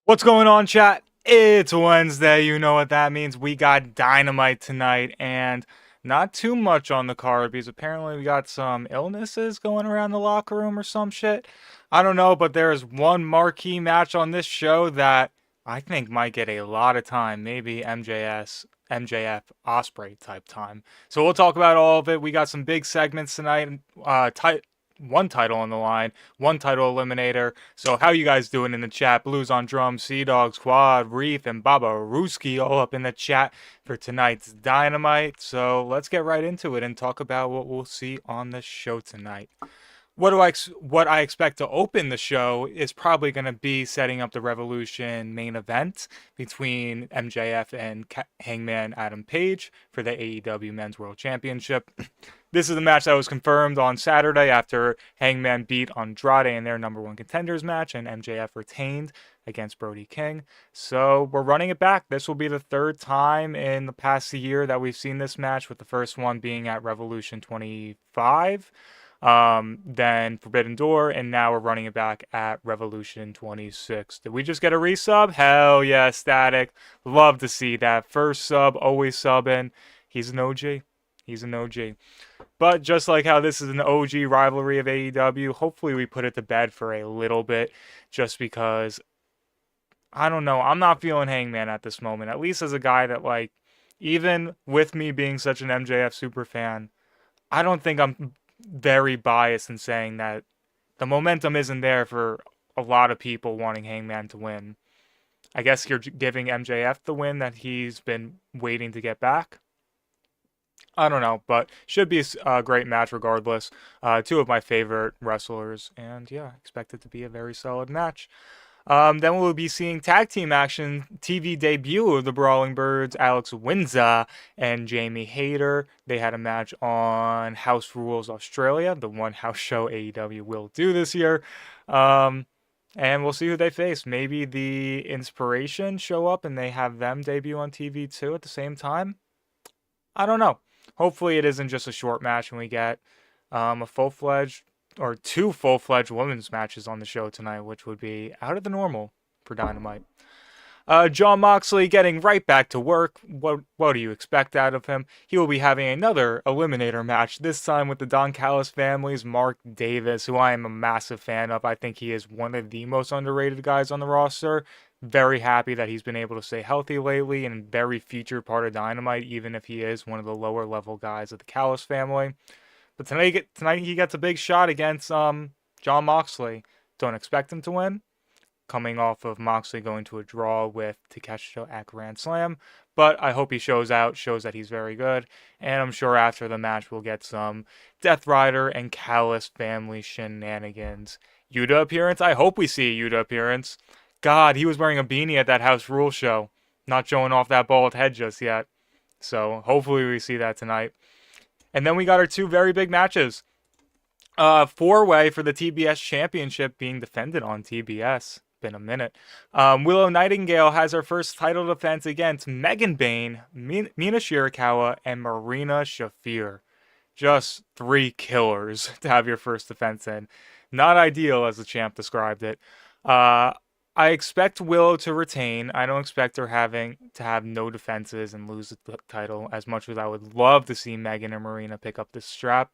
What's going on, chat? It's Wednesday. You know what that means. We got Dynamite tonight, and not too much on the card because apparently we got some illnesses going around the locker room or some shit. I don't know, but there's one marquee match on this show that I think might get a lot of time, maybe MJF Osprey type time. So we'll talk about all of it. We got some big segments tonight. One title on the line, one title eliminator. So how you guys doing in the chat? Blues on drums, Sea Dogs, Quad, Reef, and Baba Ruski all up in the chat for tonight's Dynamite. So let's get right into it and talk about what we'll see on the show tonight. What I expect to open the show is probably going to be setting up the Revolution main event between MJF and Hangman Adam Page for the AEW Men's World Championship. This is the match that was confirmed on Saturday after Hangman beat Andrade in their number one contenders match and MJF retained against Brody King. So we're running it back. This will be the third time in the past year that we've seen this match, with the first one being at Revolution 25. Then Forbidden Door, and now we're running it back at Revolution 26. Did we just get a resub? Hell yeah, Static. Love to see that. First sub, always subbing. He's an OG. He's an OG. But just like how this is an OG rivalry of AEW, hopefully we put it to bed for a little bit, just because, I don't know, I'm not feeling Hangman at this moment, at least as a guy that, like, even with me being such an MJF super fan, I don't think I'm very biased in saying that the momentum isn't there for a lot of people wanting Hangman to win. I guess you're giving MJF the win that he's been waiting to get back. I don't know, but should be a great match regardless. Two of my favorite wrestlers, and yeah, expect it to be a very solid match. Then we'll be seeing tag team action, TV debut of the Brawling Birds, Alex Windsor and Jamie Hayter. They had a match on House Rules Australia, the one house show AEW will do this year. And we'll see who they face. Maybe the Inspiration show up and they have them debut on TV too at the same time. I don't know. Hopefully it isn't just a short match and we get a full-fledged or two full-fledged women's matches on the show tonight, which would be out of the normal for Dynamite. Jon Moxley getting right back to work. What do you expect out of him? He will be having another Eliminator match, this time with the Don Callis family's Mark Davis, who I am a massive fan of. I think he is one of the most underrated guys on the roster. Very happy that he's been able to stay healthy lately and very featured part of Dynamite, even if he is one of the lower level guys of the Callis family. But tonight he gets a big shot against Jon Moxley. Don't expect him to win, coming off of Moxley going to a draw with Takeshita at Grand Slam. But I hope he shows out, shows that he's very good. And I'm sure after the match we'll get some Death Rider and Callis family shenanigans. Yuta appearance? I hope we see a Yuta appearance. God, he was wearing a beanie at that House Rule show. Not showing off that bald head just yet. So hopefully we see that tonight. And then we got our two very big matches. Four-way for the TBS Championship being defended on TBS. Been a minute. Willow Nightingale has her first title defense against Megan Bayne, Mina Shirakawa, and Marina Shafir. Just three killers to have your first defense in. Not ideal, as the champ described it. I expect Willow to retain. I don't expect her having to have no defenses and lose the title, as much as I would love to see Megan and Marina pick up this strap.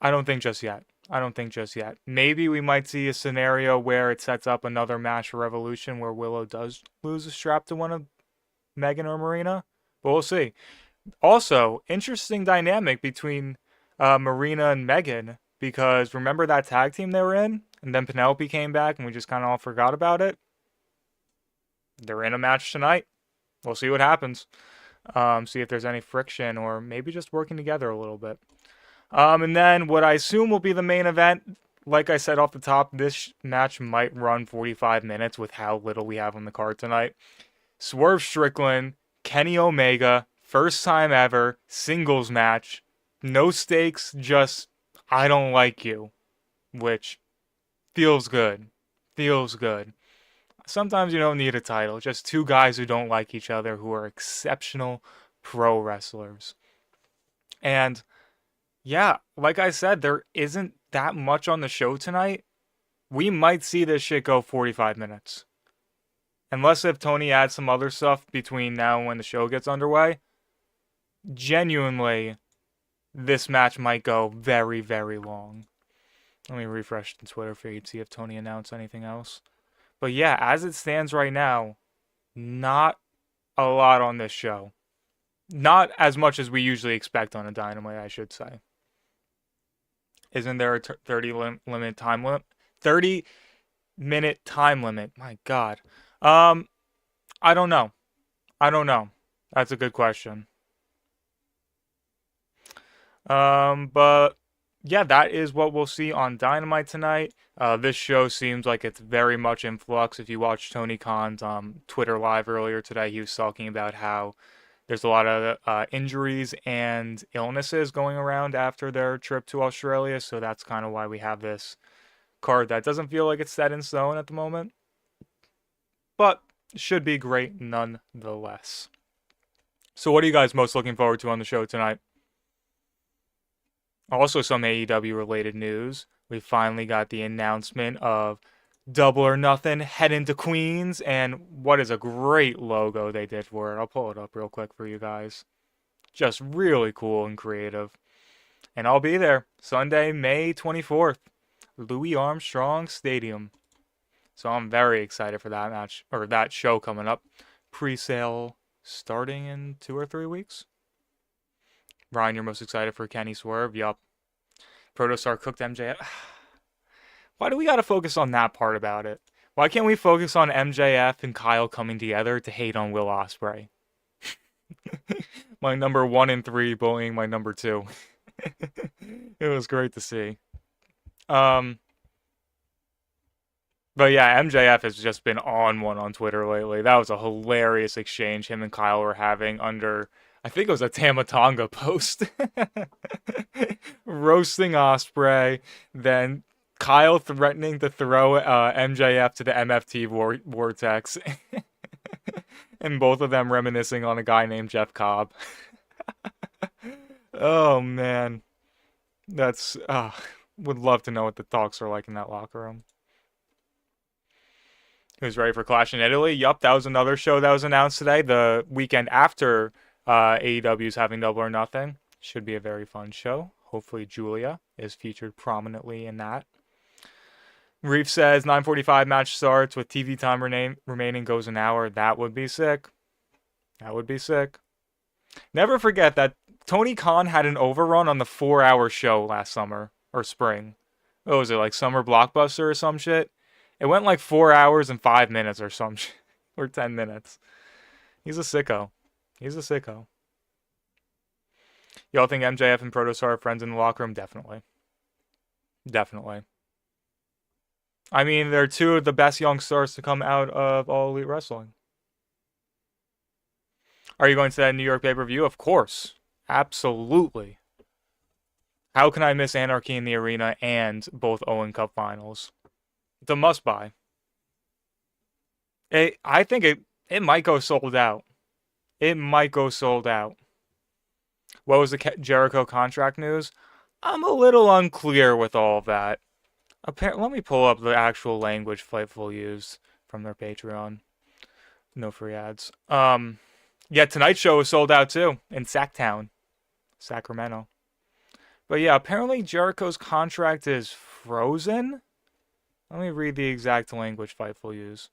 I don't think just yet. Maybe we might see a scenario where it sets up another match for Revolution where Willow does lose the strap to one of Megan or Marina, but we'll see. Also, interesting dynamic between Marina and Megan, because remember that tag team they were in? And then Penelope came back and we just kind of all forgot about it. They're in a match tonight. We'll see what happens. See if there's any friction or maybe just working together a little bit. And then what I assume will be the main event. Like I said off the top, this match might run 45 minutes with how little we have on the card tonight. Swerve Strickland, Kenny Omega, first time ever, singles match. No stakes, just I don't like you. Which feels good. Sometimes you don't need a title. Just two guys who don't like each other who are exceptional pro wrestlers. And yeah, like I said, there isn't that much on the show tonight. We might see this shit go 45 minutes. Unless if Tony adds some other stuff between now and when the show gets underway, genuinely, this match might go very, very long. Let me refresh the Twitter feed, see if Tony announced anything else. But yeah, as it stands right now, not a lot on this show. Not as much as we usually expect on a Dynamite, I should say. Isn't there a 30-minute time limit? 30-minute time limit. My God. Um, I don't know. I don't know. That's a good question. But yeah, that is what we'll see on Dynamite tonight. This show seems like it's very much in flux. If you watched Tony Khan's Twitter live earlier today, he was talking about how there's a lot of injuries and illnesses going around after their trip to Australia. So that's kind of why we have this card that doesn't feel like it's set in stone at the moment, but should be great nonetheless. So what are you guys most looking forward to on the show tonight? Also, some AEW related news. We finally got the announcement of Double or Nothing heading to Queens, and what is a great logo they did for it. I'll pull it up real quick for you guys. Just really cool and creative. And I'll be there Sunday, May 24th, Louis Armstrong Stadium. So I'm very excited for that match, or that show coming up. Pre-sale starting in 2 or 3 weeks. Ryan, you're most excited for Kenny Swerve? Yup. Protostar cooked MJF. Why do we gotta focus on that part about it? Why can't we focus on MJF and Kyle coming together to hate on Will Ospreay? My number 1 and 3 bullying my number 2. It was great to see. But yeah, MJF has just been on one on Twitter lately. That was a hilarious exchange him and Kyle were having under, I think it was a Tamatonga post. Roasting Ospreay, then Kyle threatening to throw MJF to the MFT vortex. And both of them reminiscing on a guy named Jeff Cobb. Oh, man. That's, would love to know what the talks are like in that locker room. Who's ready for Clash in Italy? Yup, that was another show that was announced today. The weekend after AEW's having Double or Nothing. Should be a very fun show. Hopefully Julia is featured prominently in that. Reef says 9:45 match starts with TV time remaining goes an hour. That would be sick. That would be sick. Never forget that Tony Khan had an overrun on the 4-hour show last summer or spring. What was it, like Summer Blockbuster or some shit? It went like 4 hours and 5 minutes or some shit. Or 10 minutes. He's a sicko. He's a sicko. Y'all think MJF and Protostar are friends in the locker room? Definitely. Definitely. I mean, they're two of the best young stars to come out of All Elite Wrestling. Are you going to that New York pay-per-view? Of course. Absolutely. How can I miss Anarchy in the Arena and both Owen Cup finals? It's a must-buy. I think it might go sold out. It might go sold out. What was the Jericho contract news? I'm a little unclear with all of that. Let me pull up the actual language Fightful used from their Patreon. No free ads. Yeah, tonight's show was sold out too in Sacktown, Sacramento. But yeah, apparently Jericho's contract is frozen. Let me read the exact language Fightful used.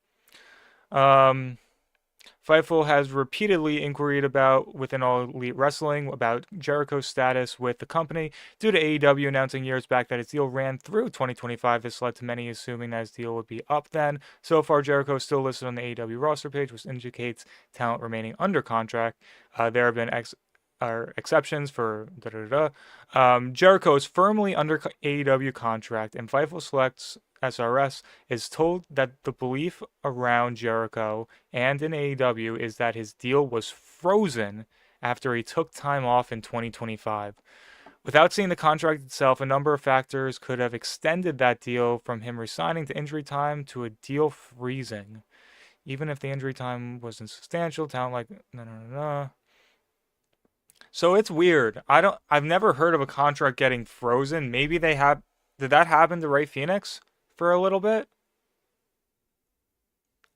Fightful has repeatedly inquired about within All Elite Wrestling about Jericho's status with the company. Due to AEW announcing years back that his deal ran through 2025, this led to many assuming that his deal would be up then. So far, Jericho is still listed on the AEW roster page, which indicates talent remaining under contract. There have been exceptions for Jericho is firmly under AEW contract, and Fightful Selects SRS is told that the belief around Jericho and in AEW is that his deal was frozen after he took time off in 2025. Without seeing the contract itself, a number of factors could have extended that deal from him resigning to injury time to a deal freezing. Even if the injury time wasn't substantial, talent like So it's weird. I've never heard of a contract getting frozen. Maybe they have. Did that happen to Ray Phoenix for a little bit?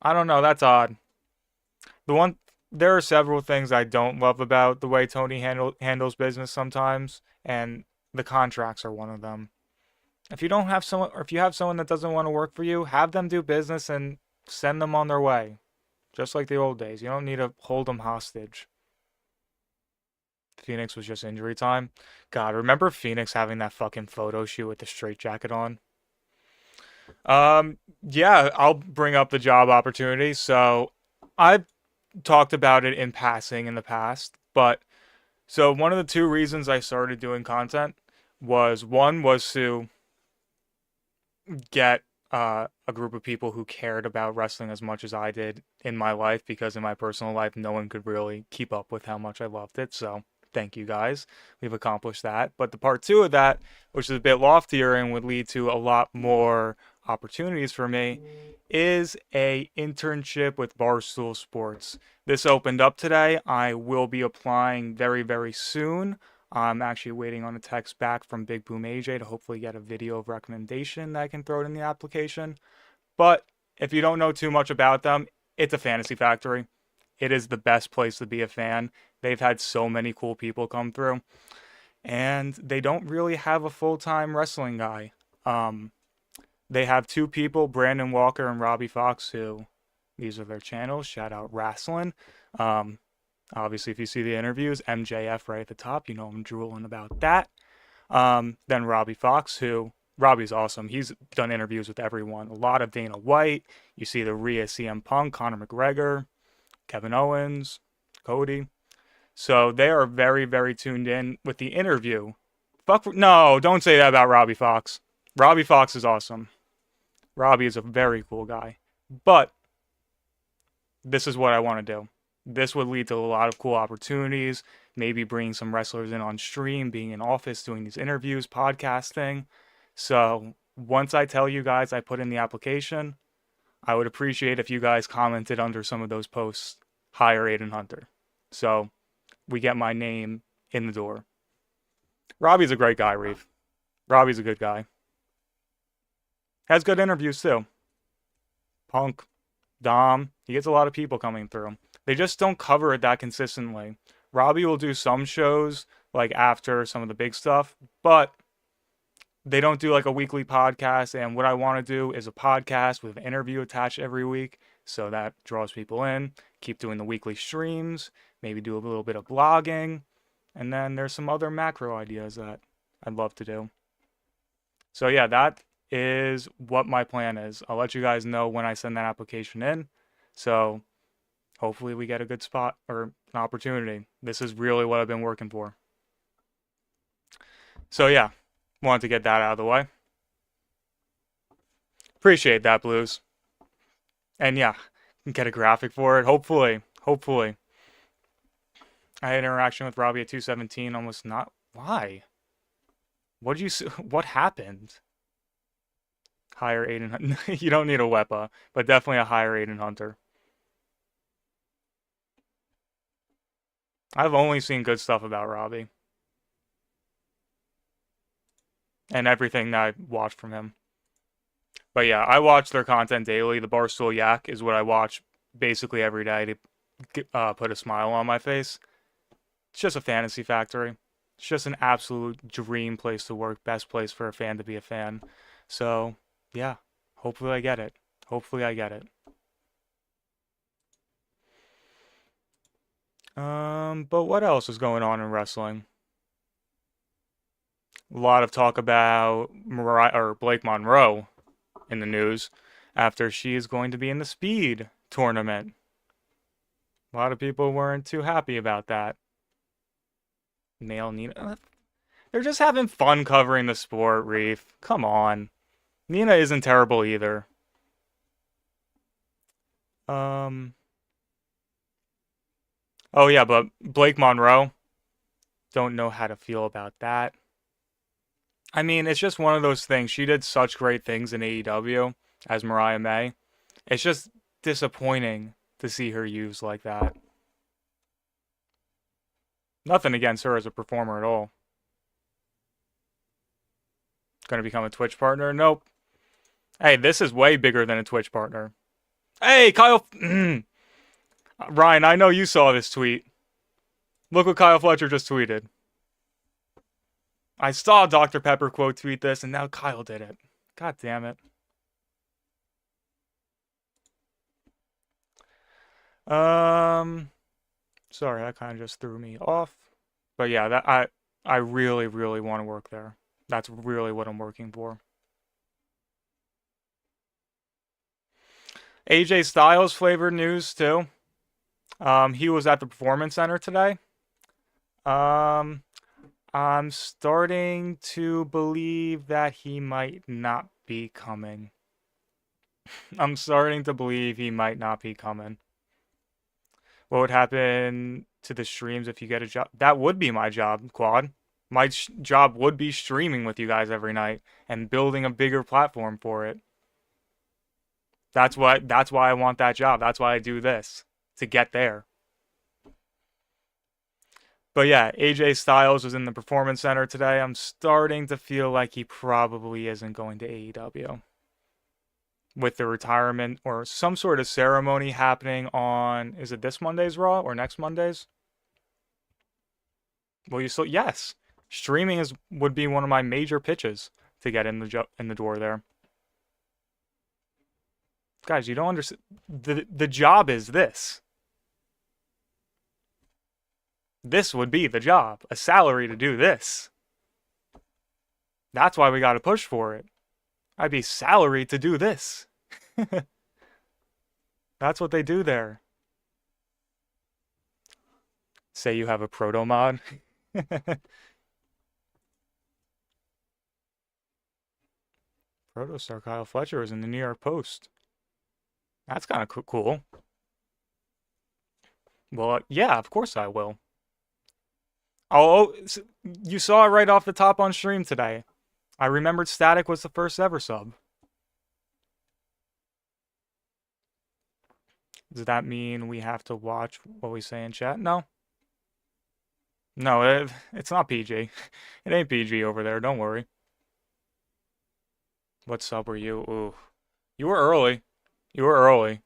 I don't know. That's odd. The one There are several things I don't love about the way Tony handles business sometimes, and the contracts are one of them. If you don't have someone, or if you have someone that doesn't want to work for you, have them do business and send them on their way, just like the old days. You don't need to hold them hostage. Phoenix was just injury time. God, remember Phoenix having that fucking photo shoot with the straight jacket on? Yeah, I'll bring up the job opportunity. So I've talked about it in passing in the past, but so one of the two reasons I started doing content was one was to get a group of people who cared about wrestling as much as I did in my life, because in my personal life, no one could really keep up with how much I loved it. So thank you guys. We've accomplished that. But the part two of that, which is a bit loftier and would lead to a lot more opportunities for me, is a internship with Barstool Sports. This opened up today. I will be applying very, very soon. I'm actually waiting on a text back from Big Boom AJ to hopefully get a video of recommendation that I can throw in the application. But if you don't know too much about them, it's a fantasy factory. It is the best place to be a fan. They've had so many cool people come through, and they don't really have a full-time wrestling guy. Um, they have two people, Brandon Walker and Robbie Fox, who these are their channels. Shout out Wrestling. Um, Obviously, if you see the interviews, MJF right at the top, you know I'm drooling about that. Then Robbie Fox, who Robbie's awesome. He's done interviews with everyone. A lot of Dana White. You see the Rhea CM Punk, Conor McGregor, Kevin Owens, Cody. So they are very, very tuned in with the interview. No, don't say that about Robbie Fox. Robbie Fox is awesome. Robbie is a very cool guy. But this is what I want to do. This would lead to a lot of cool opportunities, maybe bringing some wrestlers in on stream, being in office, doing these interviews, podcasting. So once I tell you guys I put in the application, I would appreciate if you guys commented under some of those posts, hire Aiden Hunter. So we get my name in the door. Robbie's a great guy, Reeve. Robbie's a good guy. Has good interviews too. Punk, Dom, he gets a lot of people coming through. They just don't cover it that consistently. Robbie will do some shows like after some of the big stuff, but they don't do like a weekly podcast. And what I want to do is a podcast with an interview attached every week. So that draws people in. Keep doing the weekly streams, maybe do a little bit of blogging. And then there's some other macro ideas that I'd love to do. So yeah, that is what my plan is. I'll let you guys know when I send that application in. So hopefully we get a good spot or an opportunity. This is really what I've been working for. So yeah, wanted to get that out of the way. Appreciate that, Blues. And yeah, get a graphic for it. Hopefully. I had an interaction with Robbie at 217. Almost not. Why? What happened? Hire Aiden. You don't need a Wepa, but definitely a hire Aiden Hunter. I've only seen good stuff about Robbie. And everything that I watched from him. But yeah, I watch their content daily. The Barstool Yak is what I watch basically every day to put a smile on my face. It's just a fantasy factory. It's just an absolute dream place to work. Best place for a fan to be a fan. So, yeah. Hopefully I get it. But what else is going on in wrestling? A lot of talk about Blake Monroe in the news after she is going to be in the Speed tournament. A lot of people weren't too happy about that. Male Nina. They're just having fun covering the sport, Reef. Come on. Nina isn't terrible either. Oh yeah, but Blake Monroe, don't know how to feel about that. I mean, it's just one of those things. She did such great things in AEW as Mariah May. It's just disappointing to see her used like that. Nothing against her as a performer at all. Gonna become a Twitch partner? Nope. Hey, this is way bigger than a Twitch partner. Hey, Kyle. Ryan, I know you saw this tweet. Look what Kyle Fletcher just tweeted. I saw Dr. Pepper quote tweet this, and now Kyle did it. God damn it. Um, Sorry, that kind of just threw me off. But yeah, I really, really want to work there. That's really what I'm working for. AJ Styles flavored news too. He was at the Performance Center today. Um, I'm starting to believe that he might not be coming. I'm starting to believe he might not be coming. What would happen to the streams if you get a job? That would be my job, Quad. My job would be streaming with you guys every night and building a bigger platform for it. That's why I want that job. That's why I do this to get there. But yeah, AJ Styles was in the Performance Center today. I'm starting to feel like he probably isn't going to AEW with the retirement or some sort of ceremony happening on, is it this Monday's Raw or next Monday's? Well, you still, yes. Streaming is would be one of my major pitches to get in the door there. Guys, you don't understand. The job is this. This would be the job. A salary to do this. That's why we got to push for it. I'd be salaried to do this. That's what they do there. Say you have a proto mod. Protostar Kyle Fletcher is in the New York Post. That's kind of cool. Well, yeah, of course I will. Oh, you saw it right off the top on stream today. I remembered Static was the first ever sub. Does that mean we have to watch what we say in chat? No. No, it's not PG. It ain't PG over there, don't worry. What sub were you? Ooh. You were early. You were early.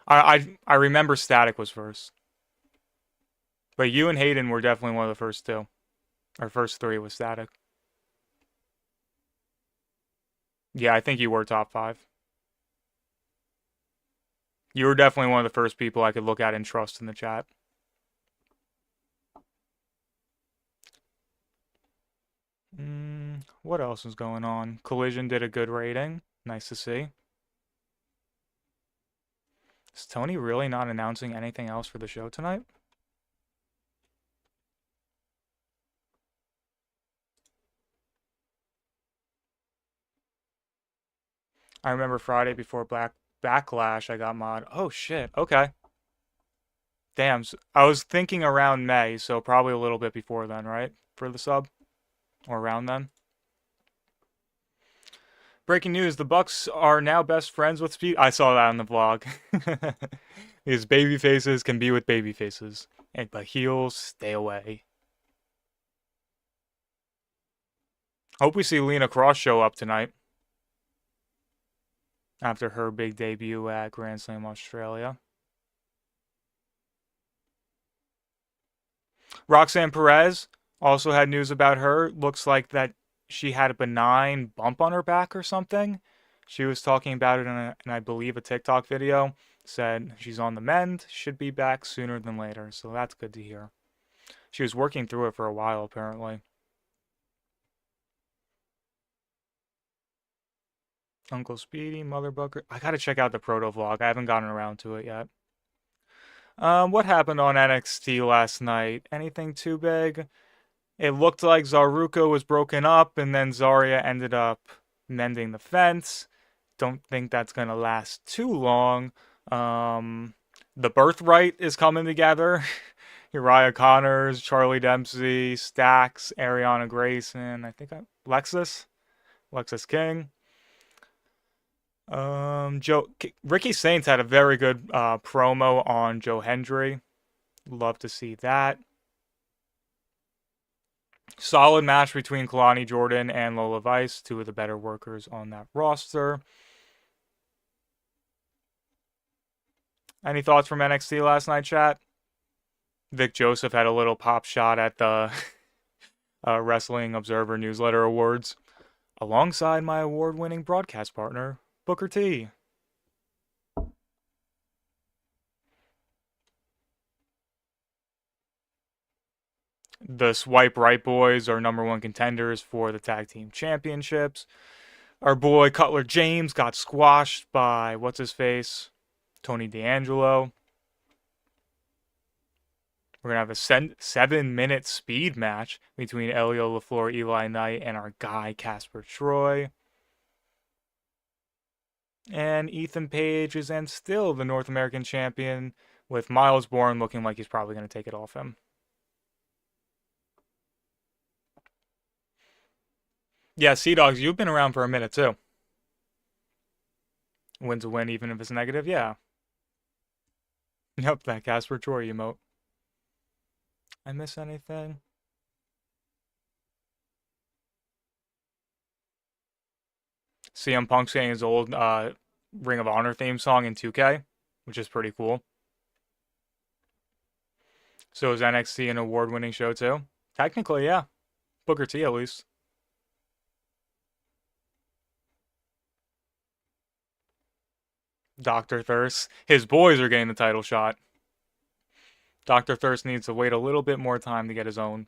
I remember Static was first. But you and Hayden were definitely one of the first two. Our first three was Static. Yeah, I think you were top 5. You were definitely one of the first people I could look at and trust in the chat. What else is going on? Collision did a good rating. Nice to see. Is Tony really not announcing anything else for the show tonight? I remember Friday before Backlash, I got mod. Oh shit, okay. Damn, I was thinking around May, so probably a little bit before then, right? For the sub? Or around then? Breaking news, the Bucks are now best friends with Speed. I saw that on the vlog. These baby faces can be with baby faces. But heels, stay away. Hope we see Lena Cross show up tonight. After her big debut at Grand Slam Australia. Roxanne Perez also had news about her. Looks like that she had a benign bump on her back or something. She was talking about it in I believe, a TikTok video. Said she's on the mend, should be back sooner than later. So that's good to hear. She was working through it for a while, apparently. Uncle Speedy, Mother Bucker. I gotta check out the proto vlog. I haven't gotten around to it yet. What happened on NXT last night? Anything too big? It looked like Zaruka was broken up, and then Zarya ended up mending the fence. Don't think that's gonna last too long. The Birthright is coming together. Uriah Connors, Charlie Dempsey, Stax, Ariana Grayson. I think Lexus King. Ricky Saints had a very good promo on Joe Hendry. Love to see that. Solid match between Kalani Jordan and Lola Vice, two of the better workers on that roster. Any thoughts from NXT last night, chat? Vic Joseph had a little pop shot at the Wrestling Observer Newsletter Awards alongside my award winning broadcast partner, Booker T. The Swipe Right Boys are #1 contenders for the tag team championships. Our boy Cutler James got squashed by what's his face, Tony D'Angelo. We're gonna have a 7-minute speed match between Elio LaFleur, Eli Knight, and our guy Casper Troy. And Ethan Page is then still the North American champion, with Miles Bourne looking like he's probably going to take it off him. Yeah, Sea Dogs, you've been around for a minute too. Win's a win, even if it's negative. Yeah. Yep, that Casper Troy emote. I miss anything? CM Punk saying his old Ring of Honor theme song in 2K, which is pretty cool. So is NXT an award-winning show too? Technically, yeah. Booker T at least. Dr. Thirst. His boys are getting the title shot. Dr. Thirst needs to wait a little bit more time to get his own.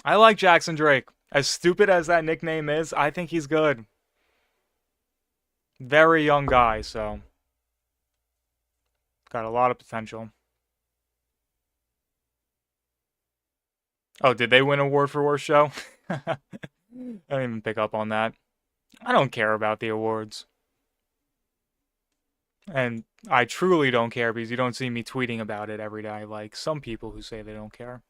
I like Jackson Drake. As stupid as that nickname is, I think he's good. Very young guy, so got a lot of potential. Oh, did they win award for worst show? I didn't even pick up on that. I don't care about the awards. And I truly don't care because you don't see me tweeting about it every day like some people who say they don't care.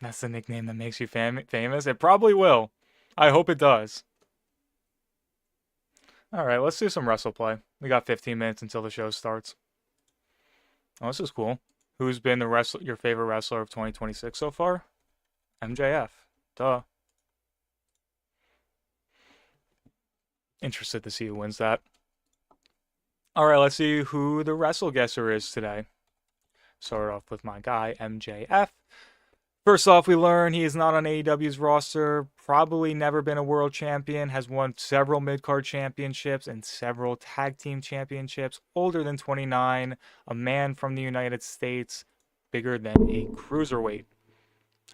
That's the nickname that makes you famous? It probably will. I hope it does. Alright, let's do some wrestle play. We got 15 minutes until the show starts. Oh, this is cool. Who's been your favorite wrestler of 2026 so far? MJF. Duh. Interested to see who wins that. Alright, let's see who the wrestle guesser is today. Start off with my guy, MJF. First off, we learn he is not on AEW's roster, probably never been a world champion, has won several mid-card championships and several tag team championships, older than 29, a man from the United States, bigger than a cruiserweight.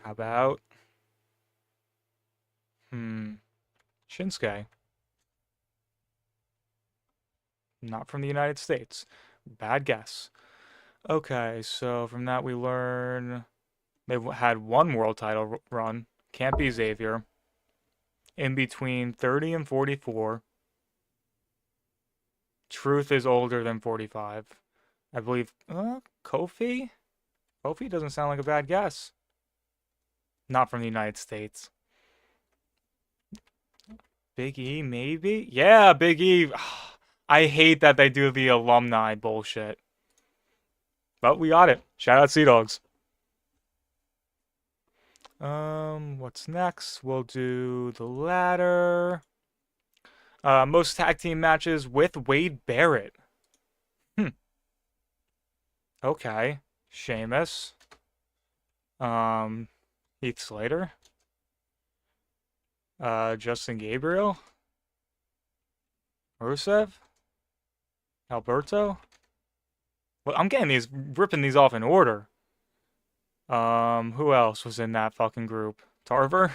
How about... Shinsuke. Not from the United States. Bad guess. Okay, so from that we learn... They've had one world title run. Can't be Xavier. In between 30 and 44. Truth is older than 45. I believe... Kofi? Kofi doesn't sound like a bad guess. Not from the United States. Big E, maybe? Yeah, Big E. I hate that they do the alumni bullshit. But we got it. Shout out Sea Dogs. What's next? We'll do the ladder. Most tag team matches with Wade Barrett. Okay. Sheamus. Heath Slater. Justin Gabriel. Rusev. Alberto. Well, I'm ripping these off in order. Who else was in that fucking group? Tarver?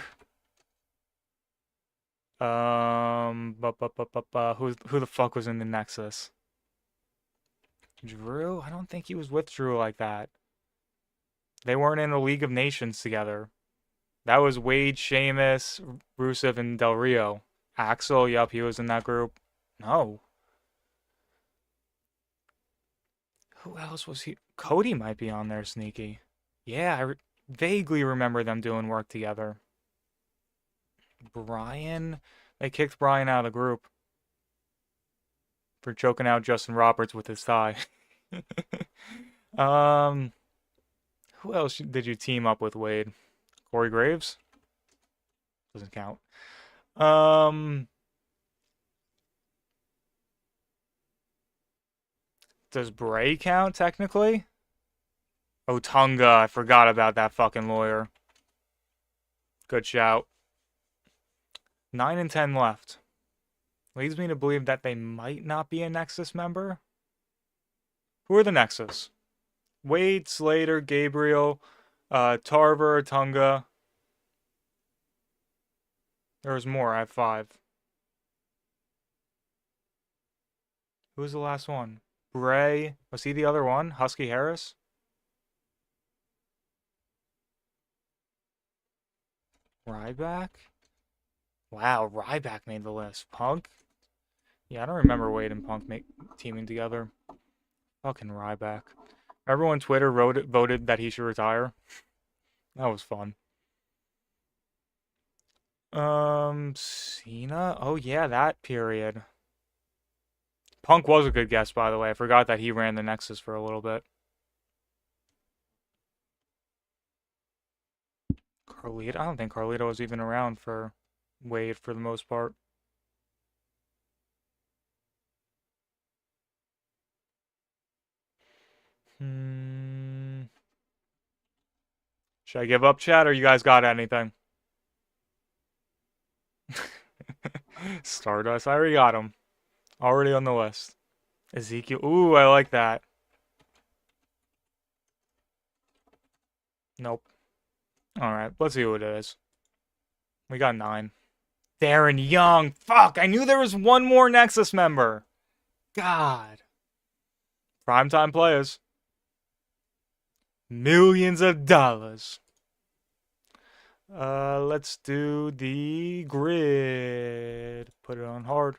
Who the fuck was in the Nexus? Drew? I don't think he was with Drew like that. They weren't in a League of Nations together. That was Wade, Sheamus, Rusev, and Del Rio. Axel, yup, he was in that group. No. Who else was he? Cody might be on there, sneaky. Yeah, I vaguely remember them doing work together. Brian? They kicked Brian out of the group for choking out Justin Roberts with his thigh. Who else did you team up with, Wade? Corey Graves? Doesn't count. Does Bray count technically? Otunga, I forgot about that fucking lawyer. Good shout. 9 and 10 left. Leads me to believe that they might not be a Nexus member. Who are the Nexus? Wade, Slater, Gabriel, Tarver, Otunga. There's more. I have 5. Who was the last one? Bray. Was he the other one? Husky Harris? Ryback? Wow, Ryback made the list. Punk? Yeah, I don't remember Wade and Punk teaming together. Fucking Ryback. Remember when Twitter voted that he should retire? That was fun. Cena? Oh yeah, that period. Punk was a good guess, by the way. I forgot that he ran the Nexus for a little bit. Carlito? I don't think Carlito was even around for Wade for the most part. Should I give up, chat, or you guys got anything? Stardust, I already got him. Already on the list. Ezekiel, ooh, I like that. Nope. Alright, let's see who it is. We got 9. Darren Young. Fuck, I knew there was one more Nexus member. God. Primetime players. Millions of dollars. Let's do the grid. Put it on hard.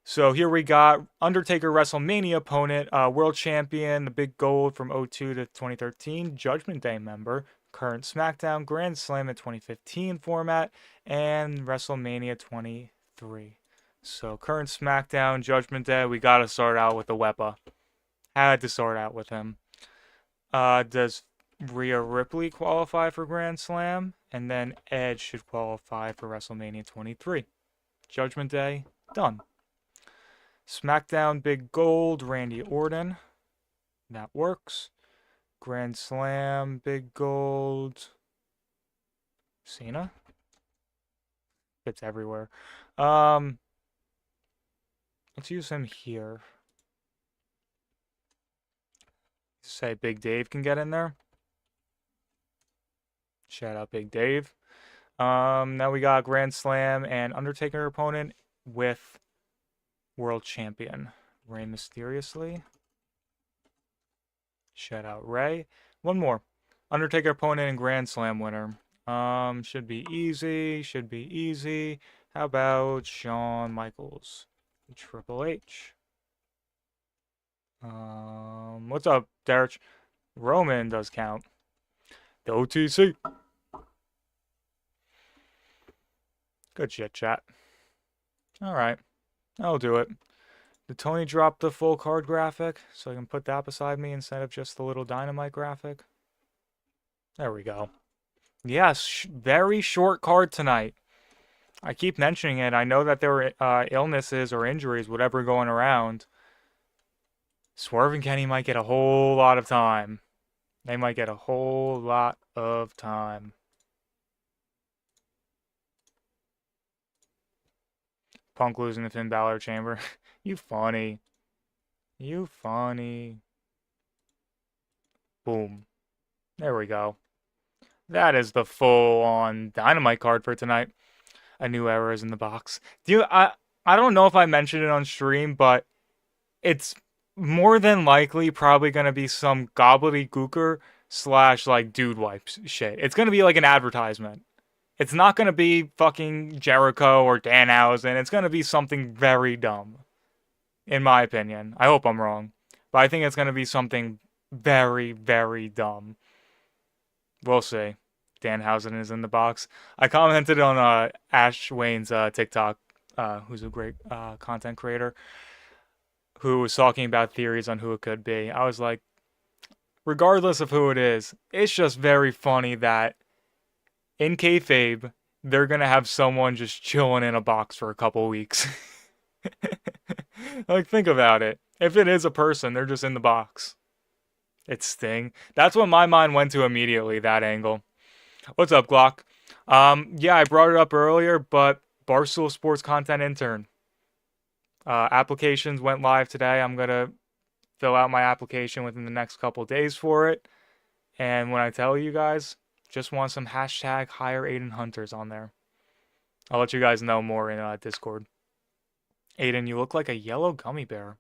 So here we got Undertaker WrestleMania opponent, world champion, the big gold from 02 to 2013, Judgment Day member, current SmackDown Grand Slam in 2015 format, and WrestleMania 23. So current SmackDown, Judgment Day, we gotta start out with the Wepa. Had to start out with him. Does Rhea Ripley qualify for Grand Slam? And then Edge should qualify for WrestleMania 23. Judgment Day, done. SmackDown Big Gold, Randy Orton. That works. Grand Slam Big Gold. Cena? It's everywhere. Let's use him here. Say Big Dave can get in there. Shout out Big Dave. Now we got Grand Slam and Undertaker opponent with world champion Rey Mysteriously. Shout out Rey. One more. Undertaker opponent and Grand Slam winner. Should be easy. Should be easy. How about Shawn Michaels? Triple H. What's up, Derek? Roman does count. The OTC. Good shit, chat. Alright. I'll do it. Did Tony drop the full card graphic so I can put that beside me instead of just the little Dynamite graphic? There we go. Yes, very short card tonight. I keep mentioning it. I know that there were illnesses or injuries, whatever, going around. Swerve and Kenny might get a whole lot of time. They might get a whole lot of time. Punk losing the Finn Balor chamber. You funny. You funny. Boom. There we go. That is the full-on Dynamite card for tonight. A new era is in the box. I don't know if I mentioned it on stream, but it's more than likely probably going to be some gobbledygooker / like dude wipes shit. It's going to be like an advertisement. It's not going to be fucking Jericho or Danhausen. It's going to be something very dumb. In my opinion. I hope I'm wrong. But I think it's going to be something very, very dumb. We'll see. Danhausen is in the box. I commented on Ash Wayne's TikTok, who's a great content creator, who was talking about theories on who it could be. I was like, regardless of who it is, it's just very funny that in kayfabe, they're going to have someone just chilling in a box for a couple weeks. Like, think about it. If it is a person, they're just in the box. It's Sting. That's what my mind went to immediately, that angle. What's up, Glock? Yeah, I brought it up earlier, but Barstool Sports Content Intern. Applications went live today. I'm gonna fill out my application within the next couple days for it. And when I tell you guys, just want some hashtag hire Aiden Hunters on there. I'll let you guys know more in Discord. Aiden, you look like a yellow gummy bear.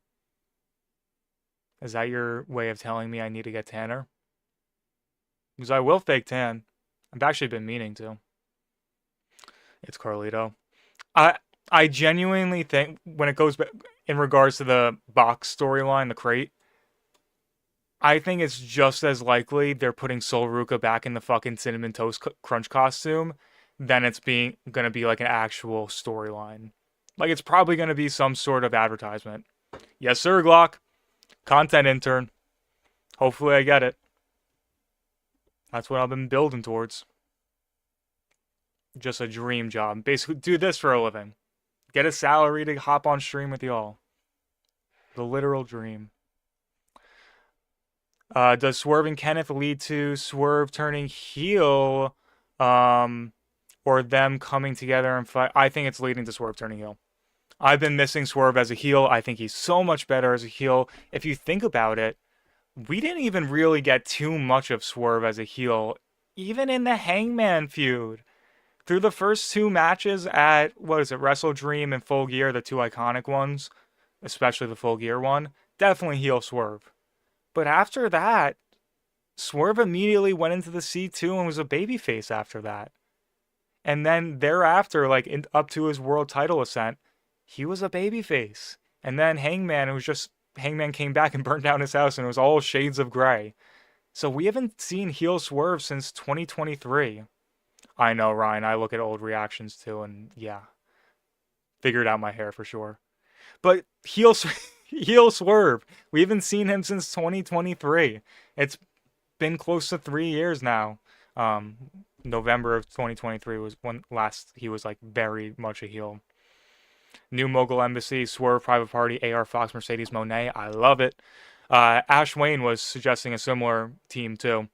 Is that your way of telling me I need to get tanner? Because I will fake tan. I've actually been meaning to. It's Carlito. I I genuinely think when it goes in regards to the box storyline, the crate, I think it's just as likely they're putting Sol Ruka back in the fucking cinnamon toast crunch costume than it's being gonna be like an actual storyline. Like it's probably gonna be some sort of advertisement. Yes, sir, Glock. Content intern. Hopefully I get it. That's what I've been building towards. Just a dream job. Basically, do this for a living. Get a salary to hop on stream with y'all. The literal dream. Does Swerve and Kenneth lead to Swerve turning heel, or them coming together and fight? I think it's leading to Swerve turning heel. I've been missing Swerve as a heel. I think he's so much better as a heel. If you think about it, we didn't even really get too much of Swerve as a heel, even in the Hangman feud. Through the first two matches at, what is it, Wrestle Dream and Full Gear, the two iconic ones, especially the Full Gear one, definitely heel Swerve. But after that, Swerve immediately went into the C2 and was a babyface after that. And then thereafter, like up to his world title ascent, he was a babyface. And then Hangman, it was just Hangman came back and burned down his house, and it was all shades of gray. So we haven't seen heel Swerve since 2023. I know, Ryan. I look at old reactions too, and yeah, figured out my hair for sure. But heel heel Swerve, we haven't seen him since 2023. It's been close to 3 years now. November of 2023 was when last he was like very much a heel. New Mogul Embassy, Swerve, Private Party, AR Fox, Mercedes Monet. I love it. Ash Wayne was suggesting a similar team too.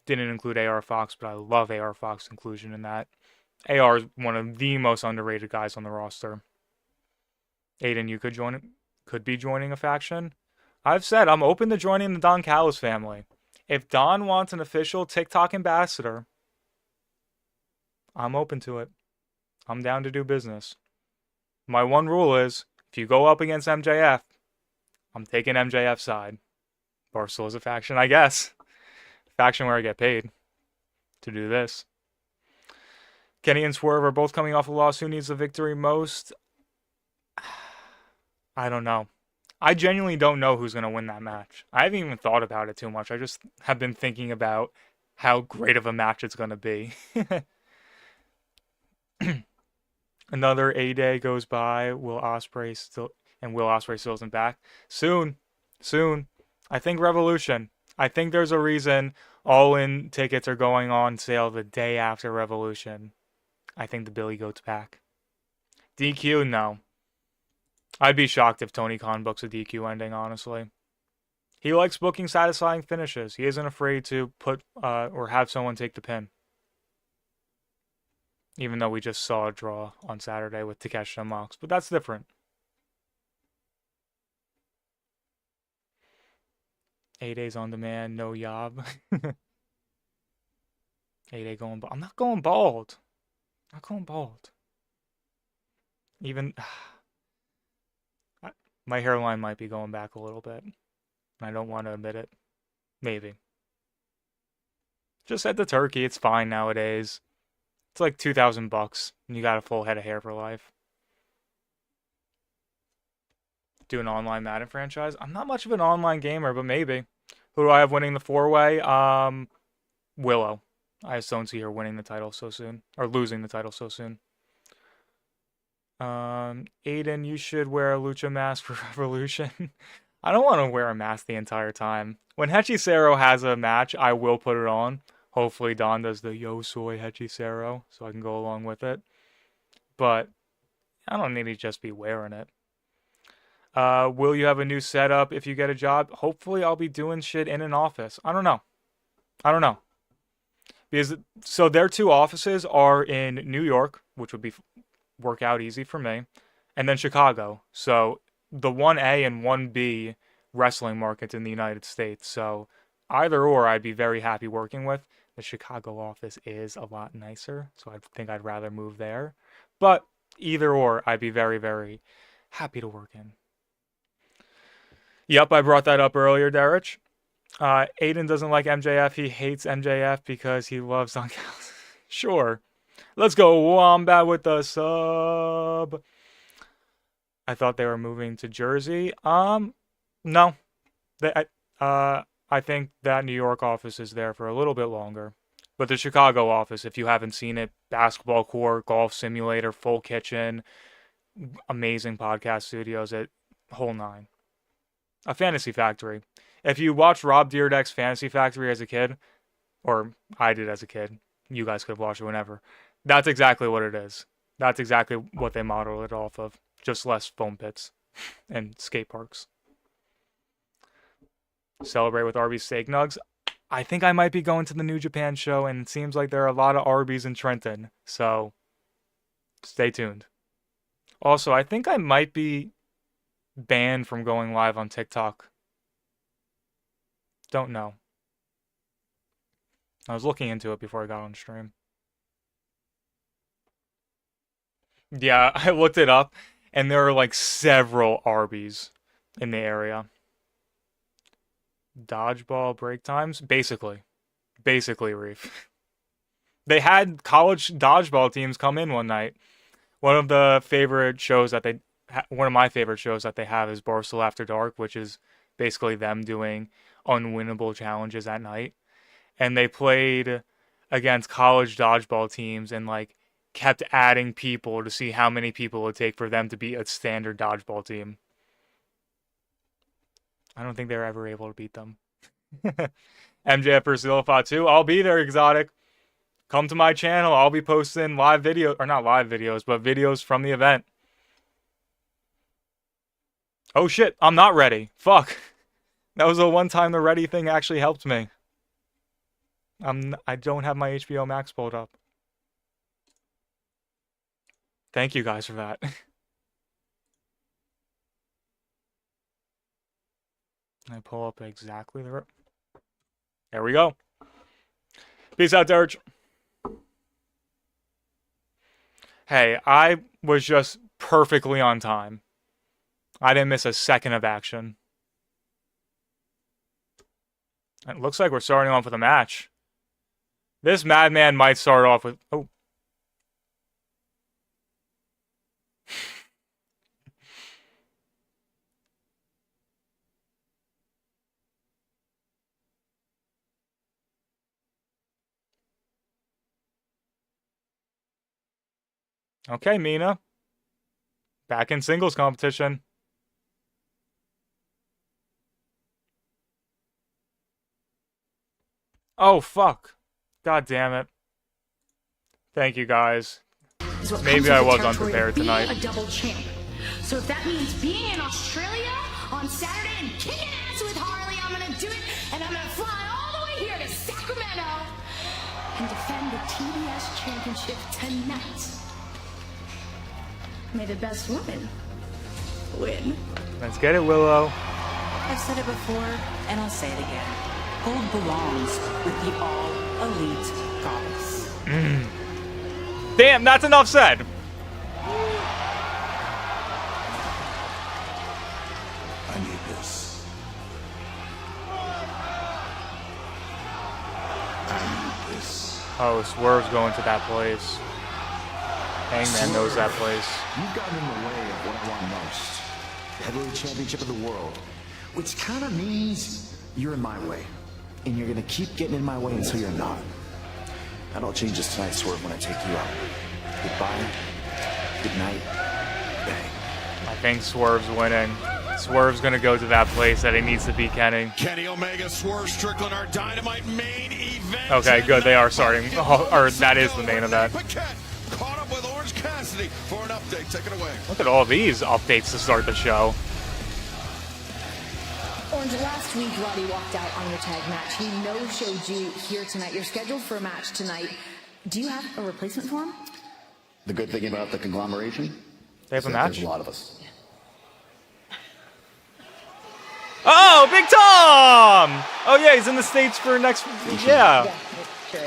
Didn't include AR Fox, but I love AR Fox inclusion in that. AR is one of the most underrated guys on the roster. Aiden, you could be joining a faction. I've said I'm open to joining the Don Callis family. If Don wants an official TikTok ambassador, I'm open to it. I'm down to do business. My one rule is, if you go up against MJF, I'm taking MJF's side. Barstool is a faction, I guess. Faction where I get paid to do this. Kenny and Swerve are both coming off a loss. Who needs the victory most? I don't know. I genuinely don't know who's going to win that match. I haven't even thought about it too much. I just have been thinking about how great of a match it's going to be. Another A-Day goes by. Will Ospreay still isn't back. Soon. I think Revolution. I think there's a reason all-in tickets are going on sale the day after Revolution. I think the Billy Goat's back. DQ, no. I'd be shocked if Tony Khan books a DQ ending, honestly. He likes booking satisfying finishes. He isn't afraid to put or have someone take the pin. Even though we just saw a draw on Saturday with Takeshita and Mox. But that's different. 8 days on demand, no yob. 8-day going bald. I'm not going bald. I'm not going bald. Even... my hairline might be going back a little bit. I don't want to admit it. Maybe. Just had the turkey. It's fine nowadays. It's like $2,000 and you got a full head of hair for life. Do an online Madden franchise? I'm not much of an online gamer, but maybe. Who do I have winning the 4-way? Willow. I just don't see her winning the title so soon. Or losing the title so soon. Aiden, you should wear a lucha mask for Revolution. I don't want to wear a mask the entire time. When Hechicero has a match, I will put it on. Hopefully Don does the Yo Soy Hechicero, so I can go along with it. But I don't need to just be wearing it. Will you have a new setup if you get a job? Hopefully, I'll be doing shit in an office. I don't know. I don't know. Because so their two offices are in New York, which would be work out easy for me, and then Chicago. So the 1A and 1B wrestling markets in the United States. So either or I'd be very happy working with. The Chicago office is a lot nicer, so I think I'd rather move there. But either or I'd be very, very happy to work in. Yep, I brought that up earlier, Derek. Aiden doesn't like MJF. He hates MJF because he loves on Sure. Let's go Wombat with the sub. I thought they were moving to Jersey. No. I think that New York office is there for a little bit longer. But the Chicago office, if you haven't seen it, basketball court, golf simulator, full kitchen, amazing podcast studios, at whole nine. A fantasy factory. If you watched Rob Dyrdek's Fantasy Factory as a kid, or I did as a kid, you guys could have watched it whenever. That's exactly what it is. That's exactly what they modeled it off of. Just less foam pits and skate parks. Celebrate with Arby's steak nugs. I think I might be going to the New Japan show, and it seems like there are a lot of Arby's in Trenton. So, stay tuned. Also, I think I might be banned from going live on TikTok. Don't know. I was looking into it before I got on stream. Yeah, I looked it up, and there are like several Arby's in the area. Dodgeball break times? Basically, Reef. They had college dodgeball teams come in one night. One of my favorite shows that they have is Barstool After Dark, which is basically them doing unwinnable challenges at night. And they played against college dodgeball teams and like kept adding people to see how many people it would take for them to be a standard dodgeball team. I don't think they were ever able to beat them. MJF versus Illifa 2. I'll be there, Exotic. Come to my channel. I'll be posting live video, or not live videos, but videos from the event. Oh shit, I'm not ready. Fuck. That was the one time the ready thing actually helped me. I don't have my HBO Max pulled up. Thank you guys for that. I pull up exactly the... There we go. Peace out, Derek. Hey, I was just perfectly on time. I didn't miss a second of action. It looks like we're starting off with a match. This madman might start off with... Oh. Okay, Mina. Back in singles competition. Oh, fuck. God damn it. Thank you, guys. Maybe I was unprepared tonight. A double champ. So if that means being in Australia on Saturday and kicking ass with Harley, I'm gonna do it, and I'm gonna fly all the way here to Sacramento and defend the TBS championship tonight. May the best woman win. Let's get it, Willow. I've said it before, and I'll say it again. Gold belongs with the all-elite goddess. Damn, that's enough said. I need this. I need this. Oh, Swerve's going to that place. Hangman knows that place. You've gotten in the way of what I want most. The heavyweight championship of the world. Which kind of means you're in my way. And you're going to keep getting in my way until you're not. That all changes tonight, Swerve, when I take you out. Goodbye. Good night. Bang. I think Swerve's winning. Swerve's gonna go to that place that he needs to beat Kenny. Kenny Omega, Swerve Strickland, our Dynamite main event. Okay, good. They are starting. Oh, or that is the main event. Caught up with Orange Cassidy for an update. Take it away. Look at all these updates to start the show. Orange, last week Roddy walked out on your tag match. He no-showed you here tonight. You're scheduled for a match tonight. Do you have a replacement for him? The good thing about the conglomeration? They have a is that match? There's a lot of us. Oh, Big Tom! Oh yeah, he's in the States for next. Yeah. Sure.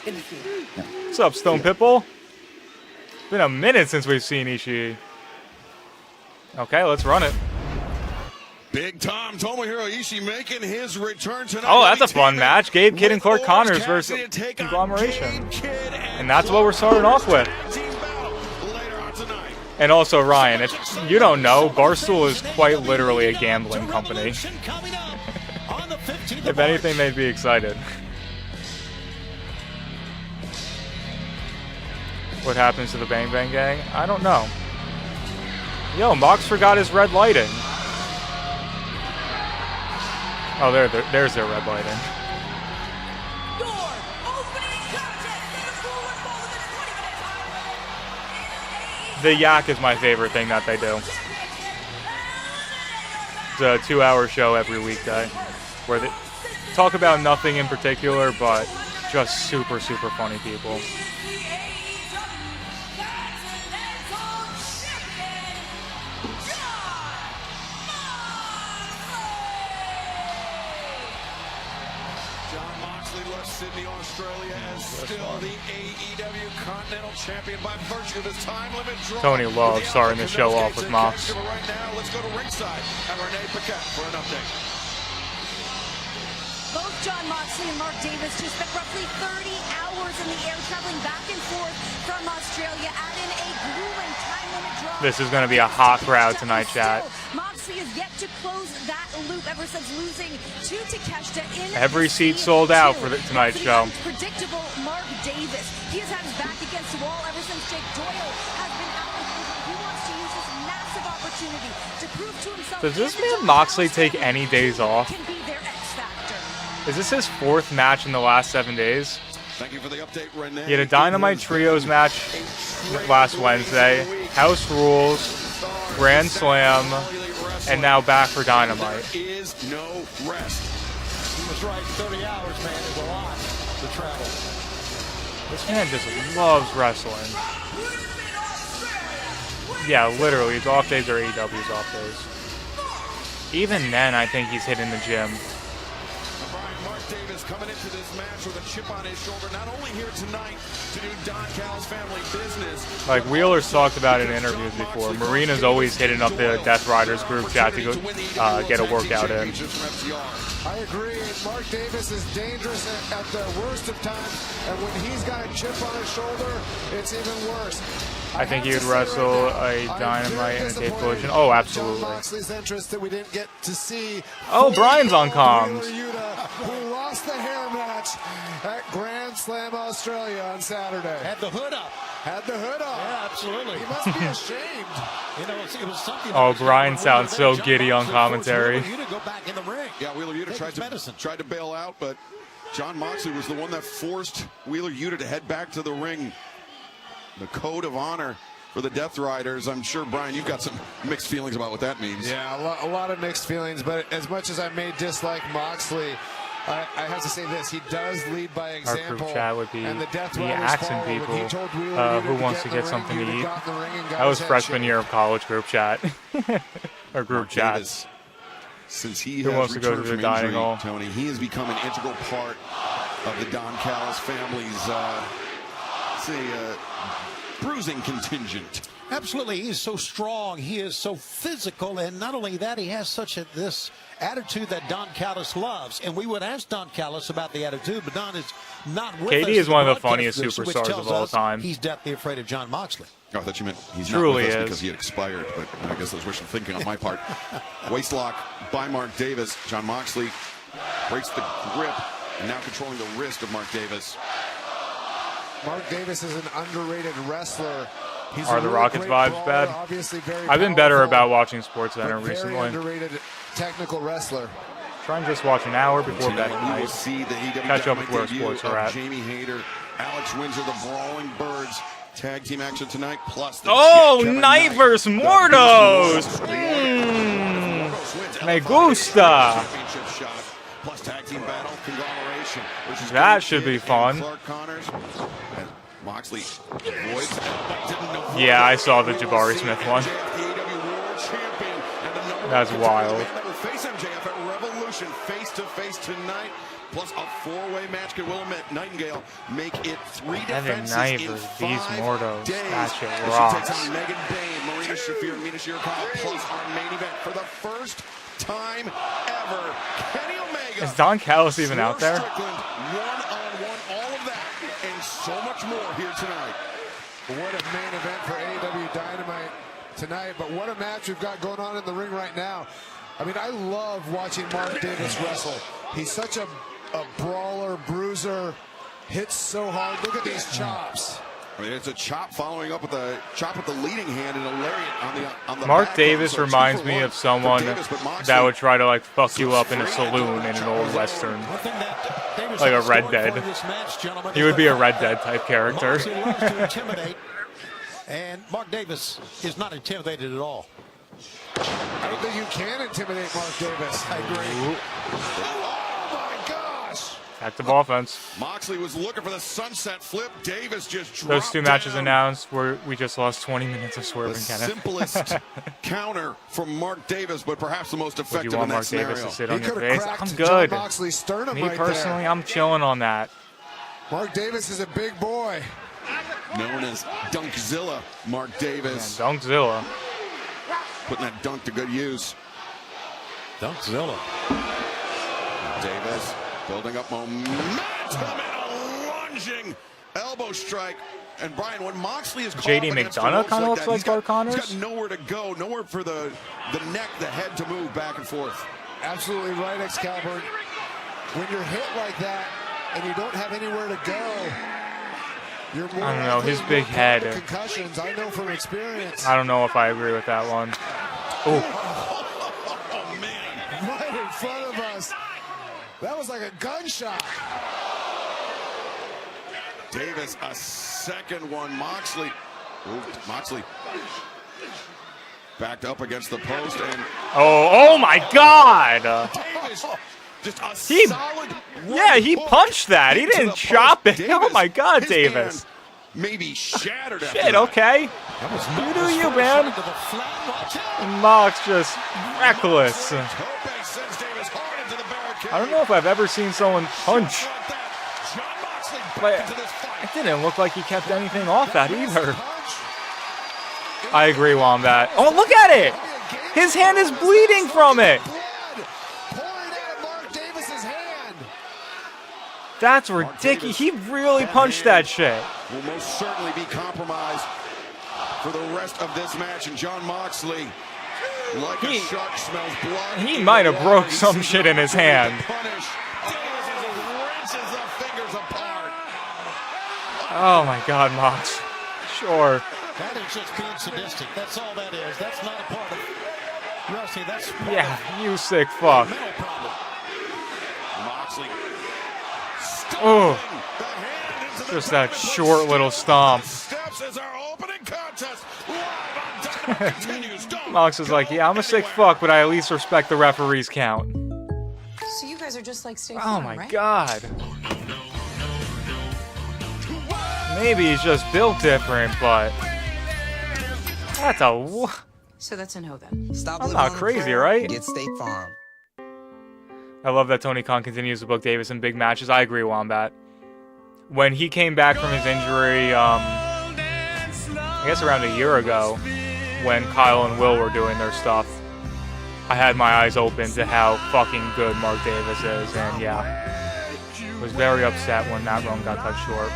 Good to see you. What's up, Stone Pitbull? Been a minute since we've seen Ishii. Okay, let's run it. Big Tom Tomohiro Ishii making his return tonight. Oh, that's a fun match. Gabe Kidd and Clark Connors versus Conglomeration. And that's what we're starting off with. And also, Ryan, if you don't know, Barstool is quite literally a gambling company. If anything, they'd be excited. What happens to the Bang Bang Gang? I don't know. Yo, Mox forgot his red lighting. Oh, there's their red lighting. The Yak is my favorite thing that they do. It's a 2-hour show every weekday where they talk about nothing in particular, but just super, super funny people. Sydney, Australia, as still the AEW Continental Champion by virtue of his time limit draw. Tony loves starting the show off with Mox. Right now, let's go to ringside and Renee Paquette for an update. Both Jon Moxley and Mark Davis just spent roughly 30 hours in the air traveling back and forth from Australia, adding a grueling time limit draw. This is going to be a hot crowd tonight, chat. Moxley has yet to close that loop ever since losing to Takeshita in Every seat sold out for tonight's show. Predictable Mark Davis. He has had his back against the wall ever since Jake Doyle has been out with injury. He wants to use this massive opportunity to prove to himself. Does this man Moxley take any days off? Can be their X factor. Is this his 4th match in the last 7 days? Thank you for the update, Renee. He had a Dynamite Trios match last Wednesday, House Rules, Grand Slam, and now back for Dynamite. There is no rest. He was right, 30 hours, man, is a lot to travel. This man just loves wrestling. Yeah, literally, his off days are AEW's off days. Even then, I think he's hitting the gym. Mark Davis coming into this match with a chip on his shoulder, not only here tonight to do Don Callis family business. Like Wheeler's talked about in interviews before, Marina's always hitting up the Death Riders group chat to go get a workout in. I agree. Mark Davis is dangerous at the worst of times, and when he's got a chip on his shoulder, it's even worse. I think he would wrestle a Dynamite and a Tape Collision. Oh, absolutely. Moxley's interest that we didn't get to see. Oh, Brian's on comms. Who lost the hair match at Grand Slam Australia on Saturday. Had the hood up. Had the hood up. Yeah, absolutely. He must be ashamed. You know, it was something. Oh, Brian sounds so giddy on commentary. Wheeler Yuta go back in the ring. Yeah, Wheeler Yuta tried to bail out, but Jon Moxley was the one that forced Wheeler Yuta to head back to the ring. The code of honor for the Death Riders. I'm sure, Brian, you've got some mixed feelings about what that means. Yeah, a lot of mixed feelings, but as much as I may dislike Moxley, I have to say this: he does lead by example. Our group chat would be and the Death me Riders asking followed. people He told Wheeler who Yuta wants to in get the something ring. to Yuta eat. got in the ring and got That was his head freshman shaved. year of college group chat. Or group Mark chat. Davis, since he Who has wants to go returned to the from dining injury, hall? Tony, he has become an integral part of the Don Callis family's bruising contingent. Absolutely, he's so strong. He is so physical, and not only that, he has this attitude that Don Callis loves. And we would ask Don Callis about the attitude, but Don is not with us. KD is in one of the broadcast funniest booth, which superstars tells of all us time. He's deathly afraid of Jon Moxley. Oh, I thought you meant he's Truly not with us is. because he had expired, but I guess that was wishful thinking on my part. Waistlock by Mark Davis. Jon Moxley breaks the grip and now controlling the wrist of Mark Davis. Mark Davis is an underrated wrestler. He's Are a the really Rockets great vibes brawler, bad? obviously very I've been better powerful, about watching SportsCenter but very recently. underrated technical wrestler. Try and just watch an hour before bed Tonight we will tonight. see the AEW Catch up with Dynamite where debut sports are of at. Jamie Hayter, Alex Windsor, the Brawling Birds. Tag team action tonight, plus the Oh, Kevin Knight versus the Mordos! Beast Mordos Me gusta. Championship shot. Plus tag team battle conglomeration. That should be fun. Clark Connors. And Moxley avoids. Yeah, I saw the Jabari Smith one. That's wild. Face MJF at Revolution face to face tonight. Plus a four-way match. Could Will Nightingale make it 3 defenses Knight in versus 5 Beast Mordos. days. That shit As she rocks. takes on Megan Bayne, Marina Shafir, and Mina Shirakawa. Plus our main event for the first time ever. Kenny Omega. Is Don Callis even out there? Strickland, one-on-one, all of that, and so much more here tonight. What a main event for AEW Dynamite tonight, but what a match we've got going on in the ring right now. I mean, I love watching Mark Davis wrestle. He's such a brawler, bruiser, hits so hard. Look at these chops. I mean, it's a chop following up with a chop with the leading hand and a lariat on the Mark back. Davis So reminds 2 for me 1 of someone for Davis, but Moxley- that would try to like fuck you up in a saloon in an old western. One thing that Davis Like a has Red going Dead. for this match, gentlemen, He is would be the a Red fact Dead that type character. Moxley loves to intimidate, and Mark Davis is not intimidated at all. I don't think you can intimidate Mark Davis. I agree. Oh my gosh! Active offense. Moxley was looking for the sunset flip. Davis just dropped Those 2 matches down. announced where we just lost 20 minutes of The swerving, Kenneth. simplest counter from Mark Davis, but perhaps the most Would effective you want in that Mark scenario. Davis to sit He on your could have face? cracked I'm John good. Moxley's sternum Me right personally, there. I'm chilling on that. Mark Davis is a big boy. Known as Dunkzilla, Mark Davis. Dunkzilla. Putting that dunk to good use. Dunkzilla. Davis building up momentum and a lunging elbow strike. And Brian, when Moxley is caught JD up against the McDonough ropes kinda looks that, like he's got- Clark Connors. He's got nowhere to go, nowhere for the neck, the head to move back and forth. Absolutely right, Excalibur. When you're hit like that and you don't have anywhere to go, you're more I don't know, likely his to big get head. concussions. I know from experience. I don't know if I agree with that one. Oh, Oh, man. Right in front of us. That was like a gunshot. Davis, a second one. Moxley backed up against the post, and oh my God! Davis just a He- solid Yeah, right he hook punched that. He into didn't the chop post. it. Oh my God, his Davis. hand maybe shattered after Shit, that. okay. That was You do Memphis you, first man. right to the flat. Watch out. Mox just reckless. Tope sends Davis hard into the barricade. I don't know if I've ever seen someone punch. Like that. John Moxley back But into this fight. it didn't look like he kept anything off that either. Punch. I agree, Wombat. Oh, look at it! His hand is bleeding from it. Blood pouring out of Mark Davis's hand. That's ridiculous. He really punched that shit. Will most certainly be compromised for the rest of this match. And John Moxley, like a shark, smells blood. He in might the have water. broke He some sees shit in his opportunity hand. to punish. Davis wrenches the fingers apart. Oh my God, Mox. Sure. That is just being sadistic. That's all that is. That's not a part of wrestling. That's part Yeah, of you sick a fuck. mental problem. Moxley Oh, stomping the hand into the just that crowd. short little stomp. Steps as our opening contest live on Dynamite continues. Don't Mox is like, yeah, I'm a sick fuck, but I at least respect the referee's count. So you guys are just like State Oh Farm, my right? God. Maybe he's just built different, but that's a. So that's a no then. Stop I'm living not on the crazy, prayer, right? Get State Farm. I love that Tony Khan continues to book Davis in big matches. I agree, Wombat. When he came back from his injury, I guess around a year ago, when Kyle and Will were doing their stuff, I had my eyes open to how fucking good Mark Davis is, and yeah, was very upset when that run got cut short.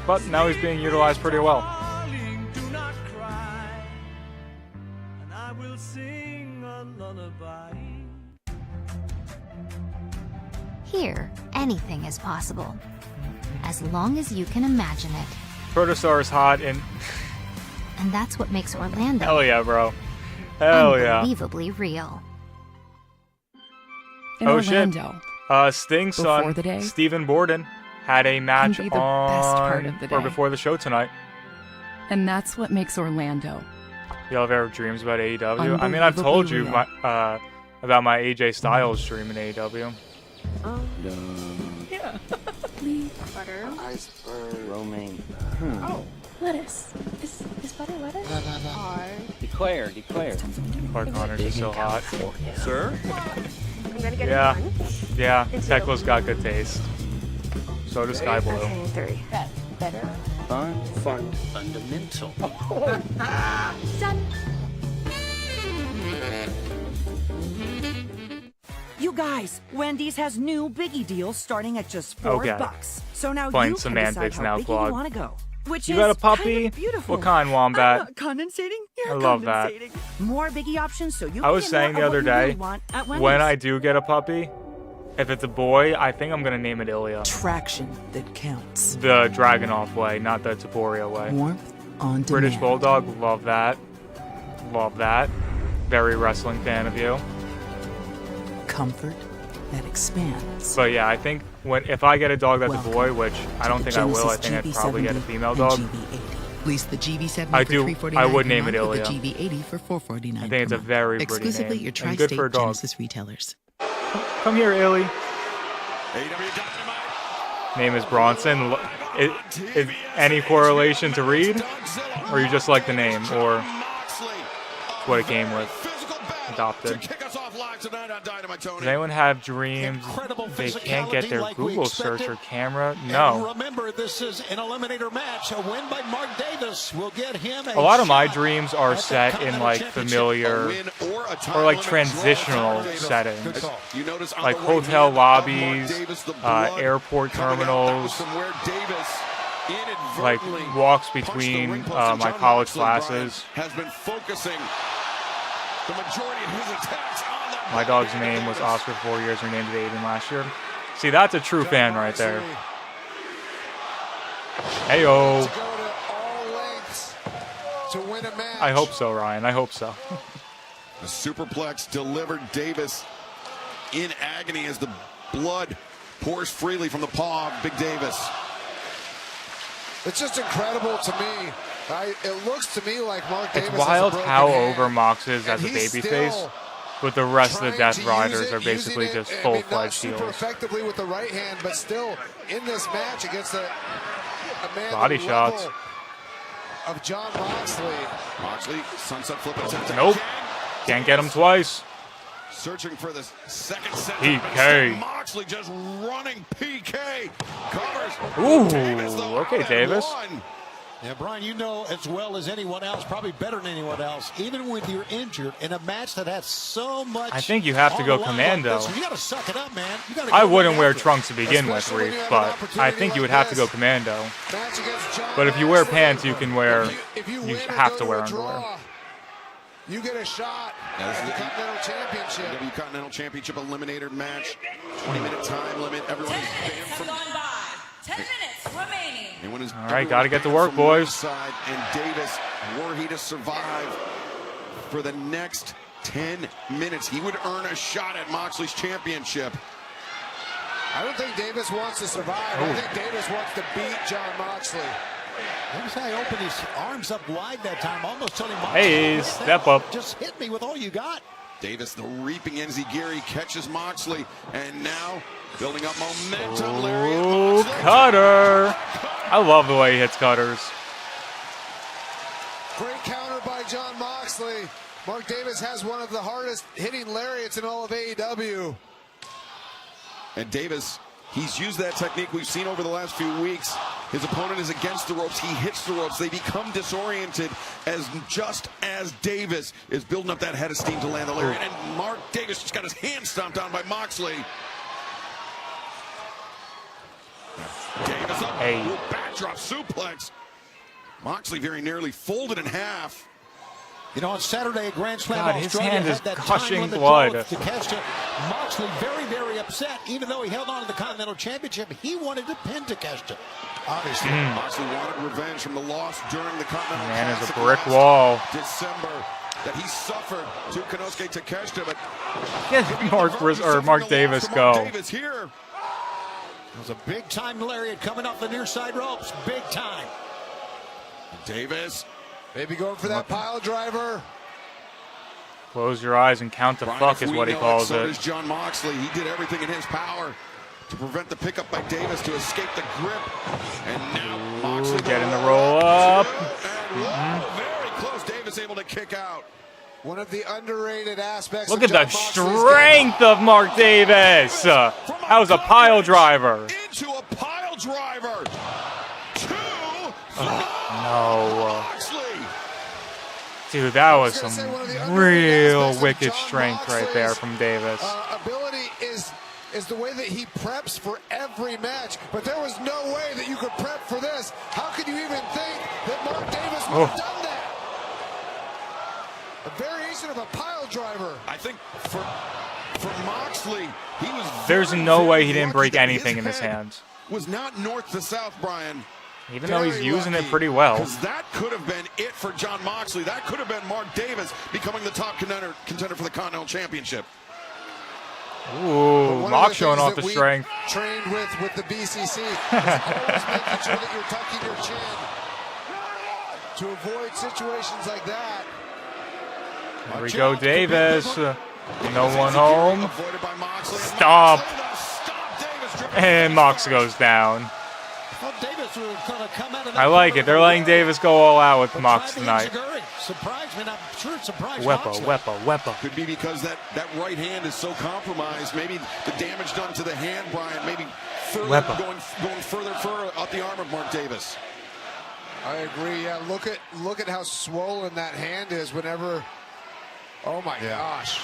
But now he's being utilized pretty well. Here, anything is possible. As long as you can imagine it. Protostar is hot, and And that's what makes Orlando hell yeah, bro. Hell yeah. unbelievably real. In Oh, shit. Orlando. Sting's Before son, the day Stephen Borden, had a match be the on best part of the or day. before the show tonight. And that's what makes Orlando. Y'all have ever dreams about AEW? I mean, I've told you, Unbelievably about my AJ Styles stream in AEW. Yeah. Butter. Iceberg. Romaine. Lettuce. Is butter lettuce? Declare. Clark Connors is so hot. Sir? I'm gonna get Yeah. it done. Yeah, Tekla's got good taste. So does Sky Blue. Okay, 3. Better. Fun. Fundamental. Done. You guys, Wendy's has new biggie deals starting at just Okay. $4. So now Playing you can semantics decide now, how big Claude. you want to go. Which You is got a puppy? Kind of beautiful. What kind, I'm Wombat? not condensating. I You're love that. condensating. More biggie options so you I can was get saying more the of what other you really day, want at Wendy's. when I do get a puppy, if it's a boy, I think I'm gonna name it Ilya. Traction that counts. The Dragunov way, not the Taporia way. Warmth on demand. British Bulldog, love that. Love that. Very wrestling fan of you. Comfort that expands. But yeah, I think if I get a dog that's a boy, which I don't think I will, I think I'd probably get a female dog. Lease the GB70 I for do. $349 I would per name it month with Ilya. the GB80 for $449. I think it's a per month. very pretty Exclusively name at your and good tri-state for a dog. Genesis retailers. Come here, Illy. AEW Dynamite. Name is Bronson. Is any correlation to Reed, or you just like the name, or what it came with? Adopted. Does anyone have dreams they can't get their Google search or camera? And No. remember, this is an eliminator match. A win by Mark Davis will get him A lot of my shot dreams are at the set in Continental like Championship. familiar or like transitional settings, You notice on like the way hotel in, lobbies, Mark Davis, the blood airport coming out. That was terminals, from where Davis like inadvertently walks punched the between ring post, and my John college Moxley, Brian, classes. has been focusing the majority of his attacks on that. My dog's name was Oscar for 4 years, renamed it Aiden last year. See, that's a true fan right there. Heyo. To go to all lengths to win a match. I hope so, Ryan. I hope so. The superplex delivered. Davis in agony as the blood pours freely from the paw of Big Davis. It's just incredible to me. It looks to me like Mark Davis It's wild has a how broken hand, over Mox is as a and he's babyface, still but the rest of the trying Death to use Riders it, are basically using just it, full-fledged super heels. effectively with the right hand, but still in this match against a man Body the shots. level of John Moxley. Moxley, sunset flip attempt. Nope. Can't get him twice. Searching for the second set. PK. Moxley just running PK. Covers. Ooh, Davis, though, okay, out at Davis. one. Yeah, Brian, you know as well as anyone else, probably better than anyone else, even when you're injured in a match that has so much. I think you have to on go the line commando. like this, you got to suck it up, man. You gotta I go wouldn't right wear after it. trunks to begin with, Especially when you Reef, have an but I opportunity think you would like have to go this. commando. Match against John But if you wear Moxley. pants, you can wear. If you You win or have go to wear a underwear. draw, you get a shot As at the the- Continental Championship. AEW Continental Championship eliminator match. 20-minute time limit. Everyone is banned from. 10 minutes remaining. Anyone is All right, gotta get to work, from boys. Side and Davis, were he to survive for the next 10 minutes, he would earn a shot at Moxley's championship. I don't think Davis wants to survive. I think Davis wants to beat John Moxley. Notice how he opened his arms up wide that time, almost telling him, Hey, step up. Just hit me with all you got. Davis, the reaping Enziguri, catches Moxley, and now building up momentum. Lariat Ooh, Moxley. cutter. I love the way he hits cutters. Great counter by John Moxley. Mark Davis has one of the hardest hitting lariats in all of AEW. And Davis, he's used that technique we've seen over the last few weeks. His opponent is against the ropes. He hits the ropes. They become disoriented just as Davis is building up that head of steam to land the lariat. And Mark Davis just got his hand stomped on by Moxley. Davis up. Hey. Ooh, backdrop suplex. Moxley very nearly folded in half. You know, on Saturday at Grand Slam God, his Australia hand had is that gushing time on the blood. toe to Takeshita. Moxley very, very upset. Even though he held on to the Continental Championship, he wanted to pin Takeshita. Obviously. Moxley wanted revenge from the loss during the Continental Man is a Classic brick last wall. December that he suffered to Konosuke Takeshita, but Mark Davis for Mark go. Davis here. It was a big-time lariat coming off the near side ropes. Big time. Davis. Maybe going for that pile driver. Close your eyes and count to Brian, fuck if is we what he know calls so it. does John Moxley. He did everything in his power to prevent the pickup by Davis to escape the grip. And now Moxley Getting the roll up. Very close. Davis able to kick out. One of the underrated aspects. Look of at the John Moxley's strength of Mark Davis. That was a pile driver. Into a pile driver. No. Moxley. Dude, that was some real wicked strength right there from Davis. Ability is the way that he preps for every match, but there was no way that you could prep for this. How could you even think that Mark Davis would have done that? A variation of a pile driver. I think for Moxley, he was. There's no way he didn't break anything in his hands. Was not north to south, Brian. Even though he's Very using it lucky, pretty well. Because that could have been it for John Moxley. That could have been Mark Davis becoming the top contender for the Continental Championship. Ooh, Mox showing off the strength. Trained with the BCC is always making sure that you're tucking your chin to avoid situations like that. Here we go, Davis. No one home. Stomp. And Mox goes down. Well, Davis was going to come out of that I like it. They're letting Davis go all out with Mox tonight. Surprised me, and I'm sure it surprised Wepa. Could be because that right hand is so compromised. Maybe the damage done to the hand, Brian. Maybe further going further up the arm of Mark Davis. I agree. Yeah, look at how swollen that hand is. Whenever, oh my gosh,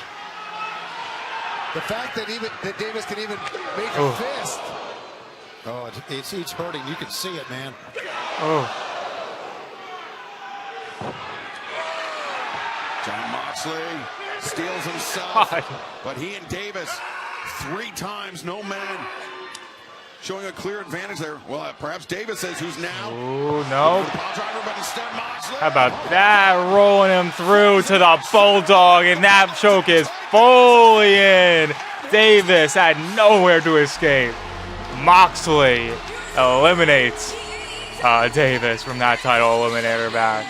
the fact that Davis can even make a fist. Oh, it's hurting. You can see it, man. John Moxley steals himself, but he and Davis 3 times, no man. Showing a clear advantage there. Well, perhaps Davis says who's now. Ooh, no. But instead Moxley. How about that? Rolling him through to the Bulldog, and that choke is fully in. Davis had nowhere to escape. Moxley eliminates Davis from that title eliminator match.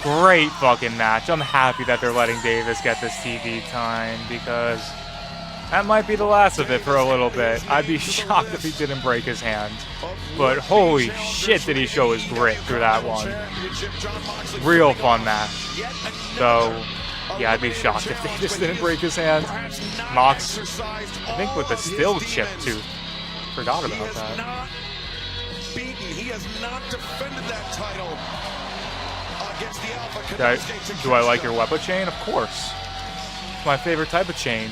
Great fucking match. I'm happy that they're letting Davis get this TV time because that might be the last of it for a little bit. I'd be shocked if he didn't break his hand. But holy shit did he show his grit through that one. Real fun match. So, yeah, I'd be shocked if Davis didn't break his hand. Mox, I think with a still chip tooth. Forgot about that. He has not defended that title against the Alpha. Do I like your Wepa chain? Of course. It's my favorite type of chain.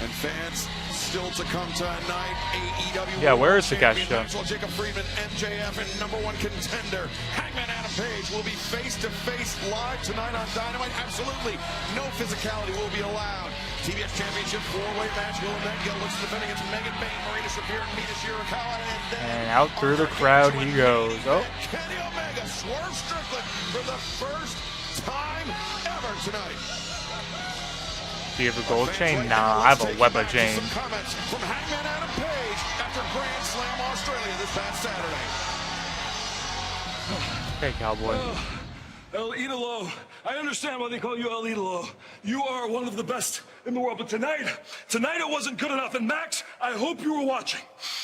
And fans still to come tonight. AEW. Yeah, where is Takeshita? Jacob Friedman, MJF, and #1 contender Hangman Adam Page will be face to face live tonight on Dynamite. Absolutely no physicality will be allowed. TBS Championship 4-way match. Will and Gill looks defending against Megan Bayne, Marina Shafir, and Mina Shirakawa, and out through the crowd he goes. Oh. Kenny Omega, Swerve Strickland for the first time ever tonight. Do you have a gold chain? Nah, I have a Wepa chain. Comments from Hangman Adam Page after Grand Slam Australia this past Saturday. Hey, Cowboy. El Idolo. I understand why they call you El Idolo. You are one of the best in the world, but tonight it wasn't good enough. And Max, I hope you were watching,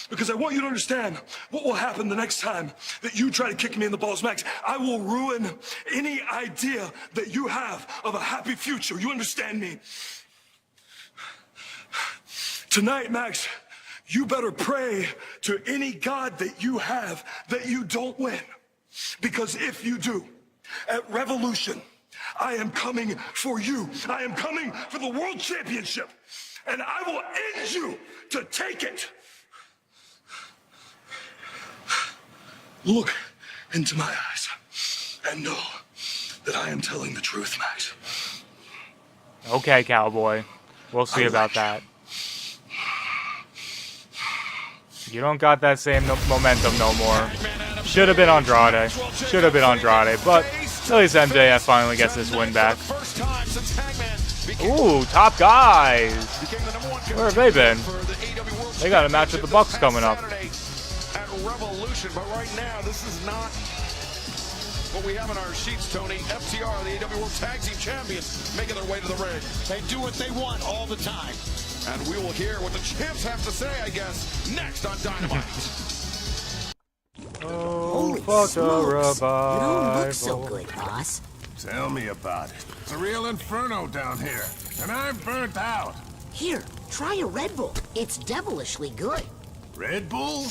because I want you to understand what will happen the next time that you try to kick me in the balls. Max, I will ruin any idea that you have of a happy future. You understand me? Tonight, Max, you better pray to any God that you have that you don't win. Because if you do, at Revolution, I am coming for you. I am coming for the World Championship. And I will end you to take it. Look into my eyes and know that I am telling the truth, Max. Okay, Cowboy. We'll see about that. You don't got that same momentum no more. Should have been Andrade. Should have been Andrade, but at least MJF finally gets this win back. Ooh, top guys. Where have they been? They got a match with the Bucks coming up. At Revolution, but right now this is not what we have on our sheets, Tony. FTR, the AEW World Tag Team Champions, making their way to the ring. They do what they want all the time. And we will hear what the champs have to say, I guess, next on Dynamite. Oh, fuck a revival. You don't look so good, boss. Tell me about it. It's a real inferno down here, and I'm burnt out. Here, try a Red Bull. It's devilishly good. Red Bull?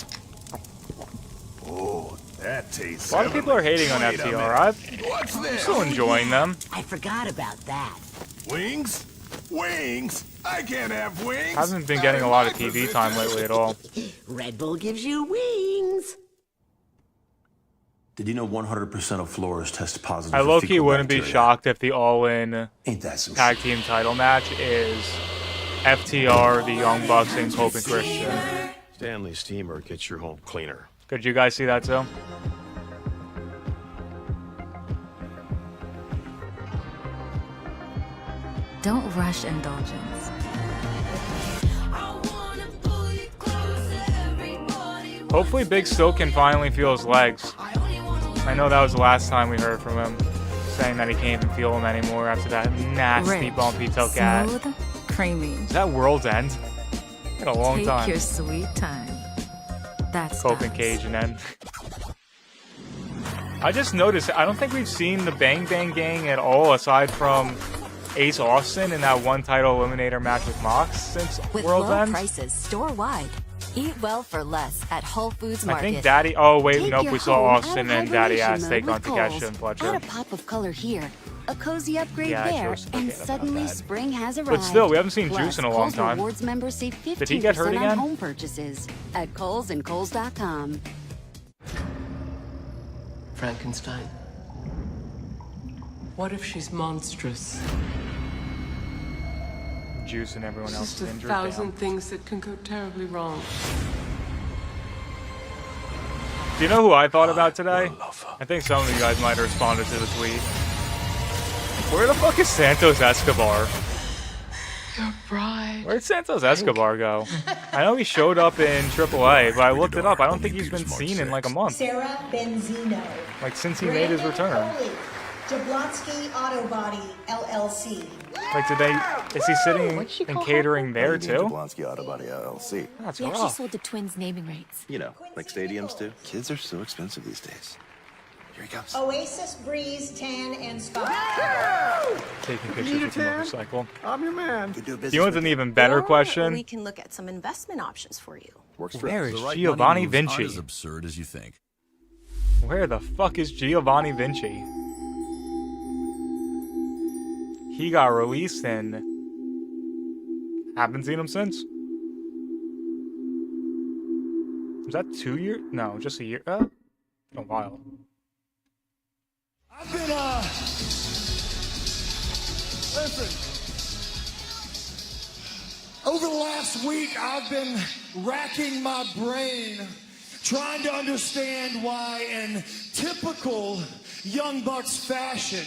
Oh, that tastes. A lot of people are hating on FTR. I'm still enjoying them. I forgot about that. Wings? Wings? I can't have wings. Haven't been getting a lot of TV time lately at all. Red Bull gives you wings. Did you know 100% of floors test positive? I for low-key fecal wouldn't be bacteria? shocked if the all-in Ain't that some tag team title match is FTR, the Young Bucks, and Cope and Christian. Stanley Steamer gets your home cleaner. Could you guys see that too? Don't rush indulgence. Hopefully Big Still can finally feel his legs. I know that was the last time we heard from him, saying that he can't even feel them anymore after that nasty Rich, bump he took at. smooth, creamy. Is that World's End? In a long Take time. your sweet time. That's Cope and Cage and End. I just noticed, I don't think we've seen the Bang Bang Gang at all aside from Ace Austin in that one title eliminator match with Mox since With World's low End. prices store-wide. Eat well for less at Whole Foods I Market. think Daddy. Oh wait, Take nope. your We saw home Austin out of and Daddy hibernation Ass mode take on with Takeshi Kohl's. and Fletcher. Add a pop of color here, a cozy upgrade Yeah, I there, chose to and forget about suddenly that. spring has arrived. But still, we haven't seen Plus, Juice in a long Kohl's time. Rewards members save 15% Did he get hurt on again? home purchases at Kohl's and Kohl's.com. Frankenstein. What if she's monstrous? Juice and everyone else Just is a injured. thousand Damn. things that can go terribly wrong. Do you know who I thought about today? I think some of you guys might have responded to the tweet. Where the fuck is Santos Escobar? Your bride. Where'd Santos Escobar go? I know he showed up in AAA, but I looked it up. I don't think he's been seen in like a month. Sarah Benzino. Like since he made his return. Jablonski Auto Body LLC. Like is he sitting and catering there too? Jablonski Auto Body LLC. That's We actually rough. sold the twins naming rights. You know, like stadiums do. Kids are so expensive these days. Here he comes. Oasis Breeze Tan and Spa. Taking pictures with a motorcycle. I'm your man. Could do business. You know what's an even better We question? can look at some investment options for you. Works for Where us. is The right Giovanni money moves aren't Vinci? as absurd as you think. Where the fuck is Giovanni Vinci? He got released and haven't seen him since. Was that 2 years? No, just a year. A while. I've been, listen. Over the last week, I've been racking my brain trying to understand why in typical Young Bucks fashion,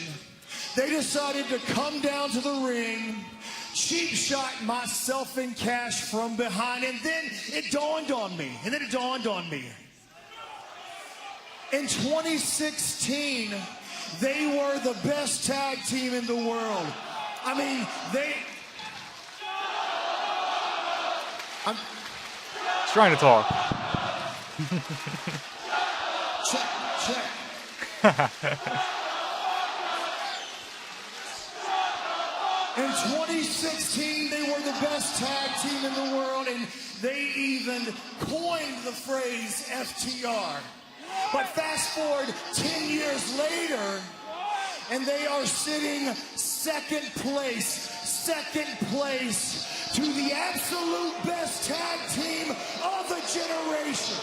they decided to come down to the ring, cheap shot myself in cash from behind, and then it dawned on me. In 2016, they were the best tag team in the world. I mean, He's trying to talk. check. In 2016, they were the best tag team in the world, and they even coined the phrase FTR. But fast forward 10 years later, and they are sitting second place to the absolute best tag team of the generation.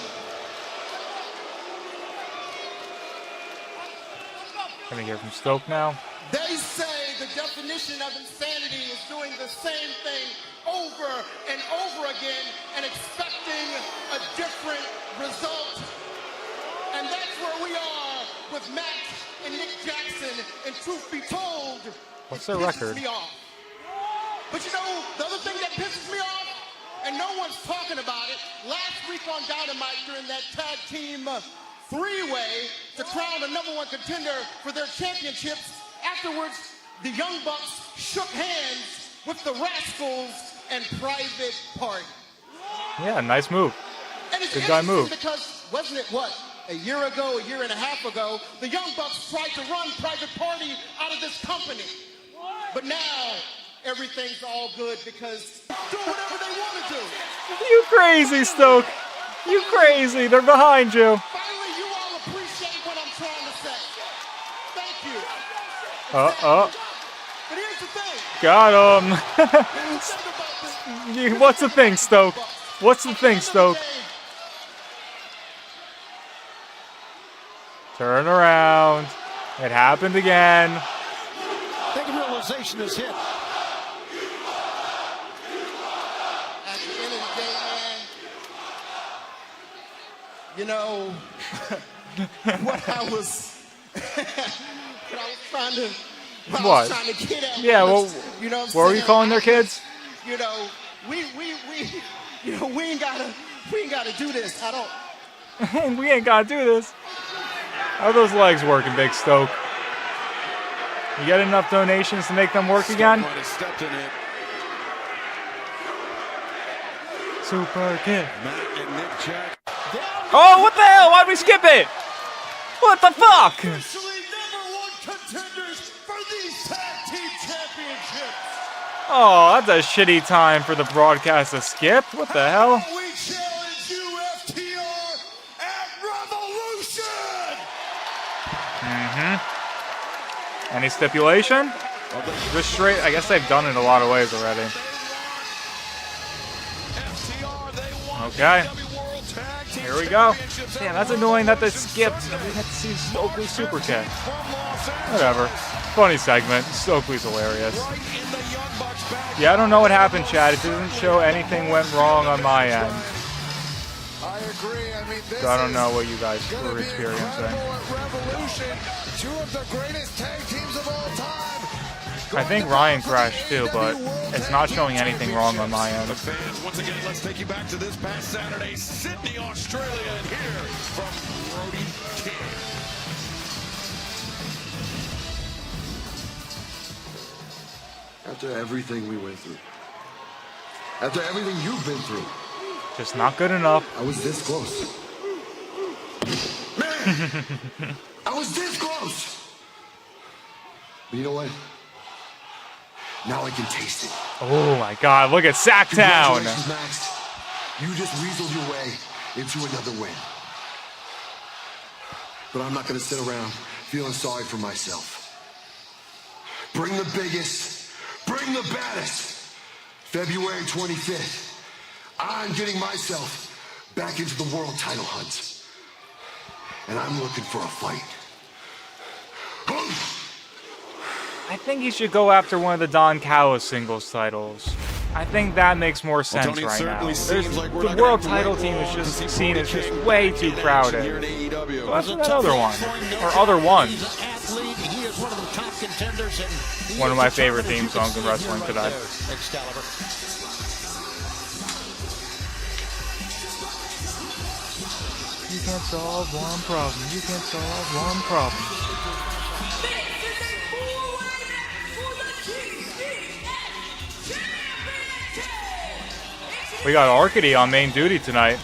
Gonna hear from Stoke now. They say the definition of insanity is doing the same thing over and over again and expecting a different result. And that's where we are with Matt and Nick Jackson. And truth be told, What's their record? me off. But you know, the other thing that pisses me off, and no one's talking about it, last week on Dynamite during that tag team three-way to crown the #1 contender for their championships. Afterwards, the Young Bucks shook hands with the Rascals and Private Party. Yeah, nice move. And it's Good guy move. because, wasn't it what, a year ago, a year and a half ago, the Young Bucks tried to run Private Party out of this company. But now, everything's all good because do whatever they want to do. You crazy, Stoke. You crazy. They're behind you. Finally, you all appreciate what I'm trying to say. Thank you. But here's the thing. Got him. What's the thing, Stoke? What's the thing, Stoke? Turn around. It happened again. I think realization is hit. At the end of the day, man, you know, what I was trying to get at. Yeah, well, you know what were you calling their kids? You know, we ain't gotta do this. I don't. We ain't gotta do this. How are those legs working, Big Stoke? You get enough donations to make them work again? Super Kid. Oh, what the hell? Why'd we skip it? What the fuck? Officially #1 contenders for these tag team championships. Oh, that's a shitty time for the broadcast to skip. What the hell? We challenge you, FTR, at Revolution. Any stipulation? Just straight. I guess they've done it a lot of ways already. Okay. Here we go. Damn, that's annoying that they skipped. We had to see Stokely's super kick. Whatever. Funny segment. Stokely's hilarious. Yeah, I don't know what happened, Chad. It doesn't show anything went wrong on my end. I agree. I mean, this So I don't know what you guys were experiencing. Revolution, two of the greatest tag teams of all time. I think Ryan crashed too, but it's not showing anything wrong on my end. Fans, once again, let's take you back to this past Saturday, Sydney, Australia, and here from Brody King. After everything we went through, after everything you've been through, Just not good enough. I was this close. Man, I was this close. But you know what? Now I can taste it. Oh my God! Look at Sacktown. Congratulations, Max. You just weaseled your way into another win. But I'm not going to sit around feeling sorry for myself. Bring the biggest, bring the baddest. February 25th, I'm getting myself back into the world title hunt. And I'm looking for a fight. I think he should go after one of the Don Callis singles titles. I think that makes more sense Tony, right now. like The world title team is just seen as just way too crowded. So that's that other one, or other ones. One of my favorite theme songs in wrestling today. You can't solve one problem. You can't solve one problem. We got Arcady on main duty tonight.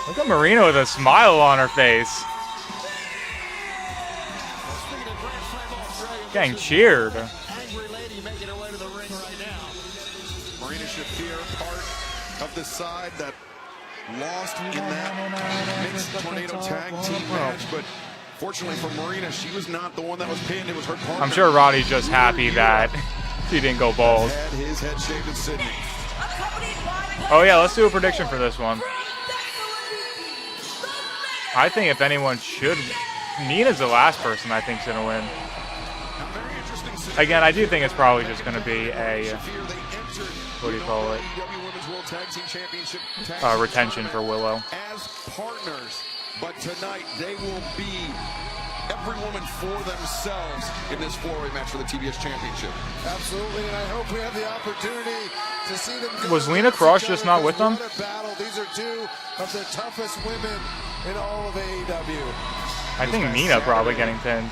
Look at Marina with a smile on her face. Getting cheered. Marina Shafir, part of the side that lost in that mixed tornado tag team match, but fortunately for Marina, she was not the one that was pinned. It was her partner. I'm sure Roddy's just happy that she didn't go bald. Had his head shaved in Sydney. Oh yeah, let's do a prediction for this one. I think if anyone should, Nina's the last person I think's gonna win. Again, I do think it's probably just gonna be a, what do you call it? Retention for Willow. As partners, but tonight they will be every woman for themselves in this four-way match for the TBS Championship. Absolutely, and I hope we have the opportunity to see them. Was Lena Cross just not with them? What a battle These are two of the toughest women in all of AEW. I think Mina probably getting pinned.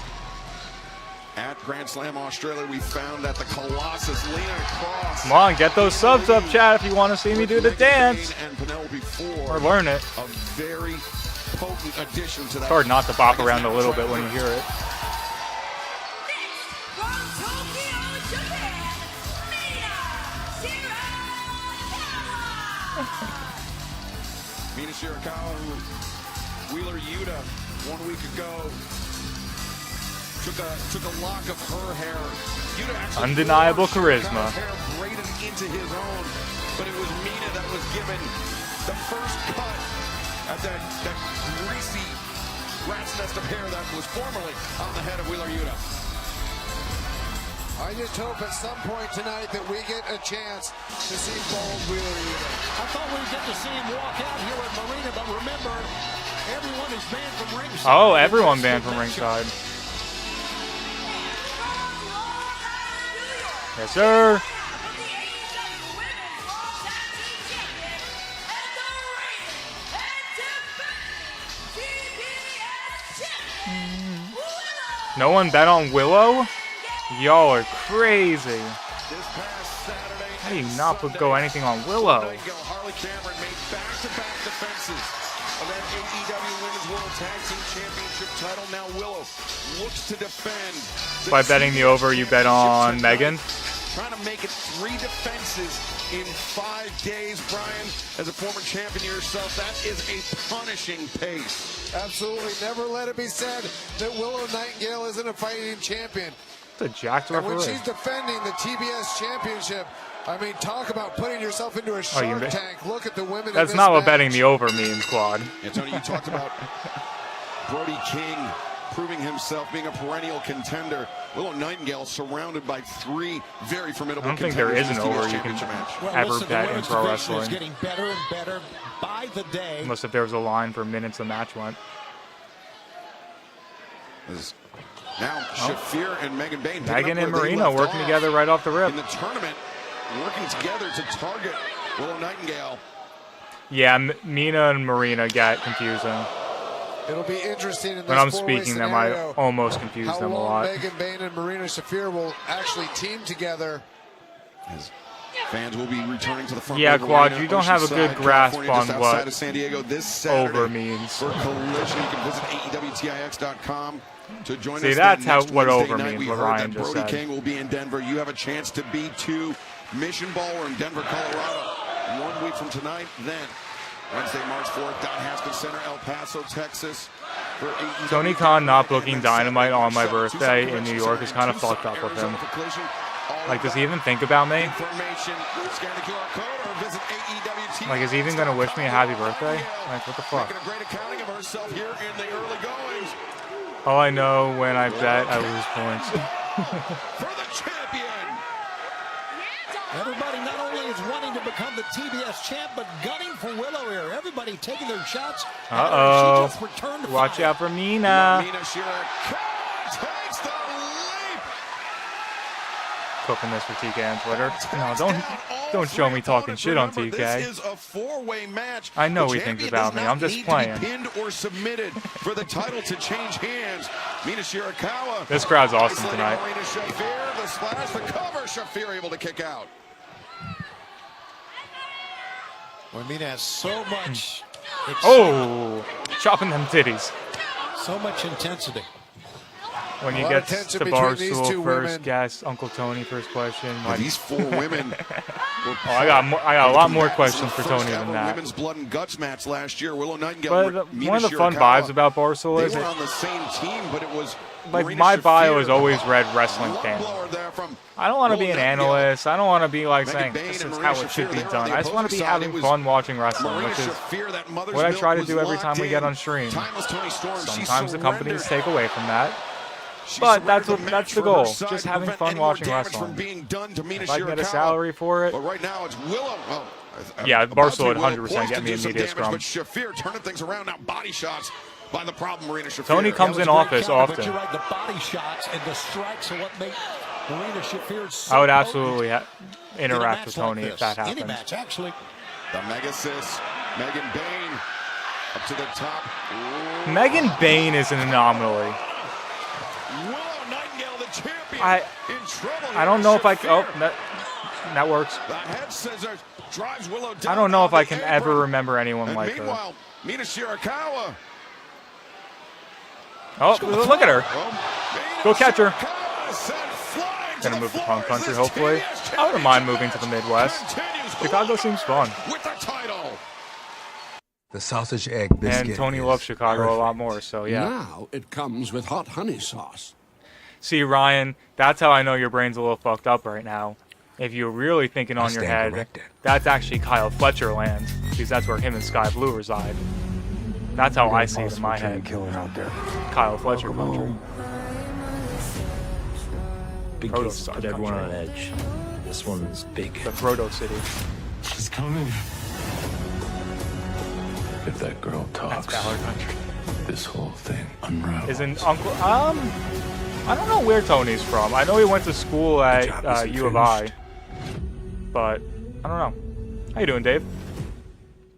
At Grand Slam Australia, we found that the Colossus leaning across. Come on, get those subs up, chat, if you want to see me do the dance. And Penelope Ford, or learn it. A very potent addition to that. It's hard not to bop around a little bit when you hear it. Mina Shirakawa, Wheeler Yuta 1 week ago took a lock of her hair. Yuta actually Undeniable charisma. hair braided into his own, but it was Mina that was given the first cut at that greasy rat's nest of hair that was formerly on the head of Wheeler Yuta. I just hope at some point tonight that we get a chance to see bold Wheeler Yuta. I thought we'd get to see him walk out here at Marina, but remember, everyone is banned from ringside. Oh, everyone banned from ringside. Yes, sir. No one bet on Willow? Y'all are crazy. How do you not go anything on Willow? Harley Cameron made back-to-back defenses of that AEW Women's World Tag Team Championship title. Now Willow looks to defend. By betting the over, you bet on Megan? Trying to make it 3 defenses in 5 days, Brian. As a former champion yourself, that is a punishing pace. Absolutely. Never let it be said that Willow Nightingale isn't a fighting champion. It's a jacked And when referee. she's defending the TBS championship, I mean, talk about putting yourself into a shark tank. Look at the women. That's in this not what match. betting the over means, Quad. Yeah, Tony, you talked about Brody King proving himself being a perennial contender. Willow Nightingale surrounded by 3 very formidable I don't think there is an contenders over in you this can championship match. ever listen, bet the in women's pro division is wrestling. getting better and better by the day. Unless if there was a line for minutes the match went. Now, Shafir and Megan Bain. Megan and Marina working together right off the rip. In the tournament, working together to target Willow Nightingale. Yeah, Mina and Marina get confusing. It'll be interesting in this When I'm four-way speaking them, I scenario almost confuse how them a long lot. Megan Bain and Marina Shafir will actually team together. As fans will be returning to the front. Yeah, row of the Quad, arena, you don't have a good Oceanside, grasp California, on just outside what of San Diego this Saturday over means. For Collision, you can visit AEWTIX.com to join See, us. that's there next what Wednesday over night. means, We what heard Ryan that just Brody said. King will be in Denver. You have a chance to be to Mission Ballroom, Denver, Colorado. 1 week from tonight, then Wednesday, March 4th, Don Haskins Center, El Paso, Texas. For AEW. Tony Khan not booking Dynamite on my birthday in New York is kind of fucked up with him. Like, does he even think about me? Like, is he even going to wish me a happy birthday? Like, what the fuck? All I know when I bet, I lose points. Everybody not only is wanting to become the TBS champ, but gunning for Willow here. Everybody taking their shots. Uh-oh. She just returned Watch fire. out for Mina. Mina Shirakawa takes the leap. Cooking this for TK on Twitter. No, don't show me talking shit on TK. This is a 4-way match. I know The he thinks champion about does me. not I'm just need playing. To be pinned or submitted for the title to change hands. Mina Shirakawa. This crowd's awesome isolating tonight. Marina Shafir, the splash, the cover. Shafir able to kick out. Well, Mina has so much. Oh, chopping them titties. So much intensity. When A you lot get of tension to between these Barstool two first women. guess, Uncle Tony first question. Like, These 4 women. I got a lot more questions for Tony than that. Women's blood and guts match last year. Willow Nightingale. But Mina one of the fun Shirakawa. vibes about Barstool is They were on the same team, but it was like Marina my bio Shafir, is always read wrestling lung fan. blower there from I don't want to be an Willow Nightingale. analyst. I don't want to be like Megan saying Bain this and is Marina how it should Shafir, be they were on done. the I just want to be opposing side. having It was fun watching wrestling, Marina which is Shafir, that mother's what I milk try to was do every locked time we get in. on stream. Timeless Tony Storm. She Sometimes the companies surrendered. take away from that. She But surrendered that's the what match that's the for her goal. side Just to having prevent fun any more watching damage wrestling. From being done to Mina If I can get a Shirakawa. salary for it. But right now it's Willow. Well, Yeah, about to Barstool be would Willow 100% poised get to me do a some media damage, scrum. But Shafir turning things around now. Body shots by the problem Marina Shafir. Tony comes That in was a great office counter, But often. you're right, the body shots and the strikes are what make Marina Shafir so I would potent absolutely in a interact match with like Tony this. if that Any happens. match, actually. The Megasis Megan Bain up to the top. Ooh. Megan Bain is an anomaly. Willow Nightingale, the champion, in trouble here. I don't know if I can. Oh, that works. The head scissors drives Willow down. I don't know if I the can apron. ever remember anyone And like her. meanwhile, Mina Shirakawa. Oh, look at her. Go catch her. Flying Gonna move to Punk Country, hopefully. I wouldn't mind moving to the Midwest. Chicago seems fun. With the title. The sausage egg biscuit. And Tony loves Chicago a lot more, so yeah. Now it comes with hot honey sauce. See, Ryan, that's how I know your brain's a little fucked up right now. If you're really thinking on your head, that's actually Kyle Fletcher land, because that's where him and Sky Blue reside. That's how I see it in my head. Kyle Fletcher country. Big Proto case, Star put everyone on country. edge. This one's big. The Proto City. She's coming. If that girl That's talks, Valor country. this whole thing unravels. Isn't Uncle... I don't know where Tony's from. I know he went to school at U of I. But, I don't know. How you doing, Dave?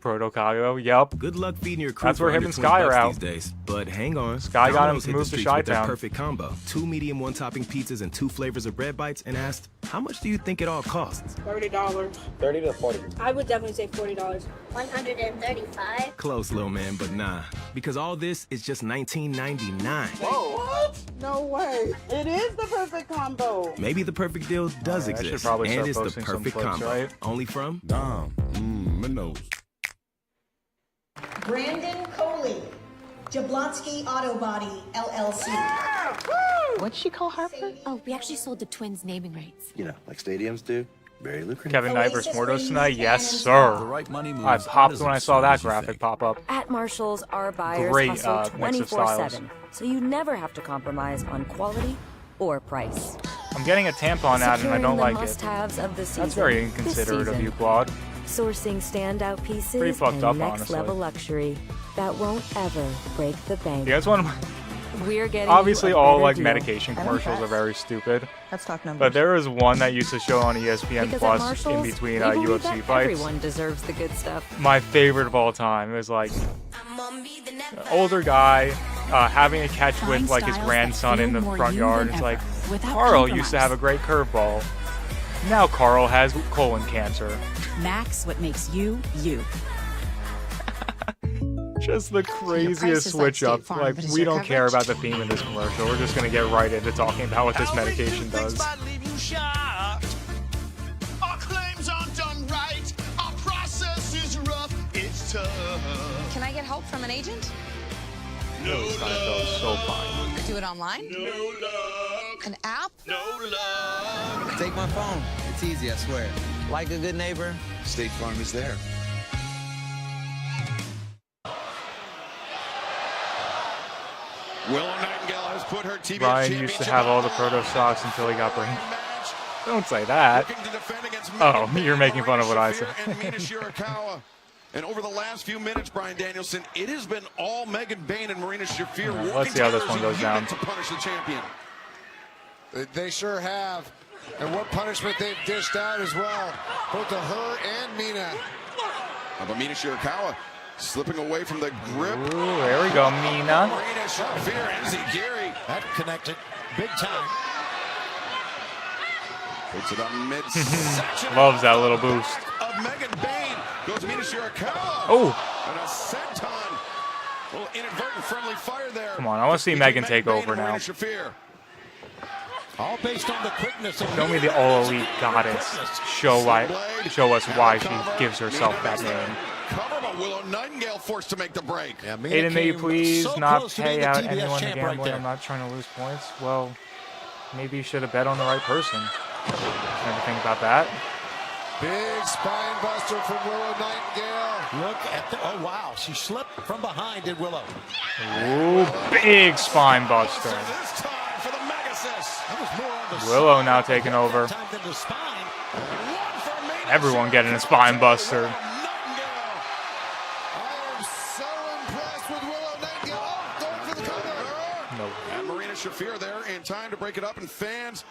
Proto Chicago, yep. Good luck feeding your crew. That's where for him under and Sky 20 are bucks out. these days. But hang on. Sky got him Domino's to hit move the to streets with their Chi-Town. perfect combo: 2 medium one-topping pizzas and 2 flavors of bread bites, and asked, "How much do you think it all costs?" $30. 30 to 40. I would definitely say $40. $135. Close, little man, but nah. Because all this is just $19.99. Whoa! What? No way. It is the perfect combo. Maybe the perfect deal does I should exist, probably and start it's the posting some perfect clips, combo. right? Only from Dom. My nose. Brandon Coley, Jablonski Auto Body, LLC. What'd she call Harper? Oh, we actually sold the twins naming rights. You know, like stadiums do. Very lucrative. Kevin Knight versus Mordos tonight? Yes, sir. I popped when I saw that graphic pop up. At Marshalls, our buyers Great hustle mix of styles. 24/7, so you never have to compromise on quality or price. I'm getting a tampon ad and I Securing don't the like it. must-haves of the season. That's very this inconsiderate of season. you, Claude. Sourcing standout pieces Pretty fucked and up, next-level honestly. luxury that won't ever break the bank. You guys want to... We're getting Obviously, you a all better like deal. medication commercials are very stupid. Let's talk numbers. But there was one that used to show on ESPN Because at Plus in Marshalls, between we believe UFC that fights. everyone deserves the good stuff. My favorite of all time. It was like an older guy having a catch with like his grandson in the front yard. It's like Carl used to have a great curveball. Now Carl has colon cancer. Max, what makes you, you. Just the craziest switch up. Like, we don't care about the theme of this commercial. We're just gonna get right into talking about what this medication does. Our claims aren't done right. Our process is rough. It's tough. Can I get help from an agent? Really Seinfeld is so fun. Do it online? No luck. An app? No luck. Take my phone. It's easy, I swear. Like a good neighbor, State Farm is there. Willow Nightingale has put her TBS Ryan used to have all the proto stocks until he got brain. Don't say that. Oh, you're making fun of what I said. And Mina Shirakawa. And over the last few minutes, Brian Danielson, it has been all Megan Bain and Marina Shafir working Let's see how this together one as a goes down. unit to punish the champion. They sure have. And what punishment they've dished out as well. Both to her and Mina. But Mina Shirakawa slipping away from the grip. Ooh, there we go, Mina. Marina Shafir and Gary. That connected big time. Puts it on midsection. Loves that little boost. Of Megan Bain goes Mina Shirakawa. Oh. And a senton. Little inadvertent friendly fire there. Come on, I want to see Megan take over now. Shafir. All based on the quickness of Show me the All Elite Goddess. Show us why she gives herself that name. Cover by Willow Nightingale forced to make the break. Yeah, Aiden, may you please so not close to being pay the out TBS anyone champ right gambling? there. I'm not trying to lose points. Well, maybe you should have bet on the right person. Never think about that. Big spine buster from Willow Nightingale. Look at the, oh wow, she slipped from behind in Willow. Ooh, big spine buster. This time for the Megasis. That was more on the Willow now taking over. time than the spine. Everyone getting a spine buster. No. And Marina Shafir there in time to break it up, and fans,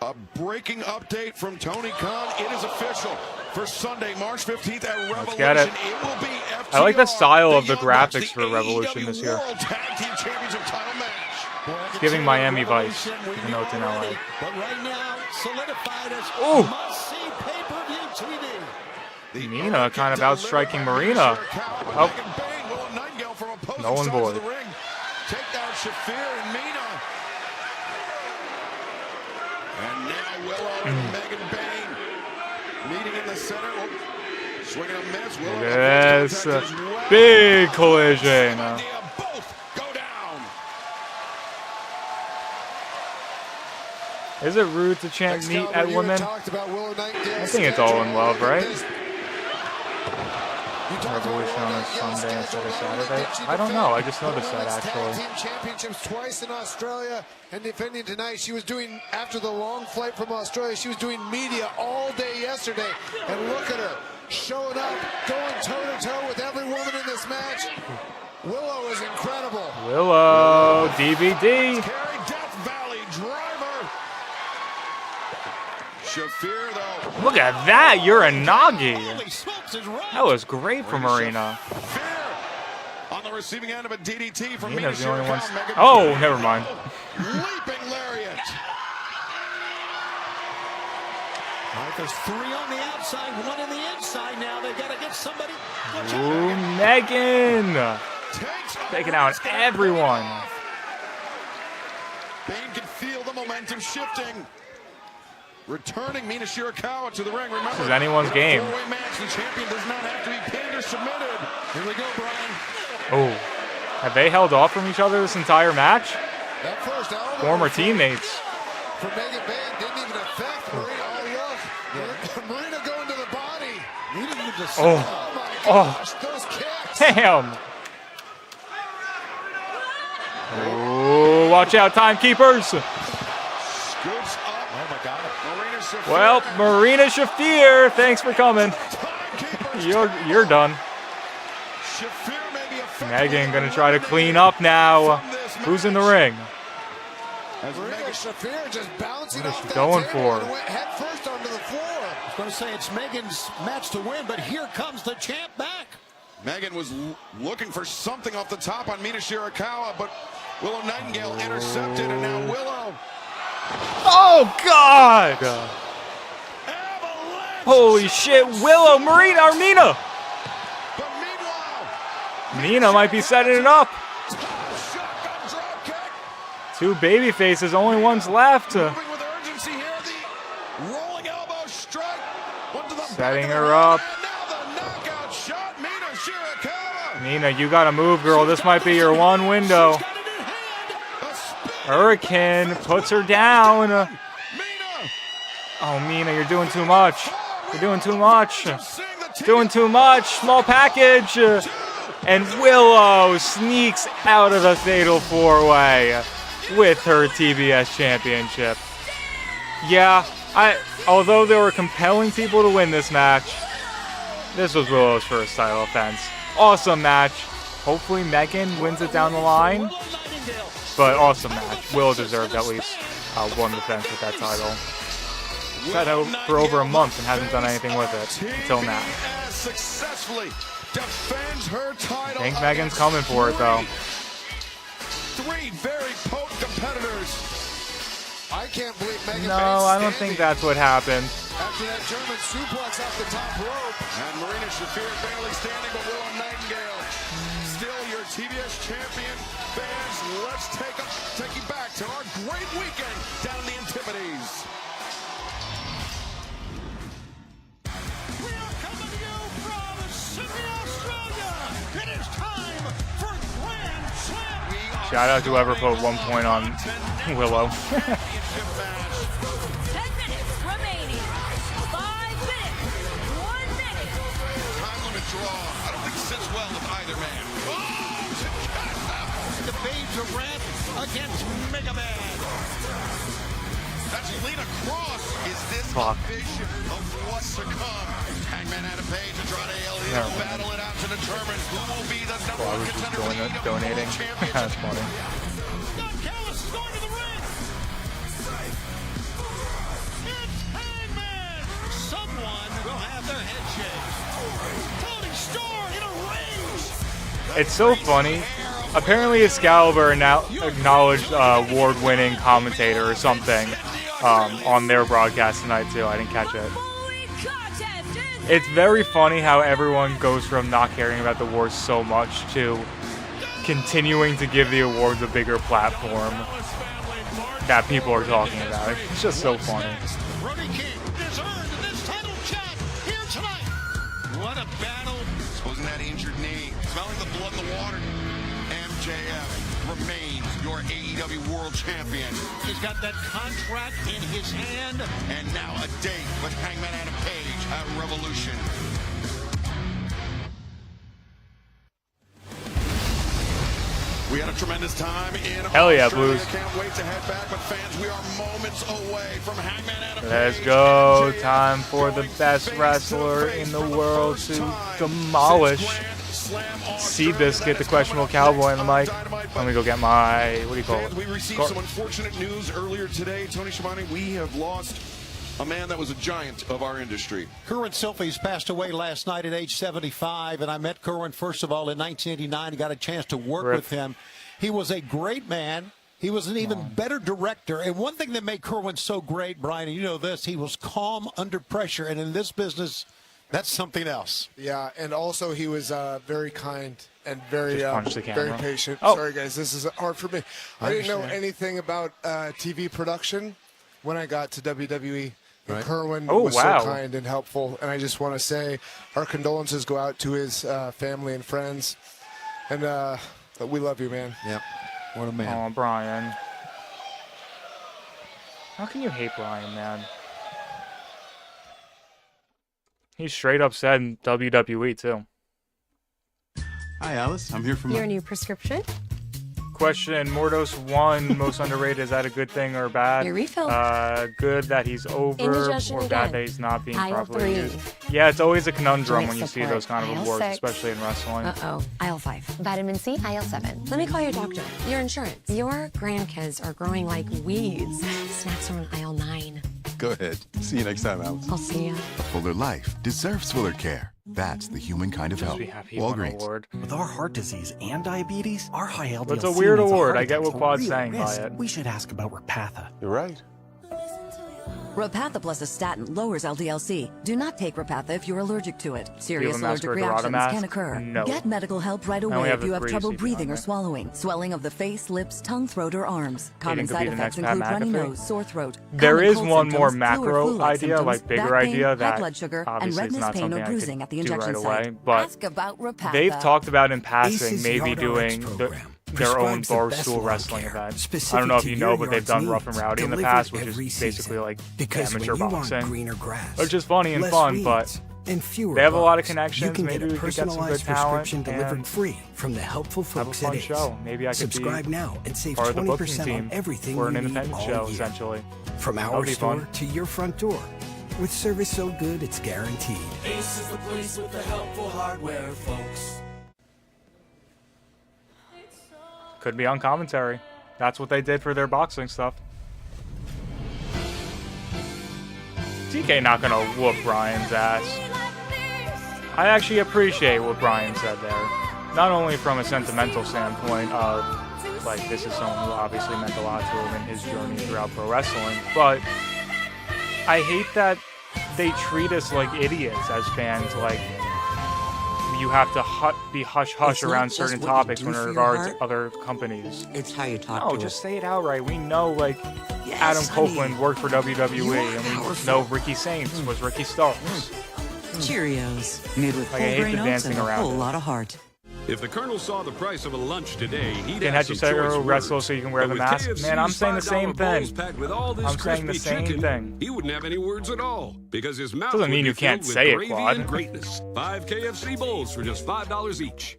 a breaking update from Tony Khan. It is official for Sunday, March 15th at Revolution. get it. It will be I like the style of the graphics for Revolution this year. It's giving Miami Vice, even though it's in LA. But right now, solidified as Ooh. must-see pay-per-view TV. Mina kind of outstriking Marina. Oh. Null and void. Take down Shafir and Mina. And now Willow and Megan Bain meeting in the center. Oh, swinging a miss. Willow. Yes. Big collision. Both go down. Is it rude to chant meat at women? I think it's all in love, right? Revolution on a Sunday instead of Saturday. I don't know. I just noticed that actually. Team championships twice in Australia, and defending tonight. She was doing, after the long flight from Australia, she was doing media all day yesterday. And look at her, showing up, going toe-to-toe with every woman in this match. Willow is incredible. Willow, DVD. Death Valley driver. Shafir, though. Look at that, Uranagi. That was great for Marina. On the receiving end of a DDT from Mina's the only Mina. one. Oh, never mind. Leaping lariat. All right, there's 3 on the outside, 1 in the inside now. They've got to get somebody. Ooh, Megan. Taking out everyone. Bain can feel the momentum shifting. Returning Mina Shirakawa to the ring. Remember, This is anyone's game. Four-way match. The champion does not have to be pinned or submitted. Here we go, Brian. Oh, have they held off from each other this entire match? That first elbow Former teammates. for Megan Bain didn't even affect Marina. Oh, look. Marina going to the body. Oh, my gosh, those kicks. Damn. Oh, watch out, timekeepers. Scoops up. Oh, my God. Marina Shafir. Well, Marina Shafir, thanks for coming. You're done. Megan gonna try to clean up now. Who's in the ring? Marina Shafir just bouncing What is off she that going table for? and went head first onto the floor. I was going to say it's Megan's match to win, but here comes the champ back. Megan was looking for something off the top on Mina Shirakawa, but Willow Nightingale intercepted, and now Willow. Oh, God! Holy shit, Willow, Marina, or Mina! Mina might be setting it up. 2 baby faces, only one's left. Setting her up. Mina, you gotta move, girl. This might be your one window. Hurricane puts her down. Oh, Mina, you're doing too much. You're doing too much. Doing too much. Small package. And Willow sneaks out of the Fatal 4-Way with her TBS Championship. Yeah, although there were compelling people to win this match, this was Willow's first title defense. Awesome match. Hopefully Megan wins it down the line. But awesome match. Willow deserved at least one defense with that title. She's had it for over a month and hasn't done anything with it until now. Defends her title. I think Megan's coming for it though. 3 very potent competitors. I can't believe Megan No, Bain's I don't think that's what happened. after that German suplex off the top rope. And Marina Shafir barely standing, but Willow Nightingale still your TBS champion. Fans, let's take you back to our great weekend down in the Antipodes. We are coming to you from Sydney, Australia. It is time for Grand Slam. Shout out to whoever put 1 point on Willow. 10 minutes remaining. 5 minutes. 1 minute. Time limit draw. I don't think sits well with either man. The Babes of Wrath against Mega Man. That's Lena Cross. Is this Fuck. a vision of what's to come? Hangman Adam Page and Andrade El Idolo battle it out to determine who will be the number one contender for the AEW Donating. Championship. That's funny. Don Callis is going to the ring. It's Hangman. Someone will have their head shaved. Tony Storm in a ring. It's so funny. Apparently, Excalibur now acknowledged award-winning commentator or something on their broadcast tonight too. I didn't catch it. It's very funny how everyone goes from not caring about the awards so much to continuing to give the awards a bigger platform that people are talking about. It's just so funny. What a battle. Exposing that injured knee. Smelling the blood in the water. MJF remains your AEW World Champion. He's got that contract in his hand. And now a date with Hangman Adam Page at Revolution. We had a tremendous time in Hell yeah, Australia. Blues. Can't wait to head back, but fans, we are moments away from Hangman Adam Let's Page go. and MJF. Time for the best wrestler in the world to demolish Seabiscuit, the questionable cowboy on the mic. Let me go get my, what do you call it? We received some unfortunate news earlier today. Tony Schiavone, we have lost a man that was a giant of our industry. Kerwin Silfies passed away last night at age 75, and I met Kerwin, first of all, in 1989 and got a chance to work with him. He was a great man. He was an even better director. And one thing that made Kerwin so great, Brian, and you know this, he was calm under pressure. And in this business, that's something else. Yeah, and also he was very kind and very very patient. Oh. Sorry, guys, this is hard for me. I didn't know anything about TV production when I got to WWE. And Kerwin was so kind and helpful, and I just want to say our condolences go out to his family and friends, and we love you, man. Yep, what a man. Oh, Brian. How can you hate Brian, man? He's straight up said in WWE, too. Hi, Alice. I'm here for Your new prescription? Question, Mordos 1, most underrated. Is that a good thing or bad? Your refill. Good that he's over, Indigestion or again. bad that he's not being Aisle properly 3. used. Yeah, it's always a conundrum Joint when you see support. those kind of Aisle awards, 6. especially in wrestling. Uh-oh. Aisle 5. Vitamin C, aisle 7. Let me call your doctor. Your insurance. Your grandkids are growing like weeds. Snacks are on aisle 9. Go ahead. See you next time, Alice. I'll see ya. A fuller life deserves fuller care. That's the human kind of Just help. be happy you won an Walgreens. award. With our heart disease and diabetes, our high LDL It's a weird means award. heart I get what attack's a Quad's real saying by risk. it. We should ask about Repatha. You're right. Repatha plus a statin lowers LDL-C. Do not take Repatha if you're allergic to it. Serious mask allergic for reactions Durotamask? can occur. No. Get medical help right I only away have if you the have three trouble CP breathing on or there. swallowing, swelling of the face, lips, tongue, throat, or arms. Common could be side the effects next Pat include runny McAfee. nose, sore throat. There common is cold one more symptoms, flu or macro flu-like idea, symptoms, like bigger back pain, idea high that blood sugar, and obviously it's redness, not pain, something or I bruising could at the do injection right site. away. But Ask about Repatha. they've talked about in passing ACE's maybe Yard doing RX program their own prescribes the best barstool lawn wrestling care, event. I specific don't know if to you your know, but they've yard's done Rough and needs, Rowdy in the delivered past, which every is basically season. like Because amateur when you want boxing. greener grass, Which is funny and less fun, weeds, but and fewer they have a lot of bugs, connections. You can Maybe get a we could get some good personalized talent prescription delivered and free from the helpful have a folks fun at Ace. show. Maybe I could Subscribe be now and save part of the booking 20% team on everything for an you need independent all show, year. essentially. From That our would be store fun. to your front door. With service so good, it's guaranteed. Ace is the place with the helpful hardware, folks. Could be on commentary. That's what they did for their boxing stuff. TK not gonna whoop Brian's ass. I actually appreciate what Brian said there. Not only from a sentimental standpoint of, like, this is someone who obviously meant a lot to him in his journey throughout pro wrestling, but I hate that they treat us like idiots as fans. Like, you have to be hush-hush It's not around just certain what you topics do when for it your regards heart. other companies. It's how you talk No, to just it. say it outright. We know, like, Yes, Adam honey. Copeland worked for WWE, You are and we powerful. know Ricky Saints was Ricky Starks. Cheerios. Made with Like, I whole hate grain the oats dancing and a around whole it. lot of heart. If the Colonel saw the price of a lunch today, he'd Can have you some say choice wrestle words. so you can wear But the with mask? KFC's Man, I'm saying the same $5 bowls thing. packed with all this I'm saying the crispy same chicken, thing. He wouldn't have any words at all because his mouth Doesn't would mean be you can't filled say it, with gravy Quad. and greatness. 5 KFC bowls for just $5 each.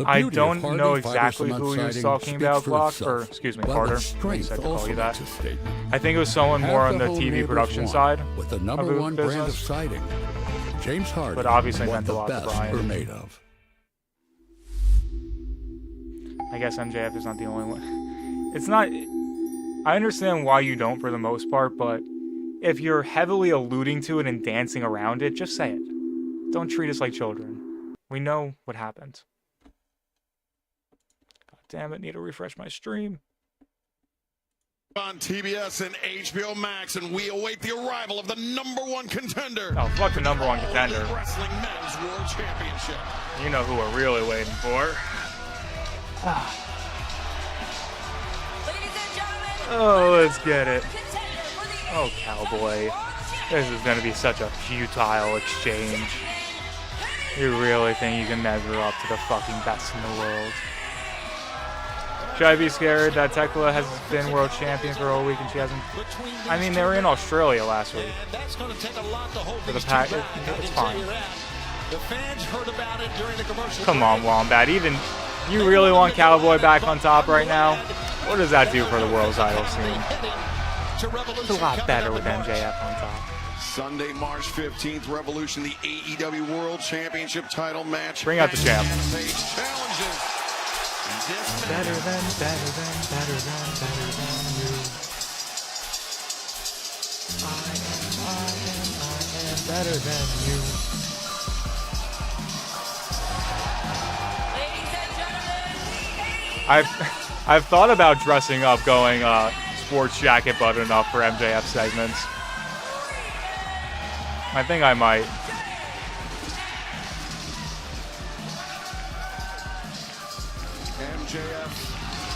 I don't know exactly who he was talking about, Glock, or excuse me, Carter. I strength said to call also you that. makes a statement. I think it was someone more Have on the the whole TV neighbors production won side with the of number the one brand of business. siding. James Harden, But obviously what meant a the lot to best Brian. were made of. I guess MJF is not the only one. It's not. I understand why you don't for the most part, but if you're heavily alluding to it and dancing around it, just say it. Don't treat us like children. We know what happened. damn it, need to refresh my stream. On TBS and HBO Max, and we await the arrival of the #1 contender. Oh, fuck the #1 contender. Wrestling Men's World Championship. You know who we're really waiting for. Oh, let's get it. Oh, Cowboy. This is going to be such a futile exchange. You really think you can measure up to the fucking best in the world? Should I be scared that Tekla has been world champion for a whole week and she hasn't? I mean, they were in Australia last week. For the pack, it's fine. Come on, Wombat. Even you really want Cowboy back on top right now? What does that do for the world title scene? It's a lot better with MJF on top. Sunday, March 15th, Revolution, the AEW World Championship title match. Bring out the champ. Better than you. I am better than you. Ladies and gentlemen, I've thought about dressing up, going sports jacket button up for MJF segments. I think I might.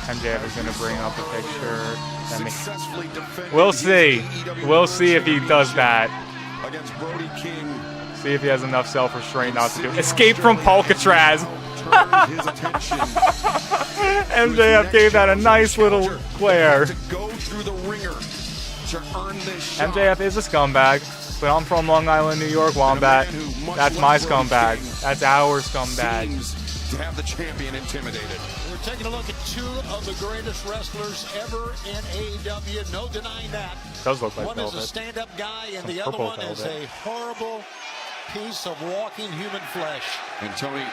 MJF is going to bring up a picture. We'll see. We'll see if he does that. Against Brody King. See if he has enough self-restraint not to do it. Escape from Polkatraz. MJF gave that a nice little glare. MJF is a scumbag, but I'm from Long Island, New York, Wombat. That's my scumbag. That's our scumbag. To have the champion intimidated. We're taking a look at two of the greatest wrestlers ever in AEW. No denying that. Does look like one velvet. is a stand-up guy, and Some the other one velvet. is a horrible piece of walking human flesh. And Tony,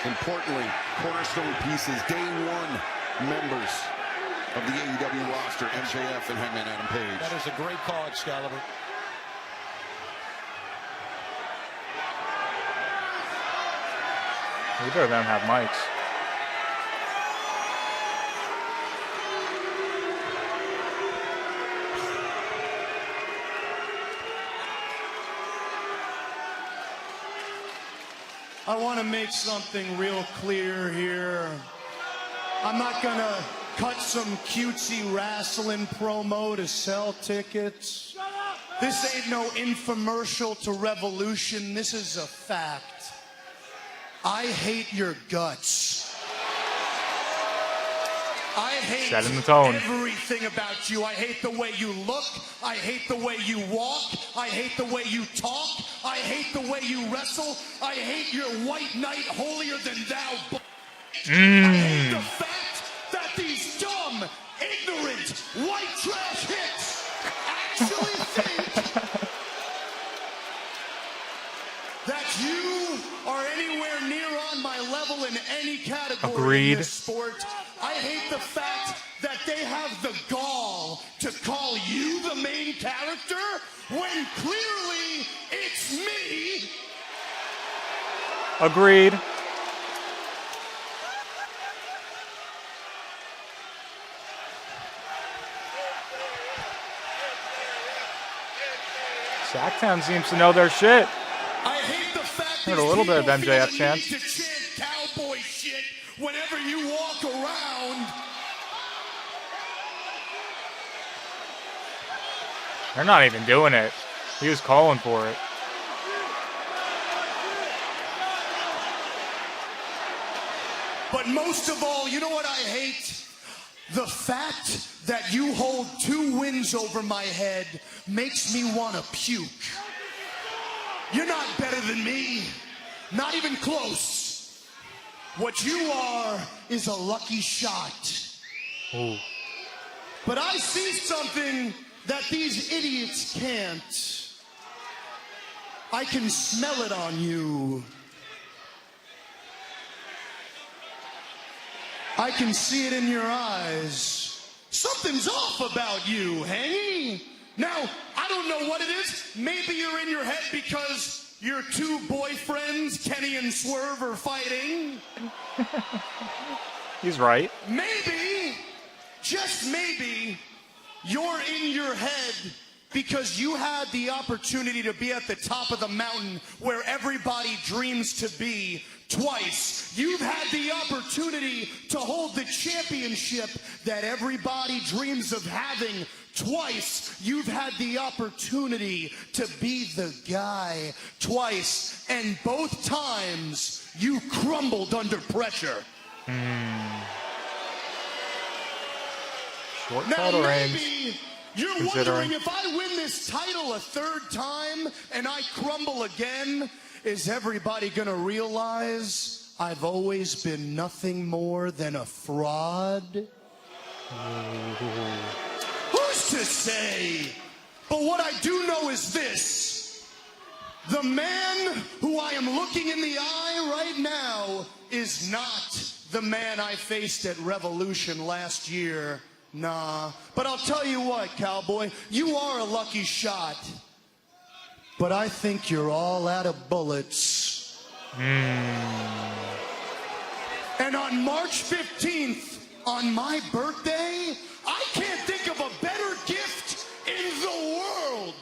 importantly, cornerstone pieces, day one members of the AEW roster, MJF and Hangman Adam Page. That is a great call, Excalibur. Neither of them have mics. I want to make something real clear here. I'm not going to cut some cutesy wrestling promo to sell tickets. This ain't no infomercial to Revolution. This is a fact. I hate your guts. I hate Setting the tone. everything about you. I hate the way you look. I hate the way you walk. I hate the way you talk. I hate the way you wrestle. I hate your white knight, holier than thou. I hate the fact that these dumb, ignorant, white trash hicks actually think that you are anywhere near on my level in any category Agreed. in this sport. I hate the fact that they have the gall to call you the main character when clearly it's me. Agreed. Sacktown seems to know their shit. I hate the fact Heard a little bit of MJF chants. to chant cowboy shit whenever you walk around. They're not even doing it. He was calling for it. But most of all, you know what I hate? The fact that you hold 2 wins over my head makes me want to puke. You're not better than me. Not even close. What you are is a lucky shot. Ooh. But I see something that these idiots can't. I can smell it on you. I can see it in your eyes. Something's off about you, Hangy. Now, I don't know what it is. Maybe you're in your head because your 2 boyfriends, Kenny and Swerve, are fighting. He's right. Maybe, just maybe, you're in your head because you had the opportunity to be at the top of the mountain where everybody dreams to be twice. You've had the opportunity to hold the championship that everybody dreams of having twice. You've had the opportunity to be the guy twice, and both times you crumbled under pressure. Short Now title maybe reigns, you're considering. wondering, if I win this title a third time and I crumble again, is everybody gonna realize I've always been nothing more than a fraud? Who's to say? But what I do know is this: the man who I am looking in the eye right now is not the man I faced at Revolution last year. Nah. But I'll tell you what, cowboy, you are a lucky shot. But I think you're all out of bullets. And on March 15th, on my birthday, I can't think of a better gift in the world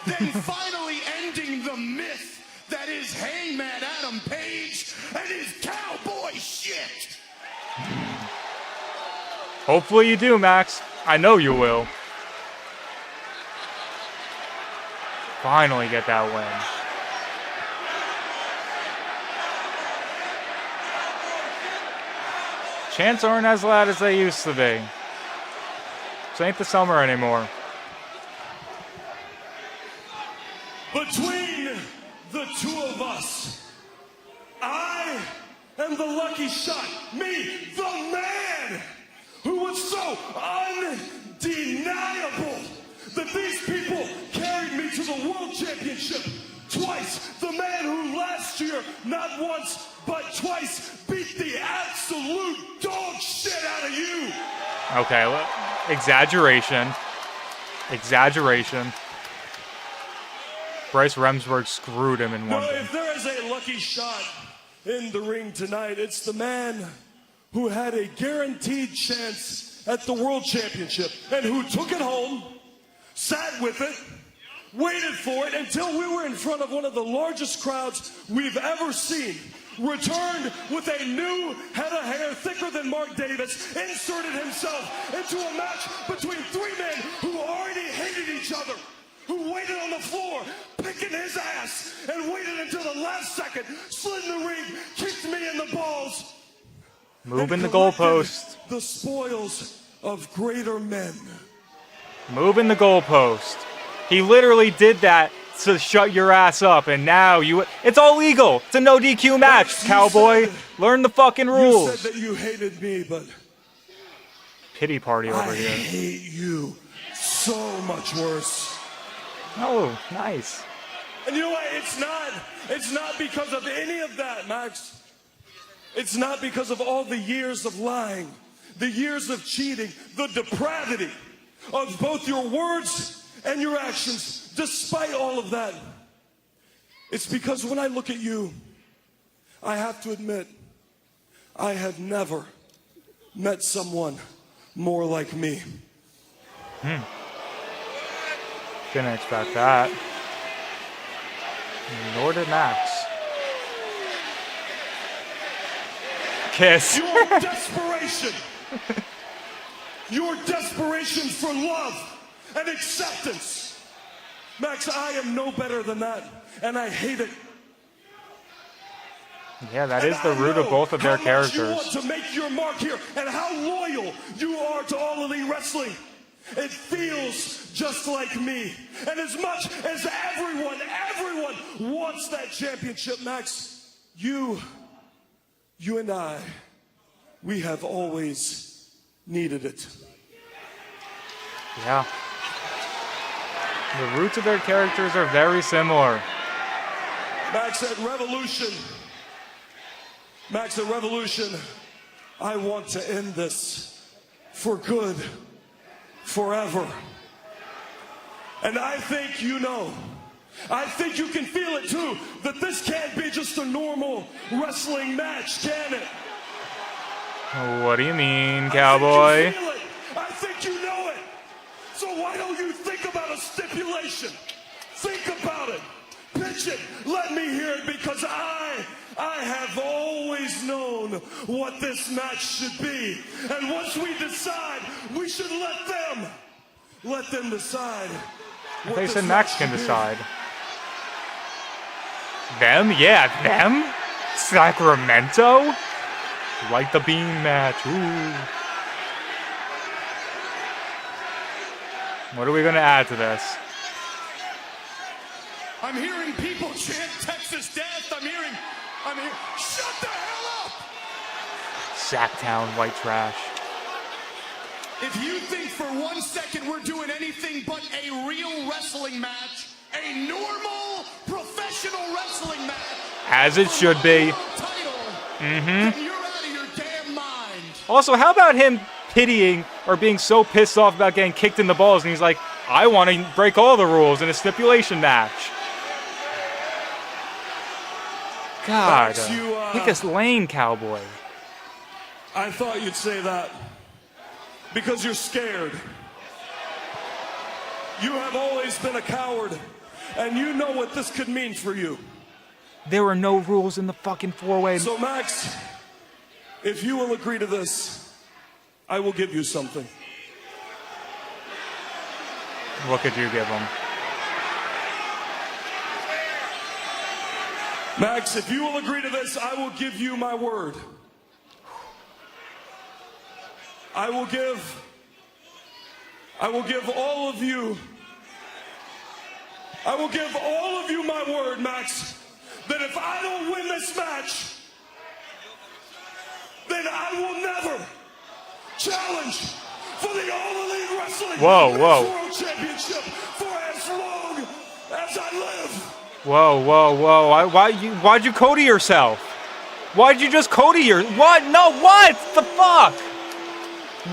than finally ending the myth that is Hangman Adam Page and his cowboy shit. Hopefully you do, Max. I know you will. Finally get that win. Chants aren't as loud as they used to be. This ain't the summer anymore. Between the two of us, I am the lucky shot. Me, the man who was so undeniable that these people carried me to the World Championship twice. The man who last year, not once, but twice, beat the absolute dog shit out of you. Okay, well, exaggeration. Exaggeration. Bryce Remsburg screwed him in one No, thing. if there is a lucky shot in the ring tonight, it's the man who had a guaranteed chance at the World Championship and who took it home, sat with it, waited for it until we were in front of one of the largest crowds we've ever seen, returned with a new head of hair thicker than Mark Davis, inserted himself into a match between three men who already hated each other, who waited on the floor, picking his ass, and waited until the last second, slid in the ring, kicked me in the balls, Moving the goalpost. the spoils of greater men. Moving the goalpost. He literally did that to shut your ass up, and now you... It's all legal. It's a no DQ match, cowboy. Learn the fucking You rules. said that you hated me, but Pity party over I here. hate you so much worse. Oh, nice. And you know what? It's not because of any of that, Max. It's not because of all the years of lying, the years of cheating, the depravity of both your words and your actions. Despite all of that, it's because when I look at you, I have to admit, I have never met someone more like me. Didn't expect that. Nor did Max. Kiss. Your desperation. Your desperation for love and acceptance. Max, I am no better than that, and I hate it. Yeah, that is the root of both of their How much you characters. want to make your mark here, and how loyal you are to All Elite Wrestling. It feels just like me. And as much as everyone wants that championship, Max, you and I, we have always needed it. Yeah. The roots of their characters are very similar. Max, at Revolution, I want to end this for good, forever. And I think you know, I think you can feel it too, that this can't be just a normal wrestling match, can it? What do you mean, cowboy? I think you know it. So why don't you think about a stipulation? Think about it. Pitch it. Let me hear it, because I have always known what this match should be. And once we decide, we should let them decide. I thought you said Max can decide. Them? Yeah, them? Sacramento? Like the beam match. Ooh. What are we going to add to this? I'm hearing people chant Texas death. I'm hearing, shut the hell up! Sacktown, white trash. If you think for 1 second we're doing anything but a real wrestling match, a normal professional wrestling match, As it should be. then you're out of your damn mind. Also, how about him pitying or being so pissed off about getting kicked in the balls, and he's like, I want to break all the rules in a stipulation match. God, pick a lane, cowboy. I thought you'd say that because you're scared. You have always been a coward, and you know what this could mean for you. There were no rules in the fucking four-way. So, Max, if you will agree to this, I will give you something. What could you give him? Max, if you will agree to this, I will give you my word. I will give all of you my word, Max, that if I don't win this match, then I will never challenge for the All Elite Wrestling World Championship for as long as I live. Whoa. Why'd you Cody yourself? Why'd you just Cody what? No, what? The fuck?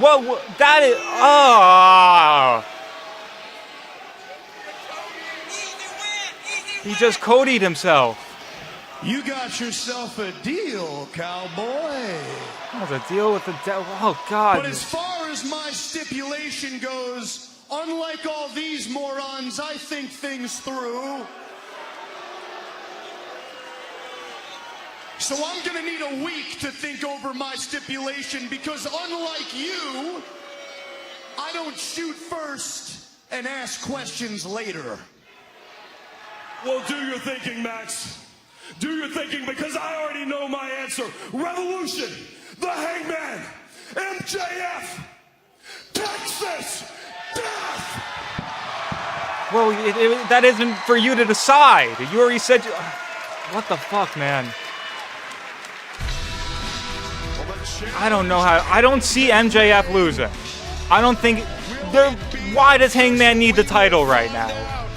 What? That is... He just Cody'd himself. You got yourself a deal, cowboy. What's a deal with the devil? Oh, God. But as far as my stipulation goes, unlike all these morons, I think things through. So I'm going to need a week to think over my stipulation, because unlike you, I don't shoot first and ask questions later. Well, do your thinking, Max. Do your thinking, because I already know my answer. Revolution, the Hangman, MJF, Texas Death. Well, that isn't for you to decide. You already said... What the fuck, man? I don't know how... I don't see MJF losing. I don't think... Why does Hangman need the title right now?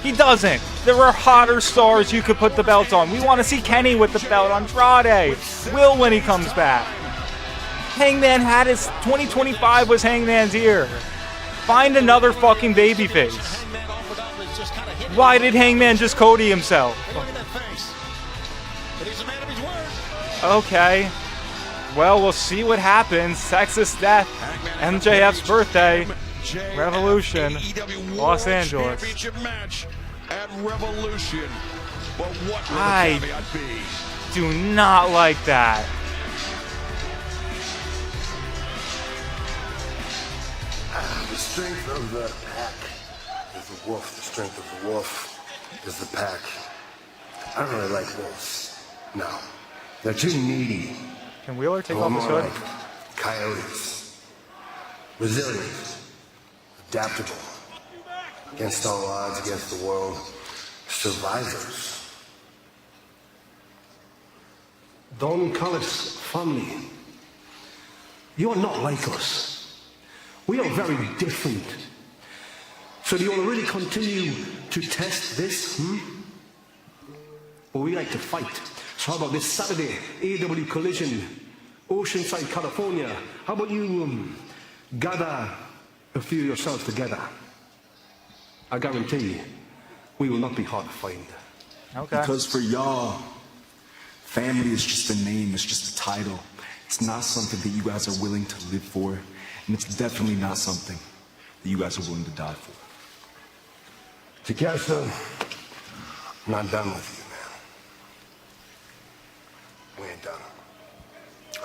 He doesn't. There are hotter stars you could put the belt on. We want to see Kenny with the belt. Andrade. Will when he comes back. Hangman had his... 2025 was Hangman's year. Find another fucking babyface. Why did Hangman just Cody himself? Okay. Well, we'll see what happens. Texas Death. MJF's birthday. Revolution. Los Angeles. At Revolution. But what will I the caveat be? do not like that. The strength of the pack is the wolf. The strength of the wolf is the pack. I don't really like wolves. No. They're too needy. Can Wheeler take off his hood? Like coyotes. Resilient. Adaptable. Against all odds, against the world. Survivors. Don't call us family. You are not like us. We are very different. So do you want to really continue to test this? Well, we like to fight. So how about this Saturday, AEW Collision, Oceanside, California? How about you gather a few of yourselves together? I guarantee you, we will not be hard to find. Okay. Because for y'all, family is just a name, it's just a title. It's not something that you guys are willing to live for, and it's definitely not something that you guys are willing to die for. Takeshita, I'm not done with you, man. We ain't done.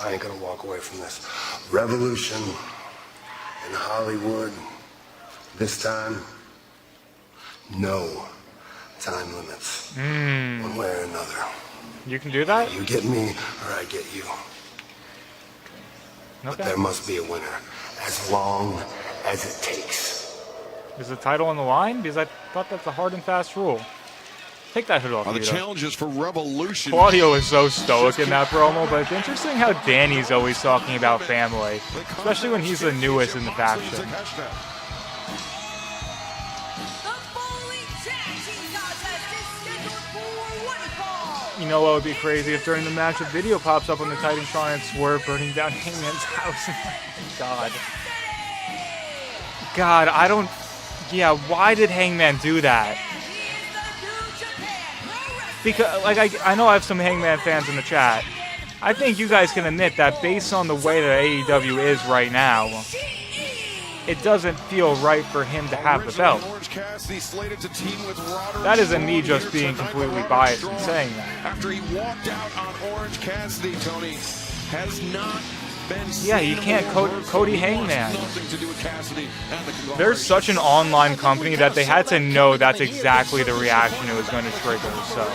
I ain't gonna walk away from this revolution in Hollywood. This time, no time limits. One way or another. You can do that? You get me, or I get you. But there must be a winner, as long as it takes. Is the title on the line? Because I thought that's a hard and fast rule. Take that hood off. The Yuta. challenges for Revolution. Claudio is so stoic in that promo, but it's interesting how Danny's always talking about family, especially when he's the newest in the faction. You know what would be crazy if during the match a video pops up on the Titantron and Swerve burning down Hangman's house. God. God, I don't... Yeah, why did Hangman do that? Because, like, I know I have some Hangman fans in the chat. I think you guys can admit that based on the way that AEW is right now, it doesn't feel right for him to have the belt. That isn't me just being completely biased in saying that. After he walked out on Orange Cassidy, Tony has not been. Yeah, you can't Cody Hangman. They're such an online company that they had to know that's exactly the reaction it was going to trigger. So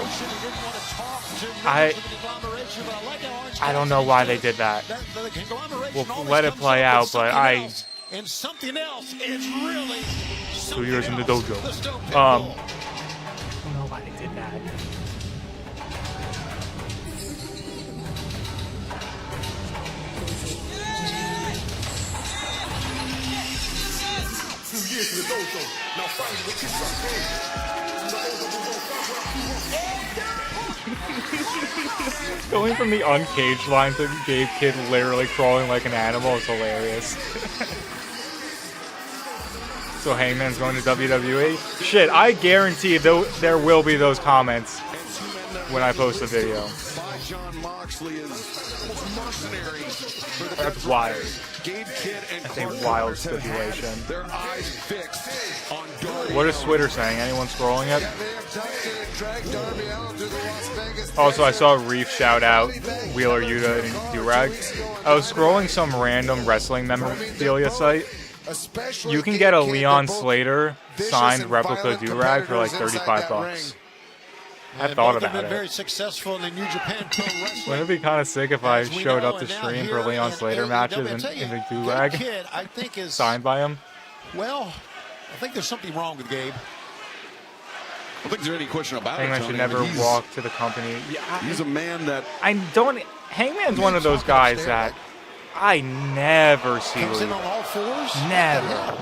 I don't know why they did that. We'll let it play out, but And something else is really 2 years in the dojo. I don't know why they did that. 2 years in the dojo. Now finally the kids are Going from the uncaged line to Gabe Kidd literally crawling like an animal is hilarious. So Hangman's going to WWE? Shit, I guarantee there will be those comments when I post the video. That's wild. That's a wild stipulation. What is Twitter saying? Anyone scrolling it? Also, I saw Reef shout out Wheeler Yuta and Durag. I was scrolling some random wrestling memorabilia site. You can get a Leon Slater signed replica Durag for like $35. I thought about it. Very successful in the New Japan Pro Wrestling. Wouldn't it be kind of sick if I showed up to stream for Leon Slater matches in the Durag signed by him? Well, I think there's something wrong with Gabe. I don't think there's any question about Hangman it. should never walk to the company. Yeah, he's a man that Hangman's one of those guys that I never see Comes in leave. on all fours? Never.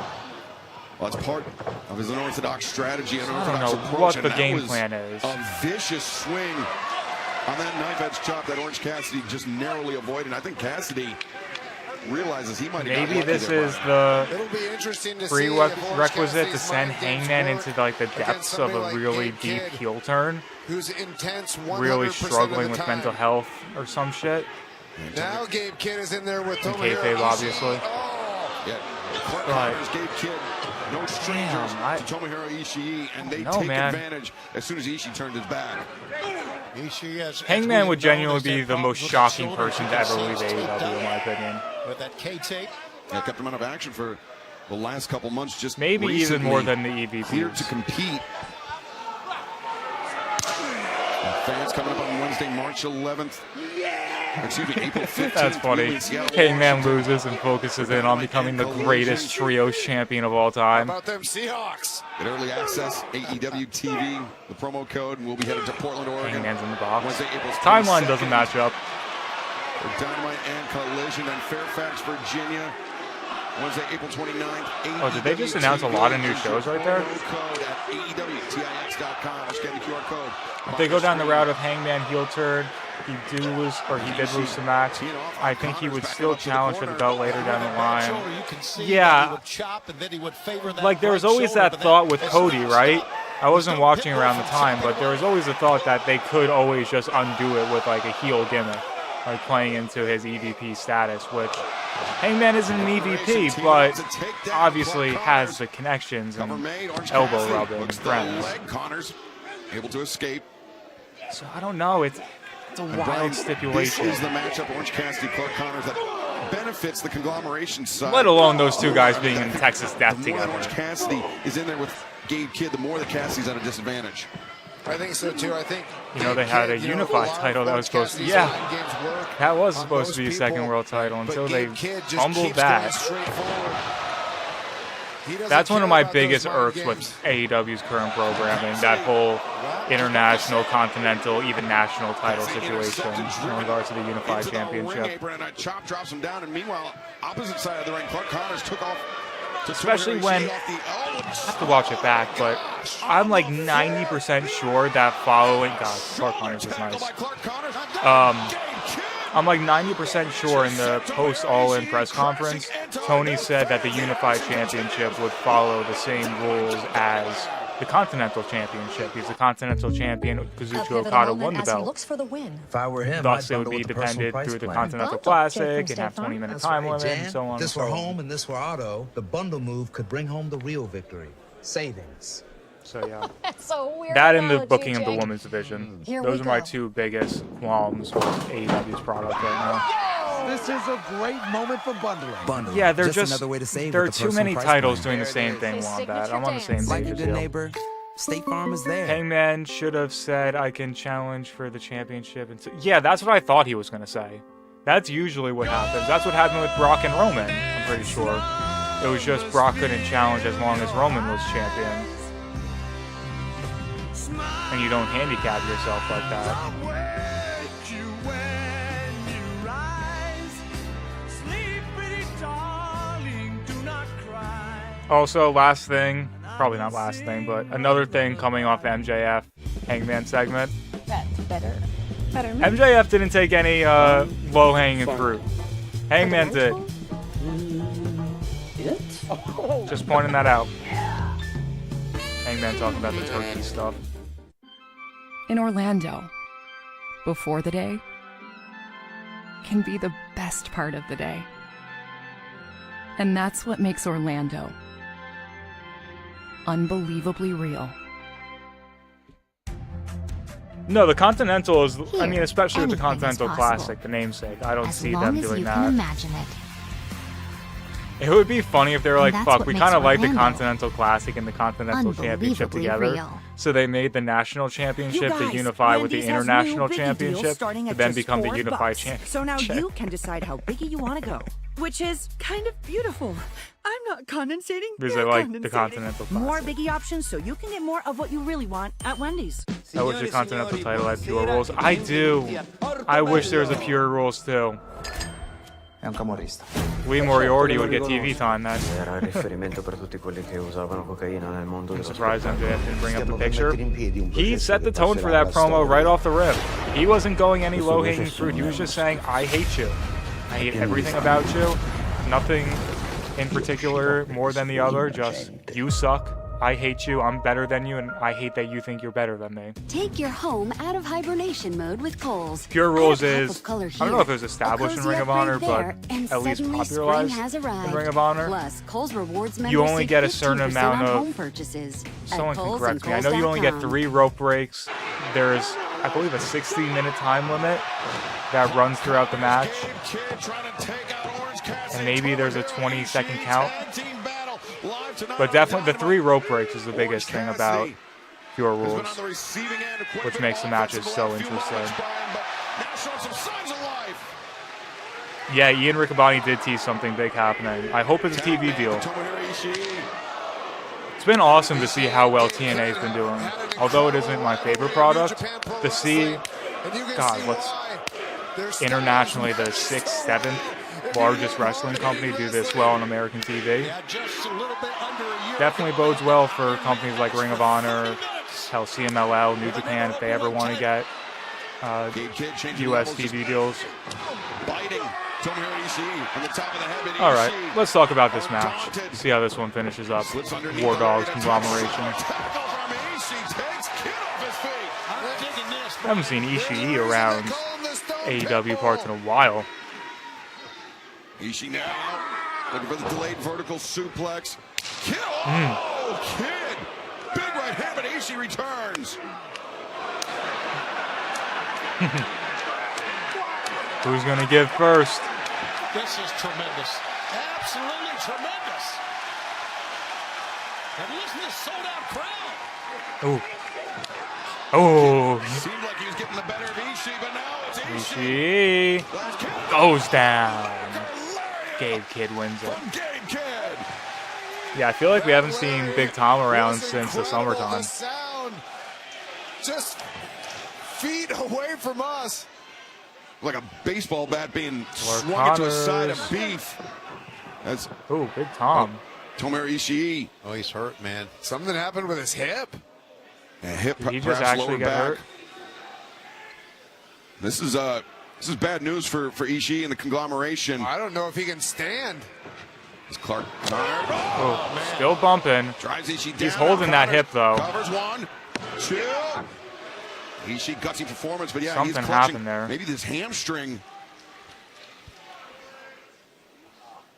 Well, that's part of his unorthodox strategy, I unorthodox don't know approach. what and the that game was plan is. A vicious swing on that knife edge chop that Orange Cassidy just narrowly avoided. I think Cassidy realizes he might have Maybe this is the prerequisite to send Hangman into like the depths of a really deep heel turn. Who's intense 100% Really of struggling the with time. mental health or some shit. Now Gabe Kidd is in there with And Tomohiro kayfabe, Ishii. obviously. Yeah, Clark But- Connors, Gabe Kidd, no strangers to Tomohiro Ishii, and they take advantage as soon as Ishii turned his back. Hangman would genuinely be the most shocking person to ever leave AEW, in my opinion. With that K-tape. Yeah, kept him out of action for the last couple months. Just Maybe even more than the EVPs. Cleared to compete. And fans coming up on Wednesday, March 11th. Excuse me, April 15th. That's funny. Hangman loses and focuses in on becoming the greatest trios champion of all time. How about them Seahawks? Get early access, AEW TV, the promo code, and we'll be headed to Portland, Oregon. Hangman's in the box. Wednesday, April Timeline 22nd. doesn't match up. For Dynamite and Collision in Fairfax, Virginia. Wednesday, April 29th. Oh, did they just announce a lot of new shows right there? Code at AEWTIX.com. Scan the QR code. If they go down the route of Hangman heel turn, he did lose the match. I think he would still challenge for the belt later down the line. Yeah, like there was always that thought with Cody, right? I wasn't watching around the time, but there was always a thought that they could always just undo it with like a heel gimmick. like playing into his EVP status, which Hangman isn't an EVP, but obviously has the connections and elbow rubbing and friends. Connors able to escape. So I don't know. It's a wild stipulation. This is the matchup, Orange Cassidy, Clark Connors, that benefits the conglomeration side. Let alone those two guys being in Texas Death the more together. Orange Cassidy is in there with Gabe Kidd, the more that Cassidy's at a disadvantage. I think so too. I think they had a unified title that was supposed to. Yeah, that was supposed to be a second world title until they humbled that. That's one of my biggest irks with AEW's current programming, that whole international, continental, even national title situation in regards to the Unified Championship. Chop drops him down, and meanwhile, opposite side of the ring, Clark Connors took off. Especially when, I have to watch it back, but I'm like 90% sure that following, God, Clark Connors is nice. I'm like 90% sure in the post All-In press conference, Tony said that the Unified Championship would follow the same rules as the Continental Championship. He's the Continental Champion. Kazuchika Okada won the belt. Looks for the win. If I were him, Thus, it would be dependent through the Continental Classic and have 20-minute time limit and so on. If this were home and this were auto, the bundle move could bring home the real victory. Savings. So yeah. That's so weird. That and the booking of the women's division. Those are my two biggest qualms with AEW's product right now. This is a great moment for bundling. Yeah, they're just another way to save there are with the too many personal price titles plan. doing the same thing, Wombat. I'm on the same Like page a as good you. neighbor, State Farm is there. Hangman should have said, I can challenge for the championship. And yeah, that's what I thought he was going to say. That's usually what happens. That's what happened with Brock and Roman, I'm pretty sure. It was just Brock couldn't challenge as long as Roman was champion. And you don't handicap yourself like that. Also, last thing, probably not last thing, but another thing coming off the MJF Hangman segment. Better. MJF didn't take any low-hanging fruit. Hangman did. Just pointing that out. Hangman talking about the turkey stuff. In Orlando, before the day can be the best part of the day. And that's what makes Orlando unbelievably real. No, the Continental is, I mean, especially with the anything is Continental possible. Classic, the namesake. I don't As see long them as doing you that. can imagine it. It would be funny if they were like, that's fuck, what we makes kind of like the Orlando Continental Classic and the Continental Championship unbelievably together. real. So they made the National Championship to guys, unify with the Wendy's has International new Biggie Championship deals starting to at then just become the $4. Unified Championship. So now you can decide how biggie you want to go, which is kind of beautiful. I'm not condensating. Because you're they like the condensating. Continental Classic. More biggie options so you can get more of what you really want at Wendy's. I wish the Continental title had pure rules. I do. I wish there was a pure rules too. È un camorrista. Lee Moriarty would get TV time then. Era riferimento per tutti quelli che usavano cocaina nel mondo I'm dello surprised spettacolo. MJF didn't bring up the picture. He processo set the che tone for passerà that alla promo storia. right off the rip. He wasn't going any Questo low-hanging processo fruit. He non was è just una saying, I hate you. I hate everything about you. Nothing in particular more than the other. Just, you suck. I hate you. I'm better than you. And I hate that you think you're better than me. Take your home out of hibernation mode with Kohl's. Pure rules Add a pop is, of color I don't know if it was here, established a in Ring of cozy Honor, upgrade but there, and at least suddenly popularized spring has in arrived. Ring of Honor. Plus, Kohl's Rewards members You only save get a certain 15% amount on of, home purchases. someone at can Kohl's correct and me. I know you only get Kohl's.com. 3 rope breaks. There's, I believe, a 60-minute time limit that runs throughout the match. And maybe there's a 20-second count. But definitely the 3 rope breaks is the biggest thing about pure rules, which makes the matches so interesting. Yeah, Ian Riccaboni did tease something big happening. I hope it's a TV deal. It's been awesome to see how well TNA's been doing. Although it isn't my favorite product, to see, God, what's internationally the 6th, 7th largest wrestling company do this well on American TV. Definitely bodes well for companies like Ring of Honor, hell, CMLL, New Japan, if they ever want to get US TV deals. All right, let's talk about this match. See how this one finishes up. War Dogs conglomeration. I haven't seen Ishii around AEW parts in a while. Ishii now looking for the delayed vertical suplex. Kill! Oh, Kid! Big right hand, but Ishii returns. Who's gonna give first? This is tremendous. Absolutely tremendous. And listen to this sold-out crowd. Oh. Oh. Seemed like he was getting the better of Ishii, but now it's Ishii. Ishii goes down. Gabe Kidd wins it. Yeah, I feel like we haven't seen Big Tom around since the summertime. The sound just feet away from us. Like a baseball bat being Clark swung into a Connors. side of beef. That's Big Tom. Tomohiro Ishii. Oh, he's hurt, man. Something happened with his hip. A hip, Did he just perhaps actually lower get back. hurt? This is bad news for Ishii and the conglomeration. I don't know if he can stand. It's Clark Connors. Oh, still bumping. Drives Ishii down. He's holding that hip though. Covers 1, 2. Ishii gutsy performance, but yeah, Something he's clutching. happened there. Maybe this hamstring.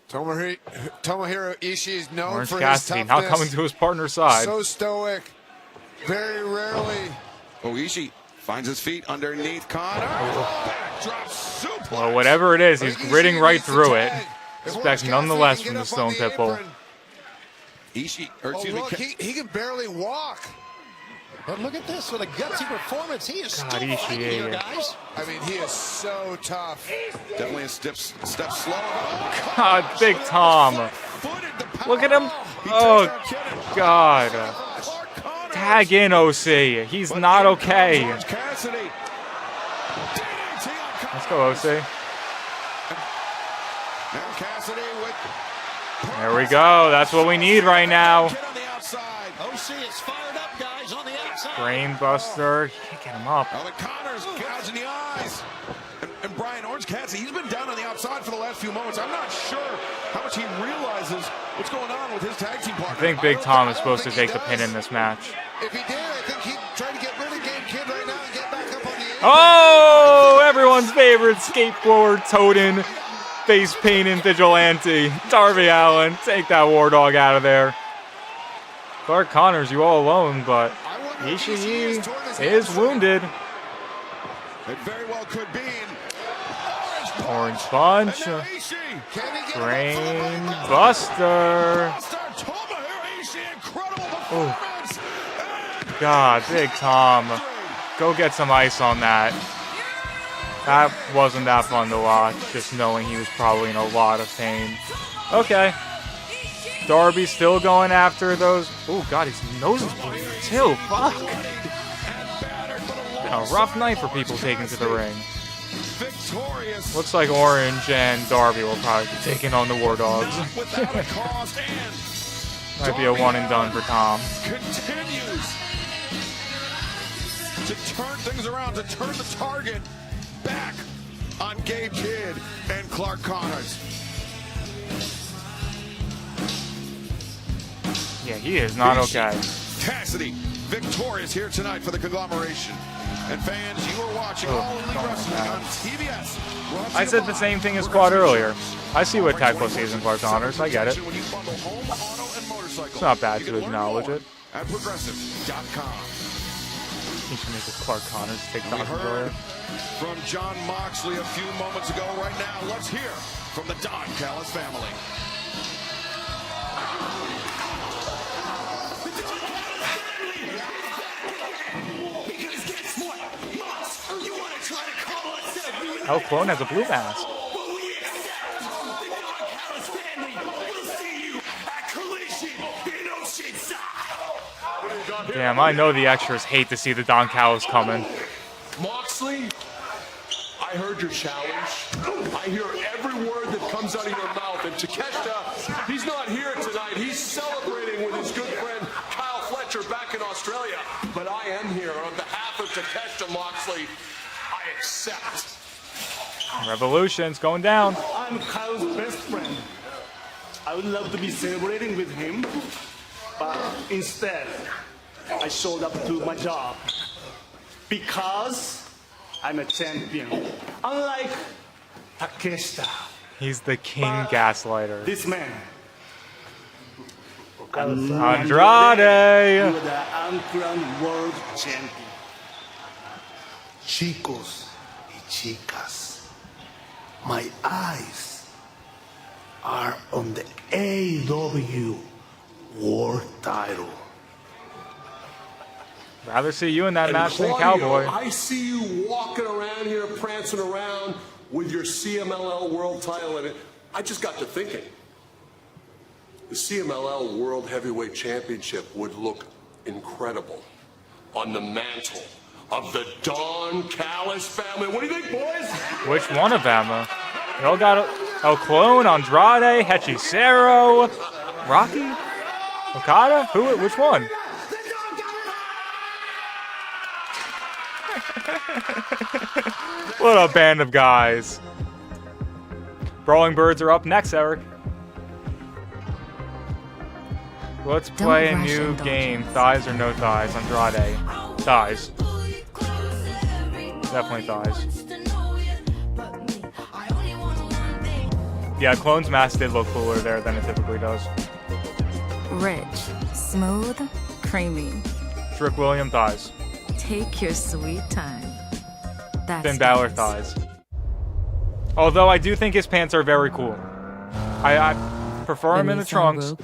Tomohiro Ishii is known Orange for Cassidy his not toughness. coming to his partner's side. So stoic. Very rarely. Oh, Ishii finds his feet underneath Connor. Backdrop suplex. Well, whatever it is, he's gritting right through it. Respect nonetheless from the Stone Pitbull. Ishii, or Oh, excuse me. look, he can barely walk. But look at this with a gutsy performance. He is God, still fighting Ishii. here, guys. I mean, he is so tough. Definitely a step slow. God, Big Tom. Look at him. Oh, God. Tag in, OC. He's not okay. Cassidy. Let's go, OC. Now Cassidy with There we go. That's what we need right now. on the outside. OC is fired up, guys, on the outside. Brainbuster. You can't get him up. Oh, the Connors gouging the eyes. And Brian Orange Cassidy, he's been down on the outside for the last few moments. I'm not sure how much he realizes what's going on with his tag team partner. I think Big Tom is supposed to take the pin in this match. If he did, I think he'd try to get rid of Gabe Kidd right now and get back up on the apron. Oh, everyone's favorite skateboard toting, face painting vigilante, Darby Allin. Take that War Dog out of there. Clark Connors, you all alone, but Ishii is wounded. It very well could be. Orange Punch. Brain Buster. Oh, God, Big Tom. Go get some ice on that. That wasn't that fun to watch, just knowing he was probably in a lot of pain. Okay. Darby still going after those. Oh, God, his nose is bleeding too. Fuck. Been a rough night for people taking to the ring. Looks like Orange and Darby will probably be taking on the War Dogs. Might be a one and done for Tom. Continues to turn things around, to turn the target back on Gabe Kidd and Clark Connors. Yeah, he is not okay. Cassidy, victorious here tonight for the conglomeration. And fans, you are watching All Elite Wrestling on TBS. I said the same thing as Quad earlier. I see what Tag Plus sees in Clark Connors. I get it. It's not bad to acknowledge it. At progressive.com. He should make a Clark Connors TikTok We heard video. from John Moxley a few moments ago. Right now, let's hear from the Don Callis family. El Clone has a blue mask. Damn, I know the extras hate to see the Don Callis coming. Moxley, I heard your challenge. I hear every word that comes out of your mouth. And Takeshita, he's not here tonight. He's celebrating with his good friend Kyle Fletcher back in Australia. But I am here on behalf of Takeshita Moxley. I accept. Revolution's going down. I'm Kyle's best friend. I would love to be celebrating with him, but instead, I showed up to my job because I'm a champion. Unlike Takeshita. He's the king gaslighter. This man. Andrade! You're the uncrowned world champion. Chicos y chicas, my eyes are on the AEW World title. Rather see you in that match than Claudio, Cowboy. I see you walking around here, prancing around with your CMLL World title in it. I just got to thinking. The CMLL World Heavyweight Championship would look incredible on the mantle of the Don Callis family. What do you think, boys? Which one of them? They all got El Clone, Andrade, Hechicero, Rocky, Okada. Who? Which one? What a band of guys. Brawling Birds are up next, Eric. Let's play a new game. Thighs or no thighs? Andrade. Thighs. Definitely thighs. Yeah, Clone's mask did look cooler there than it typically does. Rich, smooth, creamy. Trick William thighs. Take your sweet time. That's Finn Balor thighs. Although I do think his pants are very cool. I prefer him in the trunks.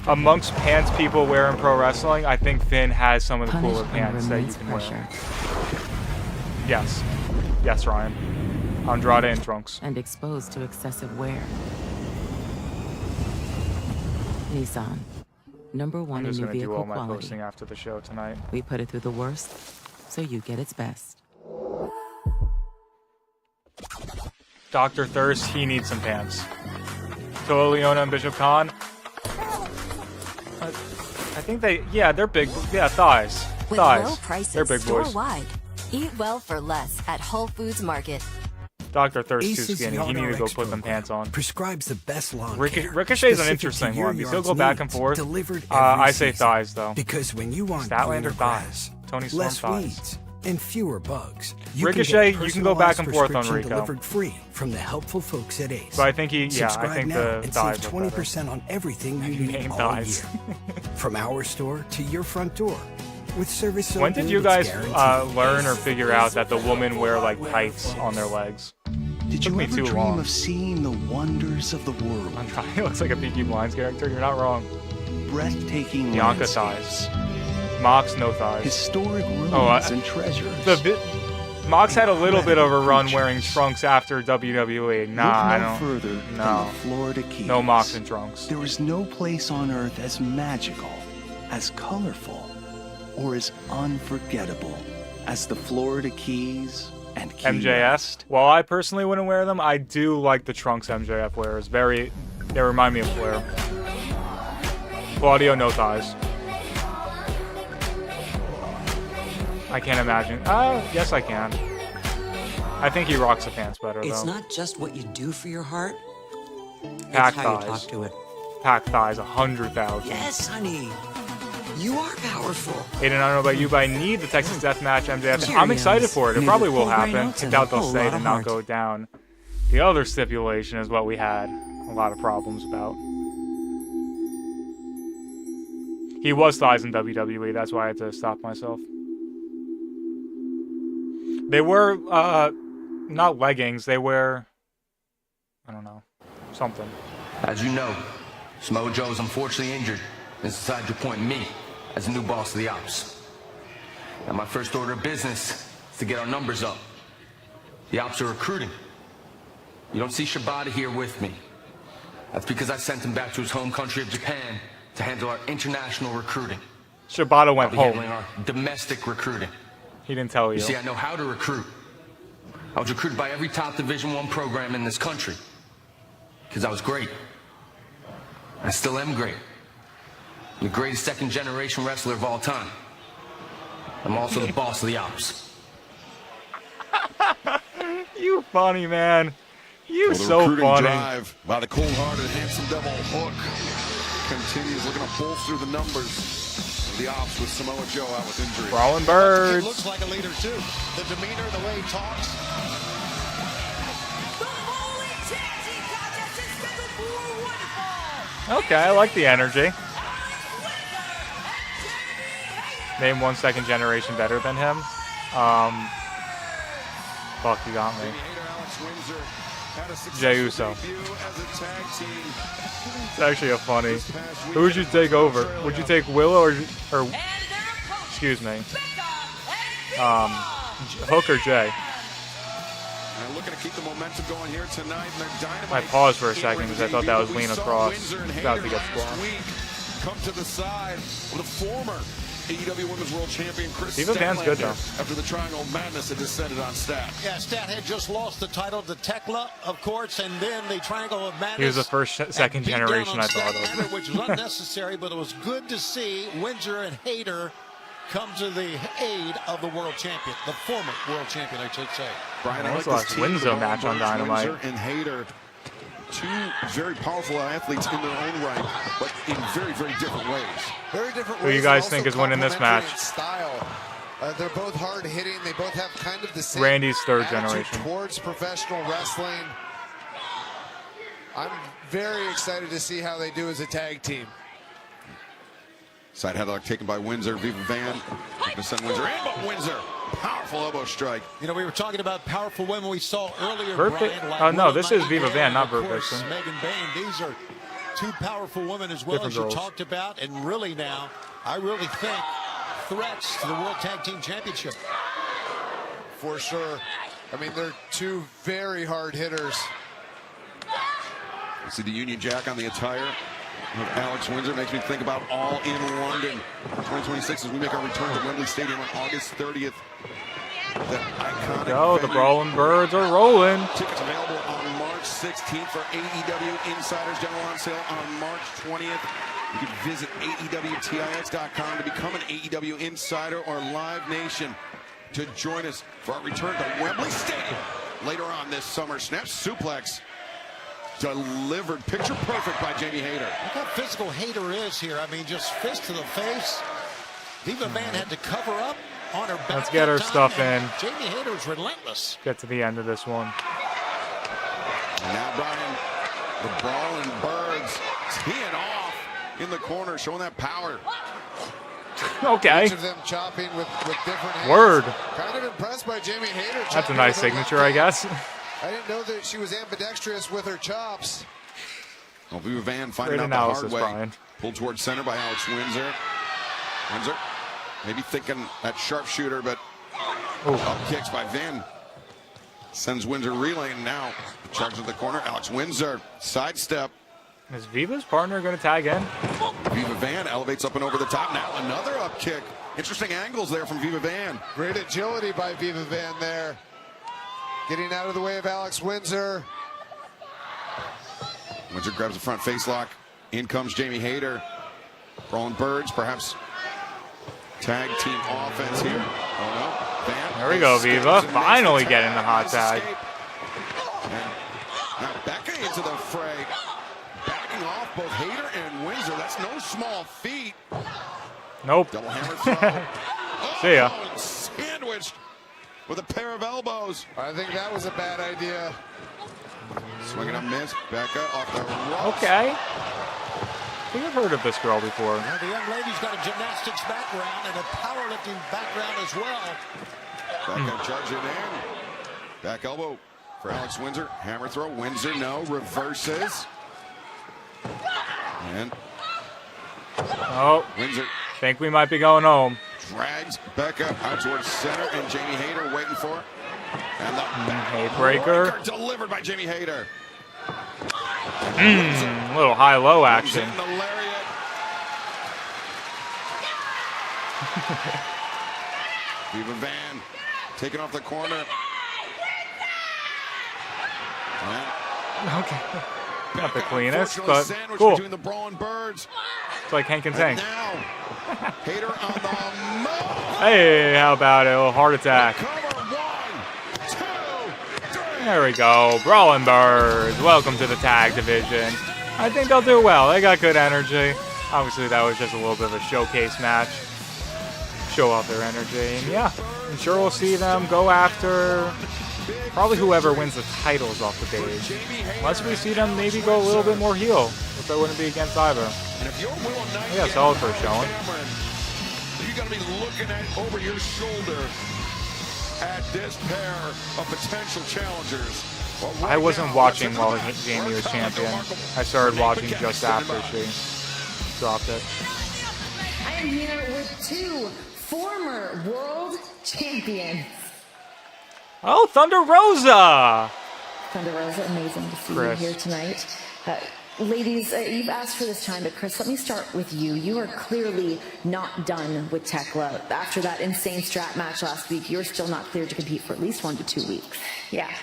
Amongst pants people wear in pro wrestling, I think Finn has some of the cooler pants that you can wear. Yes. Yes, Ryan. Andrade in trunks. And exposed to excessive wear. Nissan, number one I'm in just new gonna do vehicle all my quality. posting after the show tonight. We put it through the worst, so you get its best. Dr. Thirst, he needs some pants. Toa Leona and Bishop Khan. I think they're big. Yeah, thighs. With low Thighs. prices They're big boys. store-wide. Eat well for less at Whole Foods Market. Dr. Thirst too Ace's skinny. He needed to go YRX put them pants on. Prescribes the best lawn care, Ricochet's an specific interesting to your one. You still yard's go back and needs, forth. delivered I every say season. thighs though. Because when you want Statlander greener thighs. grass, Tony Storm less thighs. weeds, and fewer bugs, Ricochet, you can go back personalized and forth on prescription Rico. delivered free from the helpful folks at Ace. But I think I Subscribe think now the and thighs save are better. 20% on everything you need Name all thighs. year. From our store to your front door. With service so When did good, you it's guys guaranteed. learn or figure out that the women wear like tights on their legs? Did Took you me ever too dream long. of seeing the wonders of the world? I'm trying. He looks like a Peaky Blinds character. You're not wrong. Breathtaking Bianca landscapes, thighs. Mox no thighs. historic ruins and treasures. Mox had a little bit of a run wearing trunks after WWE. Nah, I Look no don't. further than the Florida Keys. No Mox in trunks. There is no place on earth as magical, as colorful, or as unforgettable as the Florida Keys and Key MJF. West. While I personally wouldn't wear them, I do like the trunks MJF wears. They remind me of Flair. Claudio no thighs. I can't imagine. Yes I can. I think he rocks the pants better though. It's not just what you do for your heart. Pack it's how thighs. you talk to it. Pack thighs, 100,000. Yes, honey. You are powerful. Aiden, I don't know about you, but I need the Texas Deathmatch MJF. Cheerios. I'm excited for it. It Made probably with will whole grain happen. oats I and doubt a they'll whole say lot to of not heart. go down. The other stipulation is what we had a lot of problems about. He was thighs in WWE. That's why I had to stop myself. They were not leggings. They were, I don't know, something. As you know, Smo Joe's unfortunately injured and decided to appoint me as the new boss of the ops. Now my first order of business is to get our numbers up. The ops are recruiting. You don't see Shibata here with me. That's because I sent him back to his home country of Japan to handle our international recruiting. Shibata went I'll be home. handling our domestic recruiting. He didn't tell you. You see, I know how to recruit. I was recruited by every top Division I program in this country. Because I was great. I still am great. I'm the greatest second-generation wrestler of all time. I'm also the boss of the ops. You funny, man. You Well, the so recruiting funny. drive by the cold-hearted, handsome devil Hook continues looking to bolster the numbers. the ops with Samoa Joe out with injury. Brawling Birds. He looks like a leader too. The demeanor, the way he talks. Okay, I like the energy. Name one second generation better than him. Fuck, you got me. Jey Uso. It's actually a funny. Who would you take over? Would you take Willow or excuse me, Hook or Jay? And looking to keep the momentum going here tonight. I paused for a second because I thought that was Lena Cross about to get squashed. Come to the side with a former AEW Women's World Champion Chris Viva Van's good though. After the Triangle of Madness had descended on Stat. Yeah, Stat had just lost the title to Tekla, of course, and then the Triangle of Madness. He was the first, second generation I thought of. Which was unnecessary, but it was good to see Windsor and Hayter come to the aid of the world champion, the former world champion, I should say. Brian, That I was like the this last team. Windsor match on Dynamite. Windsor and Hayter, two very powerful athletes in their own right, but in very, very different ways. Very different Who ways. you guys and think also is winning this complementary match? in style. They're both hard hitting. They both have kind of the same Randy's third attitude generation. towards professional wrestling. I'm very excited to see how they do as a tag team. Side headlock taken by Windsor. Viva Van looking to send Windsor in, but Windsor. Powerful elbow strike. You know, we were talking about powerful women we saw earlier. Verve- Brian, like oh, no, Willow this is Viva Nightingale Van, not and, of Verve course, Vixen. Megan Bain. These are two powerful women as well, Different as you girls. talked about. And really now, I really think threats to the World Tag Team Championship. For sure. I mean, they're two very hard hitters. See the Union Jack on the attire of Alex Windsor. Makes me think about All in London 2026 as we make our return to Wembley Stadium on August 30th. That iconic Go, the venue. Brawling Birds are rolling. Tickets available on March 16th for AEW Insiders. General on sale on March 20th. You can visit AEWTIX.com to become an AEW Insider or Live Nation to join us for our return to Wembley Stadium later on this summer. Snap suplex delivered picture perfect by Jamie Hayter. Look how physical Hayter is here. I mean, just fist to the face. Viva Van had to cover up on her back. Let's get her that time, stuff and in. Jamie Hayter is relentless. Get to the end of this one. And now Brian, the Brawling Birds teeing off in the corner, showing that power. Okay. Each of them chopping with different hands. Word. Kind of impressed by Jamie Hayter. That's a chopping nice with her signature, left I guess. hand. I didn't know that she was ambidextrous with her chops. Well, Viva Van finding Great out the hard analysis, way. Brian. Pulled towards center by Alex Windsor. Windsor maybe thinking that sharpshooter, but up kicks by Van. Sends Windsor reeling now. Charges the corner. Alex Windsor sidestep. Is Viva's partner going to tag in? Viva Van elevates up and over the top. Now another up kick. Interesting angles there from Viva Van. Great agility by Viva Van there. Getting out of the way of Alex Windsor. Windsor grabs the front face lock. In comes Jamie Hayter. Brawling Birds, perhaps tag team offense here. Oh no. Van. There we go, Viva. escapes and makes Finally the getting the hot tag. escape. And now Becca into the fray. Backing off both Hayter and Windsor. That's no small feat. Nope. Double hammer throw. See ya. Oh, sandwiched with a pair of elbows. I think that was a bad idea. Swinging a miss. Becca off the ropes. Okay. I think I've heard of this girl before. Now, the young lady's got a gymnastics background and a powerlifting background as well. Becca charging in. Back elbow for Alex Windsor. Hammer throw. Windsor, no. Reverses. And Oh, Windsor think we might be going home. drags Becca out towards center, and Jamie Hayter waiting for it. And the back Hate breaker. delivered by Jamie Hayter. A little high-low Comes action. in the lariat. Viva Van taking off the corner. And Okay. Not the cleanest, unfortunately but sandwiched cool. between the Brawling Birds. It's like Hank and And Tank. now, Hayter on the move. Hey, how about it? A little heart attack. Cover 1, 2, 3. There we go. Brawling Birds. Welcome to the tag division. I think they'll do well. They got good energy. Obviously, that was just a little bit of a showcase match. Show off their energy. And yeah, I'm sure we'll see them go after probably whoever wins the titles off the page. Unless we see them maybe go a little bit more heel, which I wouldn't be against either. Yeah, solid first showing. You got to be looking at over your shoulder at this pair of potential challengers. I wasn't watching while Jamie was champion. I started watching just after she dropped it. I am here with two former world champions. Oh, Thunder Rosa! Thunder Rosa, amazing to see Chris. you here tonight. Ladies, you've asked for this time, but Chris, let me start with you. You are clearly not done with Tekla. After that insane strap match last week, you're still not cleared to compete for at least 1 to 2 weeks. Yeah, I'm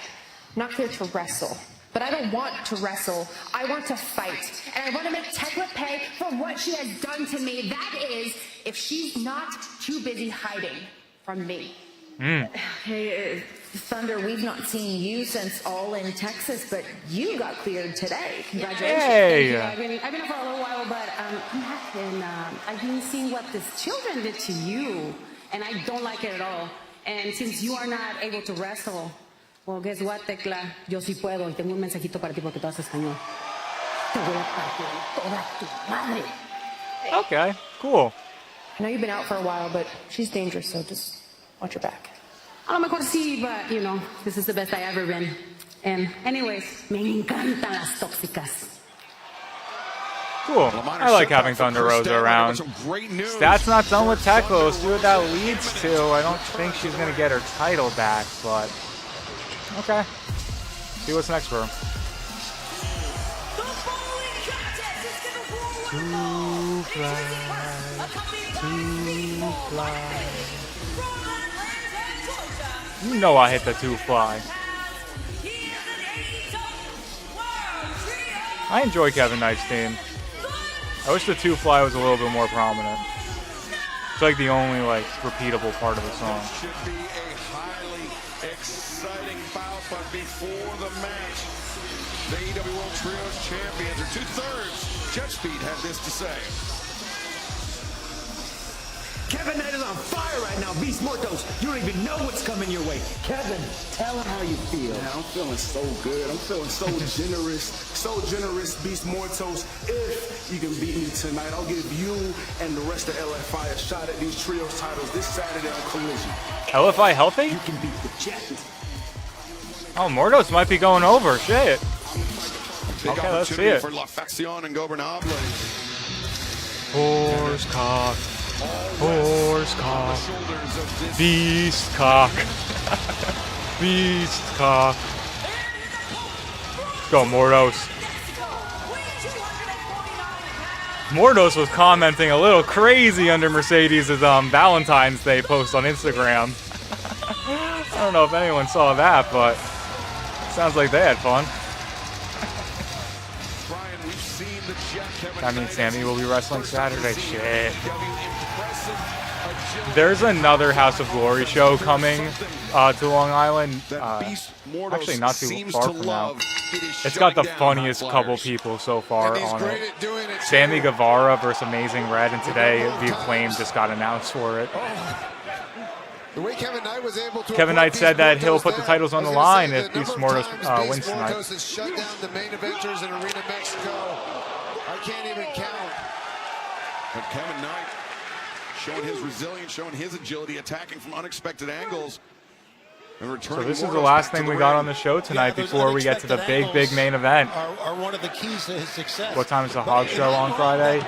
not clear to wrestle. But I don't want to wrestle. I want to fight. And I want to make Tekla pay for what she has done to me. That is, if she's not too busy hiding from me. Hey, Thunder, we've not seen you since All in Texas, but you got cleared today. Congratulations. Hey! I've been here for a little while, but I'm back and I've been seeing what these children did to you, and I don't like it at all. And since you are not able to wrestle, well, guess what, Tekla? Yo sí puedo, y tengo un mensajito para ti porque tú hablas español. Te voy a partir toda tu madre. Okay, cool. I know you've been out for a while, but she's dangerous, so just watch your back. A lo mejor sí, but, you know, this is the best I ever been. And anyways, me encantan las tóxicas. Cool. I like having Thunder Rosa around. Stats not done with Tekla. Let's see what that leads to. I don't think she's going to get her title back, but okay. See what's next for her. Too fly. You know I hit the 2-fly. I enjoy Kevin Knight's theme. I wish the 2-fly was a little bit more prominent. It's like the only repeatable part of the song. Should be a highly exciting bout, but before the match, the AEW World Trios champions are 2/3. Jet Speed had this to say. Kevin Knight is on fire right now, Beast Mortos. You don't even know what's coming your way. Kevin, tell him how you feel. Man, I'm feeling so good. I'm feeling so generous, Beast Mortos. If you can beat me tonight, I'll give you and the rest of LFI a shot at these trios titles this Saturday on Collision. LFI healthy? You can beat the Jet. Oh, Mordos might be going over. Shit. Big Okay, let's see opportunity it. for La Facción and Gobernable. Horse cock. Horse cock. Beast cock. Beast cock. Go, Mordos. Mordos was commenting a little crazy under Mercedes' Valentine's Day post on Instagram. I don't know if anyone saw that, but sounds like they had fun. That means Sammy will be wrestling Saturday. Shit. There's another House of Glory show coming to Long Island. Actually, not too far from now. It's got the funniest couple people so far on it. Sammy Guevara versus Amazing Red, and today The Acclaim just got announced for it. The way Kevin Knight was able to Kevin Knight said that he'll put the titles on the line if Beast Mortos wins Beast tonight. Mortos has shut down the main eventers in Arena Mexico. I can't even count. But Kevin Knight showing his resilience, showing his agility, attacking from unexpected angles. So this is the last thing we got on the show tonight before we get to the big main event. Are one of the keys to his success. What time is the Hog Show on Friday?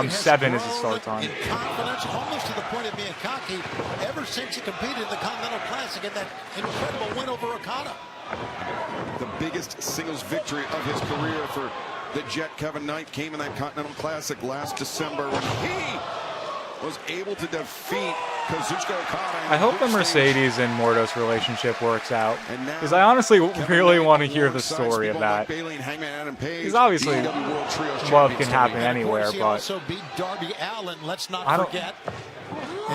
7 is the start time. Confidence, almost to the point of being cocky, ever since he competed in the Continental Classic and that incredible win over Okada. The biggest singles victory of his career for the Jet Kevin Knight came in that Continental Classic last December when he was able to defeat Kazuchika Okada. I hope the Mercedes and Mordos relationship works out, because I honestly really want to hear the story of that. Because obviously, love can happen anywhere, but Also beat Darby Allin, let's not I don't. forget.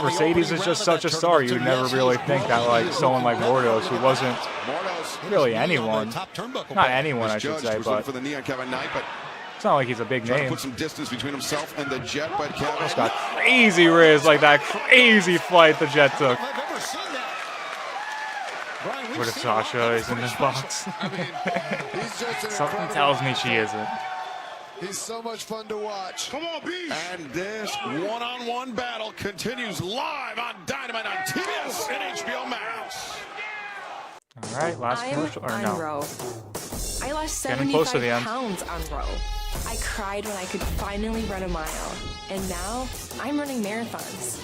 Mercedes is just such a star. You would never really think that someone like Mordos, who wasn't really anyone, not anyone I should say, but It's not like he's a big Trying to name. put some distance between himself and the Jet, but Kevin He's got crazy riz, like that crazy flight the Jet took. I've ever seen that. Brian, we've What if seen a lot, Sasha but is it's in pretty this box? special. I mean, he's just an Something incredible tells me she athlete. isn't. He's so much fun to watch. Come on, Beast! And this one-on-one battle continues live on Dynamite on TBS and HBO Max. All right, last commercial. Or on no. row. I lost Getting close to 75 the end. pounds on row. I cried when I could finally run a mile. And now I'm running marathons.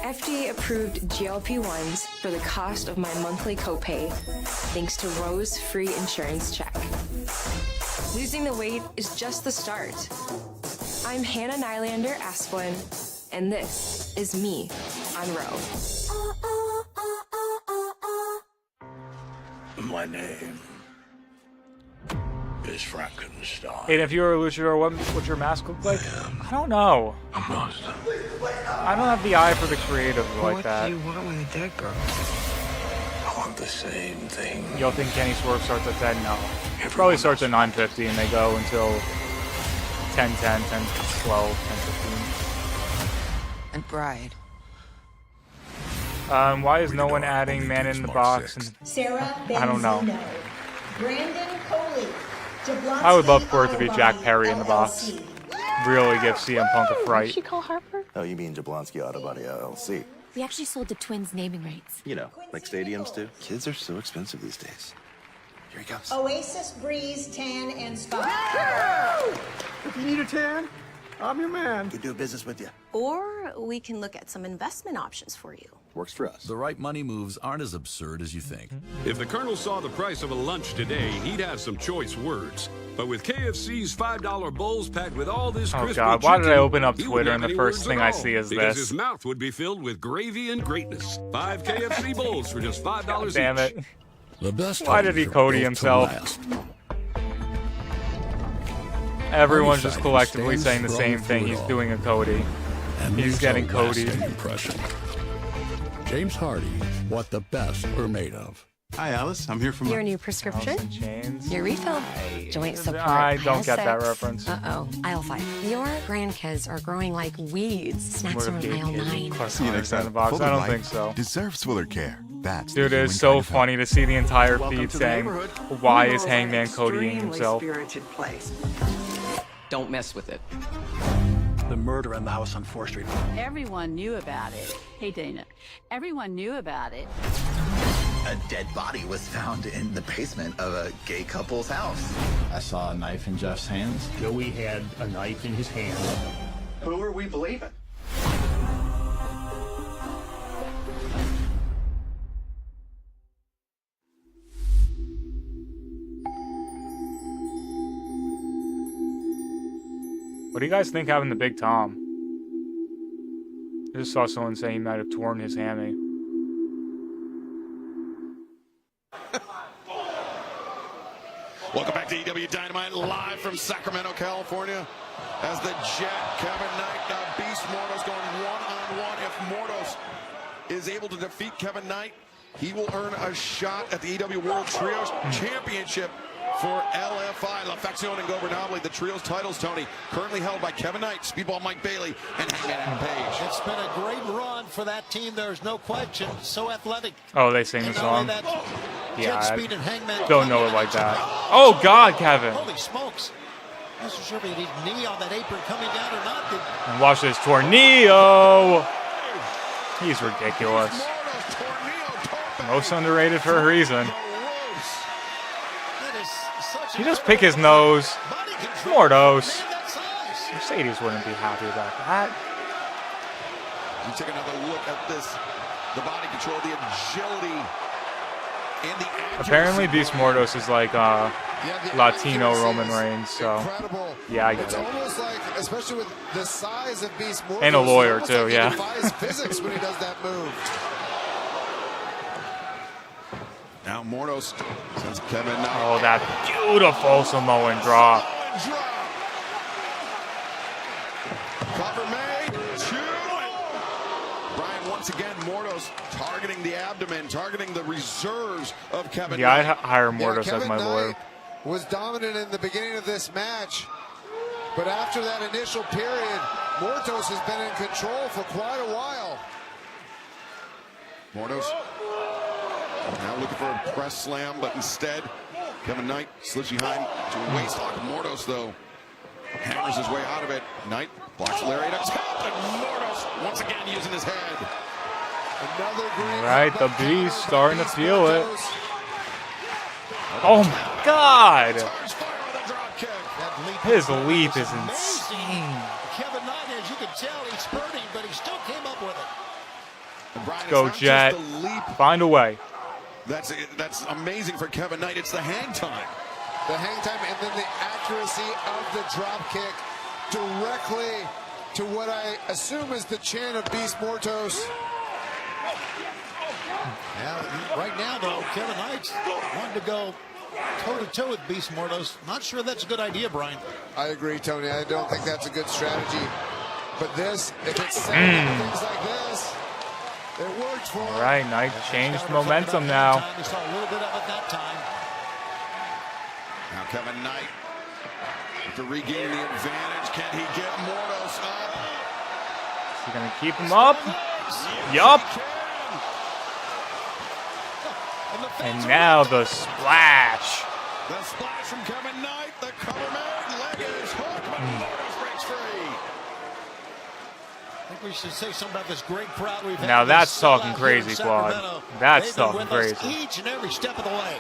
FDA approved GLP-1s for the cost of my monthly copay, thanks to Row's free insurance check. Losing the weight is just the start. I'm Hannah Nylander Asplin, and this is me on Row. My name is Frankenstein. Aiden, if you were a luchador, what would your mask look like? I don't know. I don't have the eye for the creative like that. What do you want with a dead girl? I want the same thing. Y'all think Kenny Swerve starts at 10? No. It probably starts at 9:50 and they go until 10:10, 10:12, 10:15. And Bride. Why is no one adding Man in the Box? And Sarah I don't know. Benzino, Brandon Coley, Jablonski I would love for it to be Autobody, Jack Perry in the box. LLC. Really give CM Punk a fright. call Harper? Oh, you mean Jablonski Autobody LLC? We actually sold the twins naming rights. You know, like stadiums do. Kids are so expensive these days. Here he comes. Oasis Breeze Tan and Spa. If you need a tan, I'm your man. Could do a business with you. Or we can look at some investment options for you. Works for us. The right money moves aren't as absurd as you think. If the Colonel saw the price of a lunch today, he'd have some choice words. But with KFC's $5 bowls packed with all this Oh crispy god, why did I chicken, open up he Twitter wouldn't and have the any first words thing at I all, see is because this? his mouth would be filled with gravy and greatness. 5 KFC bowls for just $5 each. Damn it. The best Why did he homes are Cody built to himself? last. Everyone's Hardy just Fighting collectively stands saying the strong same through thing. it He's all. doing a Cody. And He's leaves getting a Cody. lasting impression. James Hardy, what the best are made of. Hi, Alice. I'm here from Your new prescription? Your refill. Joint support. I don't get that pile reference. 6. Uh-oh. Aisle 5. Your grandkids are growing like weeds. Snacks are on aisle 9. See you next in time. the box. Full I of don't life think so. Deserves fuller care. That's Dude, the it is human so kind of funny to see the entire Welcome feed to the saying, neighborhood. why New is World's an Hangman Codying extremely himself? spirited place. Don't mess with it. The murder in the house on 4th Street. Everyone knew about it. Hey, Dana. Everyone knew about it. A dead body was found in the basement of a gay couple's house. I saw a knife in Jeff's hands. Joey had a knife in his hand. Who are we believing? What do you guys think having the Big Tom? I just saw someone say he might have torn his hammy. Welcome back to EW Dynamite, live from Sacramento, California. As the Jet, Kevin Knight, Beast Mordos going one-on-one. If Mordos is able to defeat Kevin Knight, he will earn a shot at the EW World Trios Championship for LFI. La Facción Ingobernable, the Trios titles, Tony, currently held by Kevin Knight, Speedball Mike Bailey, and Hangman Adam Page. It's been a great run for that team. There's no question. So athletic. Oh, they sing the And not only song? that, Yeah, Jet I Speed and Hangman don't know coming it like at that. you. Oh, God, Kevin. Holy smokes. I'm not so sure if he had his knee on that apron coming down or not. And watch this tornado. He's ridiculous. Most underrated for a reason. You just pick his nose. Mordos. Mercedes wouldn't be happy about that. You take another look at this. The body control, the agility, and the accuracy. Apparently, Beast Mordos is like the Latino accuracy Roman is Reigns, so incredible. yeah, I get It's it. almost like, especially with the size of Beast Mordos, And a lawyer, it's almost too, like yeah. He defies physics when he does that move. Now Mordos sends Kevin Knight. Oh, that beautiful Samoan drop. Cover made. 2. Brian, once again, Mordos targeting the abdomen, targeting the reserves of Kevin Yeah, I'd Knight. hire Mordos as Kevin my lawyer. Knight was dominant in the beginning of this match. But after that initial period, Mortos has been in control for quite a while. Mortos now looking for a press slam, but instead, Kevin Knight slips behind to a waist lock. Mortos, though, hammers his way out of it. Knight blocks lariat up top, and Mortos once again using his head. Another All right, the Beast starting to feel it. Oh my God! His leap is insane. Kevin Knight, as you can tell, he's hurting, but he still came up with it. Brian, Go Jet. Find a way. That's amazing for Kevin Knight. It's the hang time. The hang time and then the accuracy of the drop kick directly to what I assume is the chin of Beast Mortos. Yeah, right now, though, Kevin Knight's wanting to go toe-to-toe with Beast Mortos. Not sure that's a good idea, Brian. I agree, Tony. I don't think that's a good strategy. But this, if it's things like this, it worked for him. All right, Knight changed momentum now. We saw a little bit of it that time. Now Kevin Knight, after regaining the advantage, can he get Mortos up? Is he going to keep him up? Yup. And now the splash. The splash from Kevin Knight. The cover made. Leg is hooked, but Mortos breaks free. I think we should say something about this great crowd we've had. Now that's talking here crazy, in Quad. Sacramento. That's They've been talking with crazy. us each and every step of the way.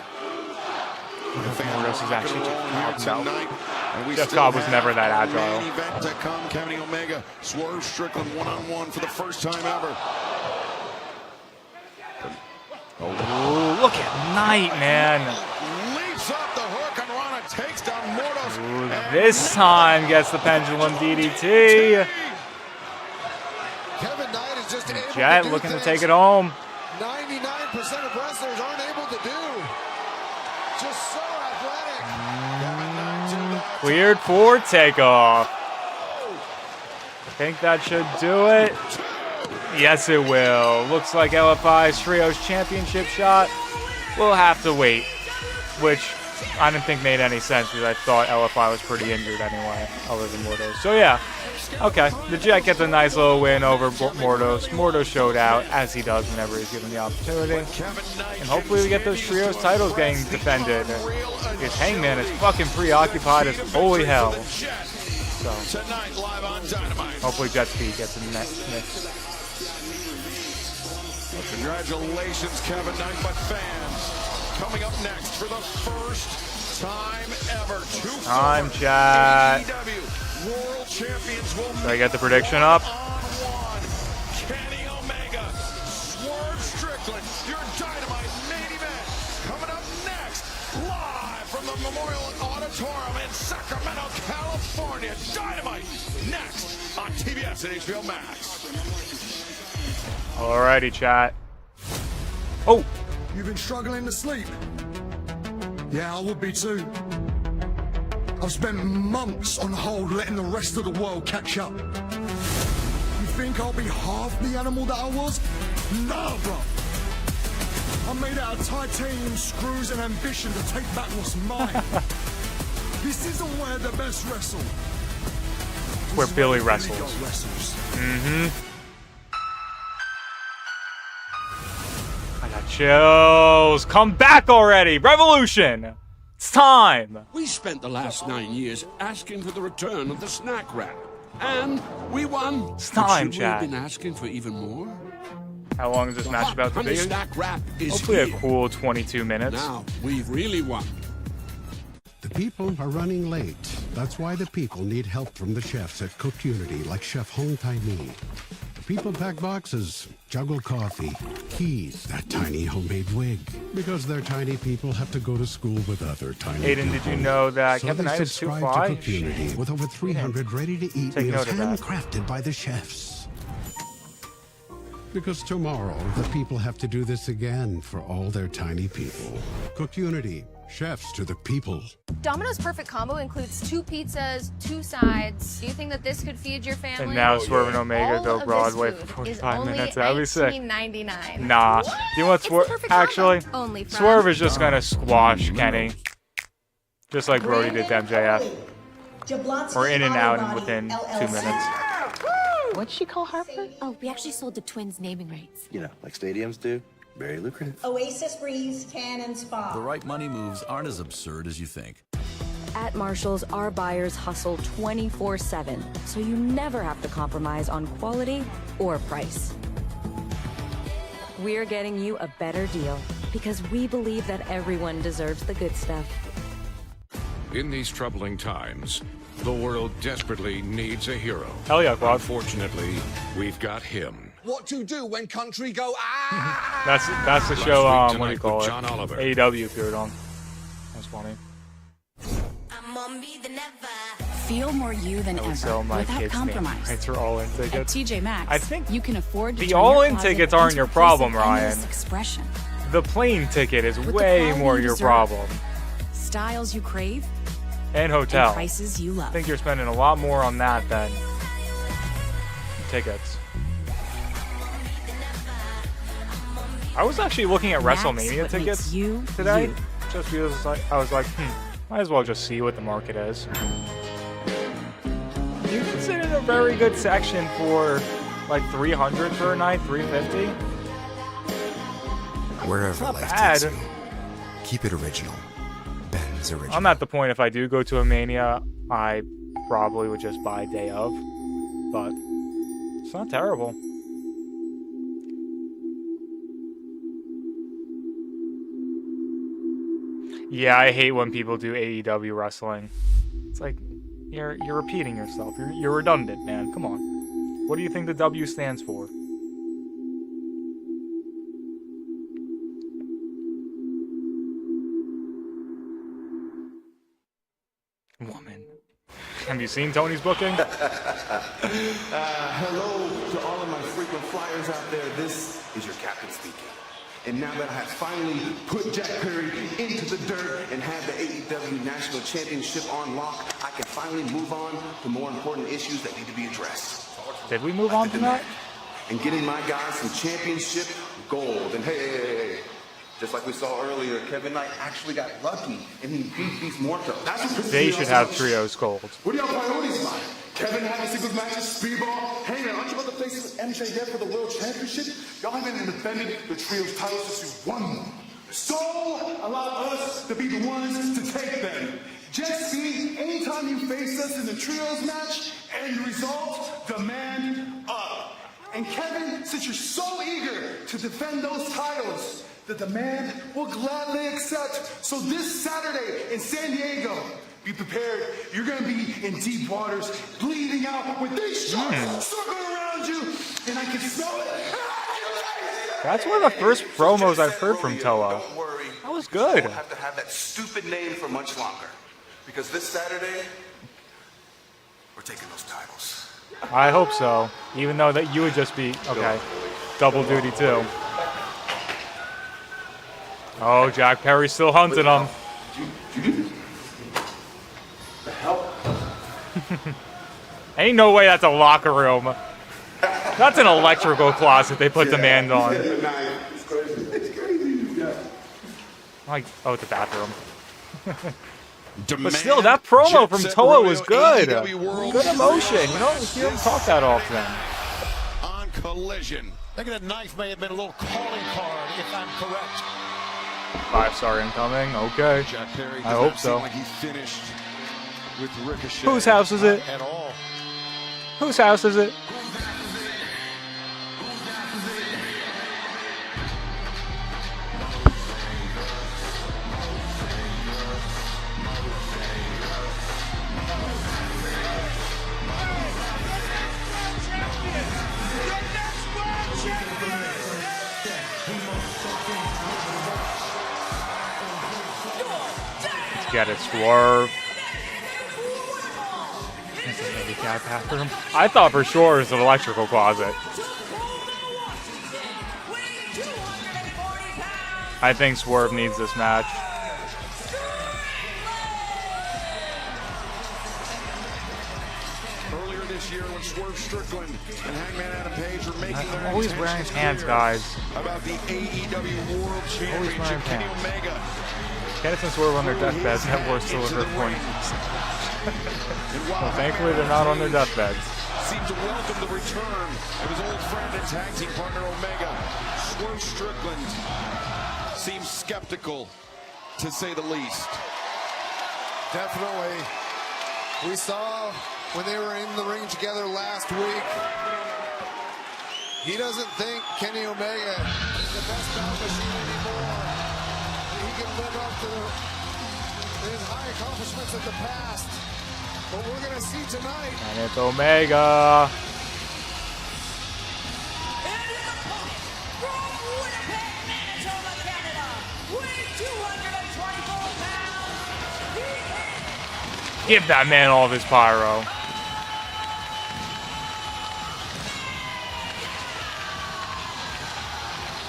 Mortos is actually Jeff Cobb. And Jeff Cobb was never that agile. Main event to come. Kenny Omega, Swerve Strickland one-on-one for the first time ever. Ooh, look at Knight, man. Leaps up the hook and Rana takes down Mortos. Ooh, this time gets the pendulum DDT. Kevin Knight is just able Jet to do looking to things take it home. 99% of wrestlers aren't able to do. Just so athletic. Cleared for takeoff. I think that should do it. Yes, it will. Looks like LFI's Trios Championship shot. We'll have to wait, which I didn't think made any sense because I thought LFI was pretty injured anyway, other than Mortos. So yeah, okay. The Jet gets a nice little win over Mortos. Mortos showed out, as he does whenever he's given the opportunity. And hopefully we get those Trios titles getting defended. Because Hangman is fucking preoccupied as holy hell. So hopefully Jet Speed gets in the mix. Well, congratulations, Kevin Knight, but fans, coming up next for the first time ever, Time chat. AEW World Champions will Did I get the prediction up? Kenny Omega, Swerve Strickland, your Dynamite main event, coming up next, live from the Memorial Auditorium in Sacramento, California. Dynamite next on TBS and HBO Max. Alrighty, chat. Oh! You've been struggling to sleep? Yeah, I would be too. I've spent months on hold letting the rest of the world catch up. You think I'll be half the animal that I was? Nah, bro. I'm made out of titanium screws and ambition to take back what's mine. This isn't where the best wrestle. Where Billy wrestles. Mm-hmm. I got chills. Come back already. Revolution. It's time. We spent the last 9 years asking for the return of the snack wrap. And we won. It's time, Should we chat. have been asking for even more? How long is this match about to Honey be? snack wrap is Hopefully here. a cool 22 minutes. Now, we've really won. The people are running late. That's why the people need help from the chefs at Cook Unity, like Chef Hong Tai Mi. The people pack boxes, juggle coffee, keys, that tiny homemade wig. Because their tiny people have to go to school with other tiny Aiden, people. did you know that So Kevin they Knight is too subscribe fly? to Cook Unity with over 300 ready-to-eat Take meals note of that. handcrafted by the chefs. Because tomorrow, the people have to do this again for all their tiny people. Cook Unity. Chefs to the people. Domino's Perfect Combo includes 2 pizzas, 2 sides. Do you think that this could feed your family? And now Swerve and Omega All go of Broadway this for food is 45 only minutes. That'd be sick. $19.99. Nah. You know what, Swerve? Actually, Only from Swerve is just gonna squash Kenny. Just like Brody did to MJF. We're in and out within 2 minutes. What'd she call Harper? Oh, we actually sold the Twins naming rights. You know, like stadiums do. Very lucrative. Oasis Breeze Tan and Spa. The right money moves aren't as absurd as you think. At Marshall's, our buyers hustle 24/7, so you never have to compromise on quality or price. We're getting you a better deal because we believe that everyone deserves the good stuff. In these troubling times, the world desperately needs a hero. Hell yeah, Quad. Unfortunately, we've got him. What to do when country go ah? That's the show. Last week What do you tonight call with it? John Oliver. AEW appeared on. That's funny. Feel more you than I would ever sell my without kids' name compromise. rights for all-in At tickets. TJ Maxx, I think you can afford to the turn your all-in closet tickets aren't into your a place problem, of Ryan. endless expression. The plane ticket is With the way quality more you your deserve. problem. Styles you crave And hotel. and prices you love. I think you're spending a lot more on that than tickets. I was actually looking at That's WrestleMania what makes tickets you, today, you. just because I was like, might as well just see what the market is. You consider it a very good section for like 300 for a night, 350. Wherever Not life bad. takes you, keep it original. Ben's original. I'm at the point if I do go to a Mania, I probably would just buy day of, but it's not terrible. Yeah, I hate when people do AEW wrestling. It's like you're repeating yourself. You're redundant, man. Come on. What do you think the W stands for? Woman. Have you seen Tony's booking? Hello to all of my frequent flyers out there. This is your captain speaking. And now that I have finally put Jack Perry into the dirt and had the AEW National Championship on lock, I can finally move on to more important issues that need to be addressed. Did we move on from that? And getting my guys some championship gold. And hey, just like we saw earlier, Kevin Knight actually got lucky and he beat Beast Morto. That's what pisses They me should off have so much. trios gold. What are y'all priorities like? Kevin having singles matches, Speedball, hanging on. Aren't you about to face MJF for the World Championship? Y'all haven't even defended the trios titles since you won them. So allow us to be the ones to take them. Just see, anytime you face us in the trios match, end result, demand up. And Kevin, since you're so eager to defend those titles, the demand will gladly accept. So this Saturday in San Diego, be prepared. You're going to be in deep waters, bleeding out with these sharks circling around you, and I can smell it. That's one of the first promos I've heard from Toa. Don't worry. That was good. You won't have to have that stupid name for much longer. Because this Saturday, we're taking those titles. I hope so. Even though that you would just be okay. Double duty too. Oh, Jack Perry's still hunting him. The hell? Ain't no way that's a locker room. That's an electrical closet they put demand on. It's crazy. Like, oh, it's a bathroom. Demand But still, that promo from Jet Set Toa was Royal good. AEW World Good emotion. You don't hear him talk that often. on Collision. I think that knife may have been a little calling card, if I'm correct. 5-star incoming. Okay. Jack Perry does I hope not so. seem like he's finished with Ricochet. Whose house is it? At all. Whose house is it? Get it, Swerve. It's a handicap bathroom. I thought for sure it was an electrical closet. I think Swerve needs this match. Earlier this year when Swerve Strickland and Hangman Adam Page were making their I'm always wearing intentions pants, clear guys. about the AEW World Championship, Kenny pants. Omega Candice and Swerve on their deathbeds have worse delivered points. Well, thankfully they're not on their deathbeds. Seems to welcome the return of his old friend and tag team partner Omega. Swerve Strickland seems skeptical, to say the least. Definitely. We saw when they were in the ring together last week. He doesn't think Kenny Omega is the best battle machine anymore. He can live up to his high accomplishments of the past. But we're going to see tonight. And it's Omega. Give that man all of his pyro.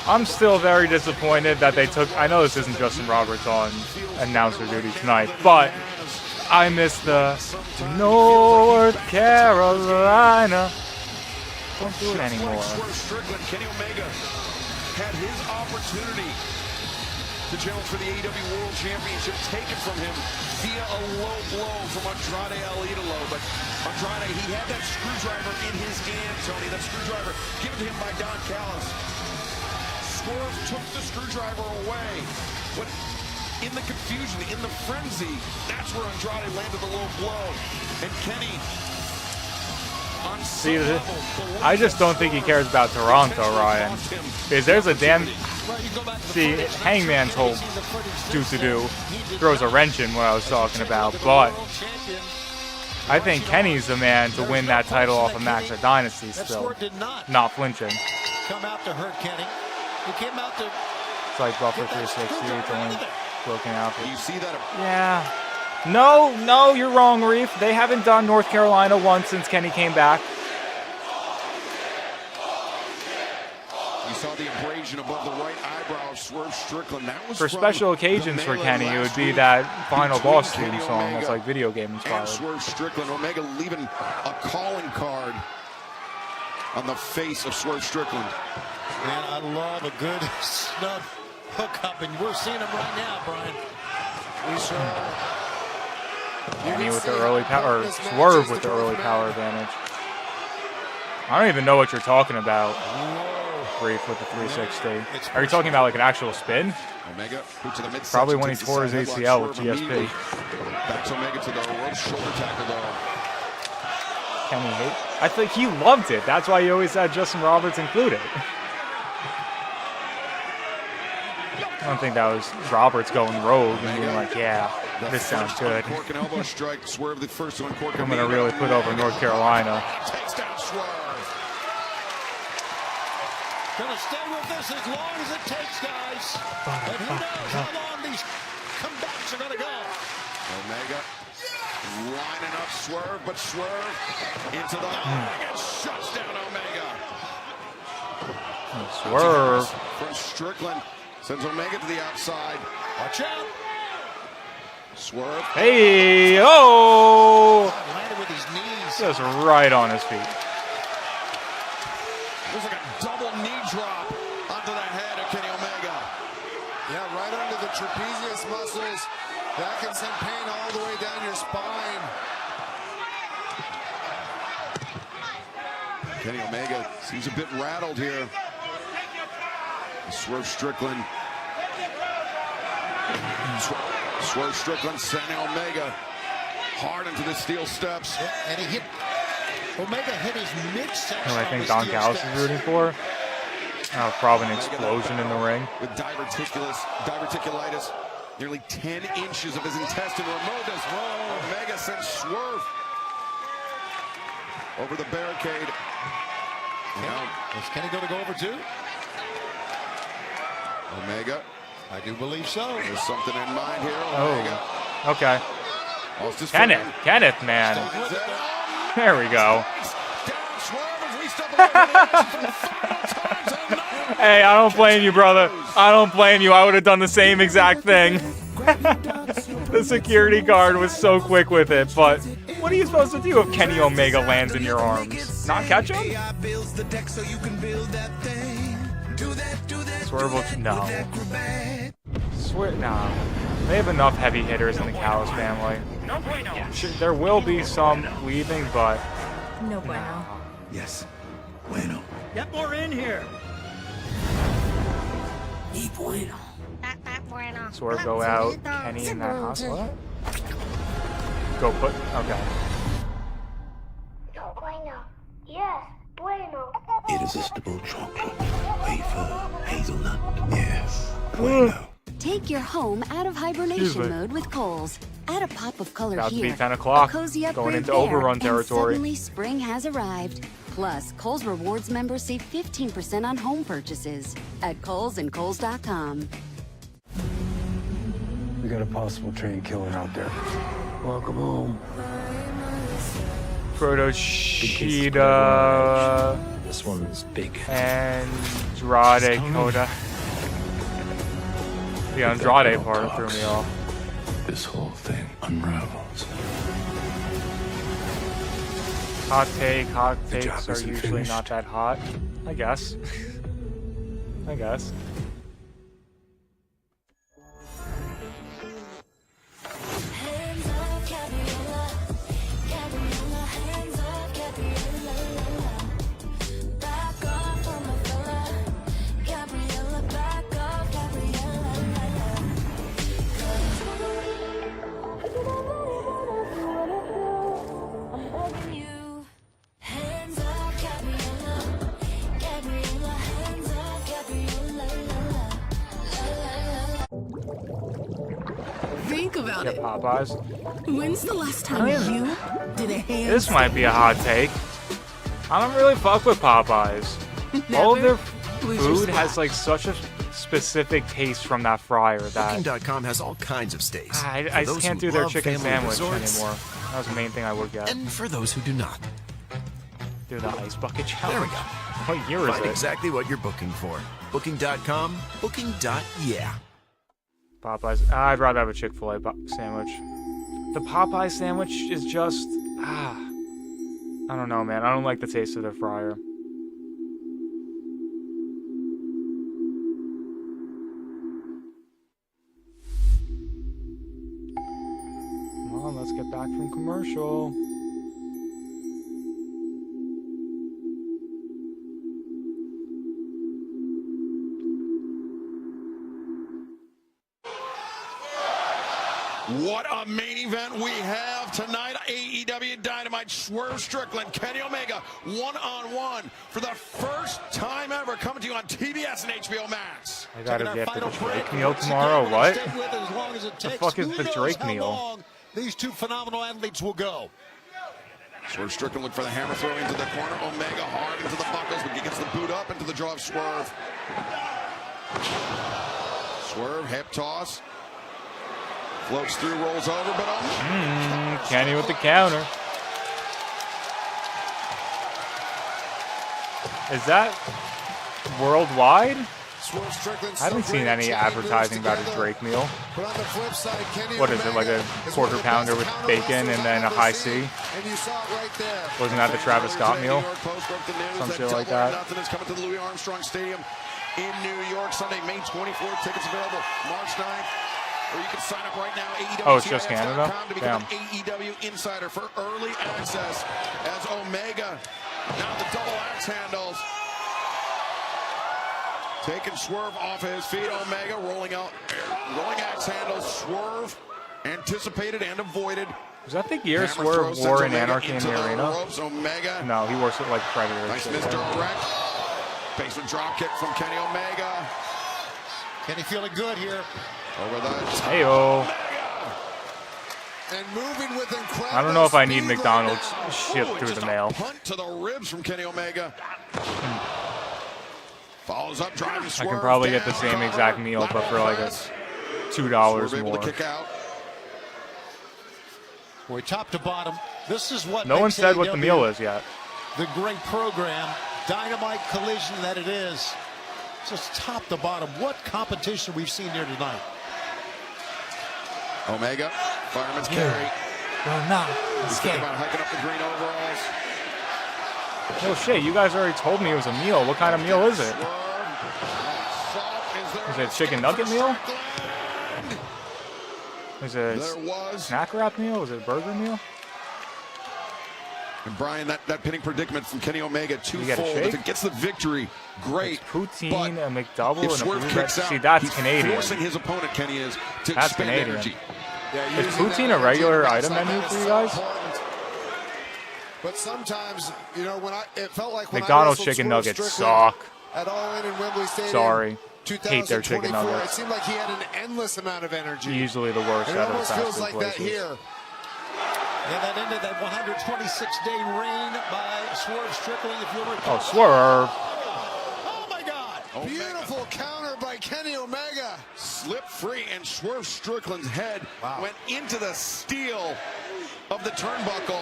I'm still very disappointed that they took... I know this isn't Justin Roberts on announcer duty tonight, but I miss the North Carolina. Don't do it anymore. Kenny Omega had his opportunity to challenge for the AEW World Championship, taken from him via a low blow from Andrade El Idolo. But Andrade, he had that screwdriver in his hand, Tony. That screwdriver given to him by Don Callis. Swerve took the screwdriver away. But in the confusion, in the frenzy, that's where Andrade landed the low blow. And Kenny, on See, I just don't think he cares about Toronto, Ryan. Because there's a damn... See, Hangman's whole do-to-do throws a wrench in what I was talking about, but I think Kenny's the man to win that title off of Max at Dynasty still. Not flinching. Come out to hurt Kenny. He came out to... It's like Buffer 360, it's only broken out. You see that? Yeah. No, you're wrong, Reef. They haven't done North Carolina once since Kenny came back. You saw the abrasion above the right eyebrow of Swerve Strickland. That was for special occasions for Kenny, it would be that final boss theme song that's like video game inspired. Swerve Strickland, Omega leaving a calling card on the face of Swerve Strickland. Man, I love a good snug hookup, and we're seeing him right now, Brian. We saw Kenny with the early power, or Swerve with the early power advantage. I don't even know what you're talking about. Brief with the 360. Are you talking about like an actual spin? Omega to the mid. Probably when he tore his ACL with GSP. Backs Omega to the rope shoulder tackle though. Kenny hate? I think he loved it. That's why he always had Justin Roberts included. I don't think that was Roberts going rogue and being like, yeah, this sounds good. Cork and elbow strike. Swerve the first to uncork. I'm gonna really put over North Carolina. Takes down Swerve. Gonna stay with this as long as it takes, guys. But who knows how long these comebacks are gonna go. Omega lining up Swerve, but Swerve into the and shuts down Omega. Swerve from Strickland sends Omega to the outside. Watch out. Swerve. Hey, oh! Landed with his knees. Just right on his feet. It was like a double knee drop onto the head of Kenny Omega. Yeah, right under the trapezius muscles. That can send pain all the way down your spine. Kenny Omega seems a bit rattled here. Swerve Strickland. Swerve Strickland sending Omega hard into the steel steps. And he hit... Omega hit his midsection. Who I think Don Callis is rooting for. Probably an explosion in the ring. With diverticulitis, nearly 10 inches of his intestine removed as Omega sends Swerve over the barricade. Is Kenny going to go over too? Omega. I do believe so. There's something in mind here. Omega. Oh, okay. Kenneth, man. There we go. Hey, I don't blame you, brother. I don't blame you. I would have done the same exact thing. The security guard was so quick with it, but what are you supposed to do if Kenny Omega lands in your arms? Not catch him? Swerve will... No. Nah. They have enough heavy hitters in the Callis family. There will be some leaving, but No bueno. Yes. Bueno. Get more in here. Y bueno. Swerve go out. Kenny in that hospital. Go put. Okay. Irresistible chocolate. Wafer. Hazelnut. Yes. Bueno. Take your home out of hibernation Excuse me. mode with Kohl's. Add a pop of color About to here. be 10 o'clock. A cozy Going upgrade into there, overrun and territory. suddenly spring has arrived. Plus, Kohl's Rewards members save 15% on home purchases at Kohl's and Kohl's.com. We got a possible train killer out there. Welcome home. Proto Cheetah. This one's big. Andrade Coda. The Andrade part threw me off. This whole thing unravels. Hot takes job are isn't usually finished. not that hot. I guess. I guess. Think about Get it. Popeyes. When's the last time I mean, you did a hand? This might be a hot take. I don't really fuck with Popeyes. All of their Lose your food spot. has like such a specific taste from that fryer that Booking.com has all kinds of stays. I For just those can't who do their love chicken family sandwich resorts, anymore. That was the main thing I would get. And for those who do not. Do the ice bucket challenge. There we go. What year is Find it? exactly what you're booking for. Booking.com, booking.yeah. Popeyes. I'd rather have a Chick-fil-A sandwich. The Popeye sandwich is just I don't know, man. I don't like the taste of their fryer. Come on, let's get back from commercial. What a main event we have tonight. AEW Dynamite, Swerve Strickland, Kenny Omega, one-on-one for the first time ever, coming to you on TBS and HBO Max. I gotta get the Drake meal tomorrow. What? The fuck is the Drake meal? These two phenomenal athletes will go. Swerve Strickland look for the hammer throw into the corner. Omega hard into the buckles, but he gets the boot up into the jaw of Swerve. Swerve, hip toss. Floats through, rolls over, but Kenny with the counter. Is that worldwide? I haven't seen any advertising about a Drake meal. What is it, like a quarter pounder with bacon and then a high C? Wasn't that the Travis Scott meal? Some shit like that. Nothing is coming to the Louis Armstrong Stadium in New York Sunday, May 24th. Tickets available March 9th. Or you can sign up right now, AEW. Oh, it's just Canada? to become Damn. an AEW insider for early access as Omega, now the double axe handles. Taking Swerve off of his feet, Omega rolling axe handles. Swerve anticipated and avoided. Was that the gear Hammer Swerve throw sends wore in Omega Anarchy in into the Arena? Ropes. Omega. No, he wore it like Predator. Nice shit. misdirect. Basement drop kick from Kenny Omega. Kenny feeling good here. Over the top. Heyo. And moving with incredible I don't know if I need speed right McDonald's now. shipped through Just the a mail. punt to the ribs from Kenny Omega. Follows up, driving I Swerve can probably get down, the same cover, exact meal, but for like a press. $2 Swerve able more. to kick out. Boy, top to bottom, this is what No one makes said what the AEW meal is yet. the great program, Dynamite Collision that it is. Just top to bottom, what competition we've seen here tonight. Omega, fireman's carry. Well, nah, He's thinking about hiking up the green overalls. Oh shit, you guys already told me it was a meal. What kind of meal is it? Is it a chicken nugget meal? Was it a snack wrap meal? Was it a burger meal? And Brian, that pinning predicament from Kenny Omega, twofold. shake? If it gets the victory, great. It's poutine, a McDouble, if and a Swerve blue kicks red. out, See, that's he's Canadian. forcing his opponent, Kenny is, to That's expend Canadian. energy. Yeah, Is using poutine that a regular energy item like menu that for is you so guys? important. But sometimes, you know, it felt like when McDonald's I wrestled chicken Swerve nuggets Strickland suck. at All In Wembley Stadium. Sorry. Hate their chicken 2024, nuggets. it seemed like he had an endless amount of energy. Usually the worst And it out of almost fast feels food like places. that here. Yeah, that ended that 126-day reign by Swerve Strickland. If you'll recall. Oh, Swerve. Oh my God! Beautiful counter by Kenny Omega. Slip free, and Swerve Strickland's head went into the steel of the turnbuckle.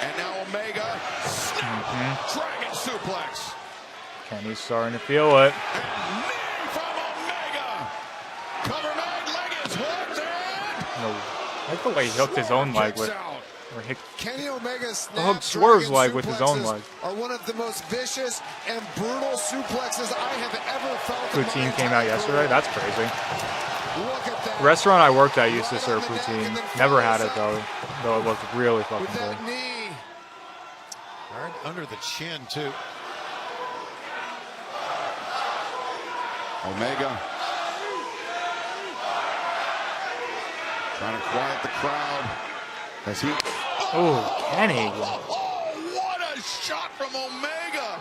And now Omega, snap, dragon suplex. Kenny's starting to feel it. And knee from Omega. Cover made, leg is hooked, and No, I like the way he hooked his own leg with. Or hit, Kenny Omega's hooked snap Swerve's dragon leg with his own suplexes leg. are one of the most vicious and brutal suplexes I have ever felt. in my Poutine came entire out yesterday. career. That's crazy. Look at that. The restaurant I worked at used to serve poutine. Never had it though. Though it looked really fucking With good. that knee. Right under the chin too. Omega trying to quiet the crowd as he. Oh, Kenny. What a shot from Omega!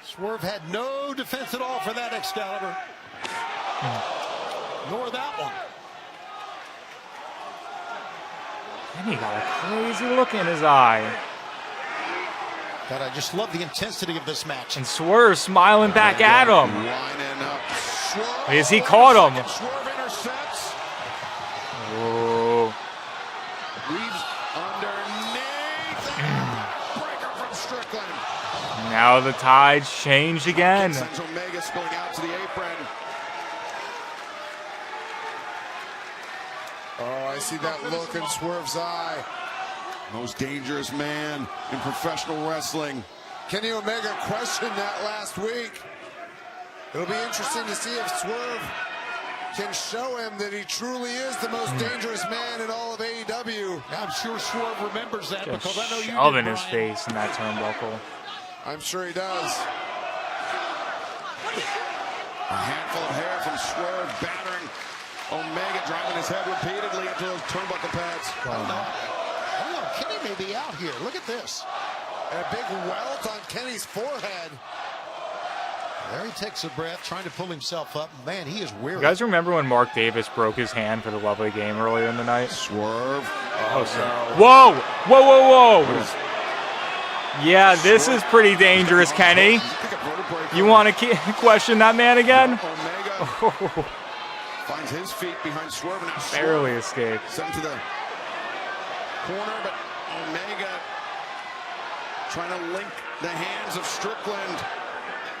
Swerve had no defense at all for that Excalibur. Nor that one. Kenny got a crazy look in his eye. God, I just love the intensity of this match. And Swerve smiling back at him. Lining up. Swerve. As he caught him. Swerve intercepts. Oh. Weaves underneath. Breaker from Strickland. Now the tides change again. Sends Omega spilling out to the apron. Oh, I see that look in Swerve's eye. Most dangerous man in professional wrestling. Kenny Omega questioned that last week. It'll be interesting to see if Swerve can show him that he truly is the most dangerous man in all of AEW. I'm sure Swerve remembers that Just because I know you did, shoving his Brian. face in that turnbuckle. I'm sure he does. A handful of hair from Swerve battering Omega, driving his head repeatedly into those turnbuckle pads. Oh, Kenny may be out here. Look at this. And a big welt on Kenny's forehead. There he takes a breath, trying to pull himself up. Man, he is weary. You guys remember when Mark Davis broke his hand for the lovely game earlier in the night? Swerve. Oh, whoa! Whoa, whoa, whoa! Yeah, this is pretty dangerous, Kenny. You want to question that man again? Omega finds his feet behind Swerve, and now Barely escaped. sent to the corner, but Omega trying to link the hands of Strickland.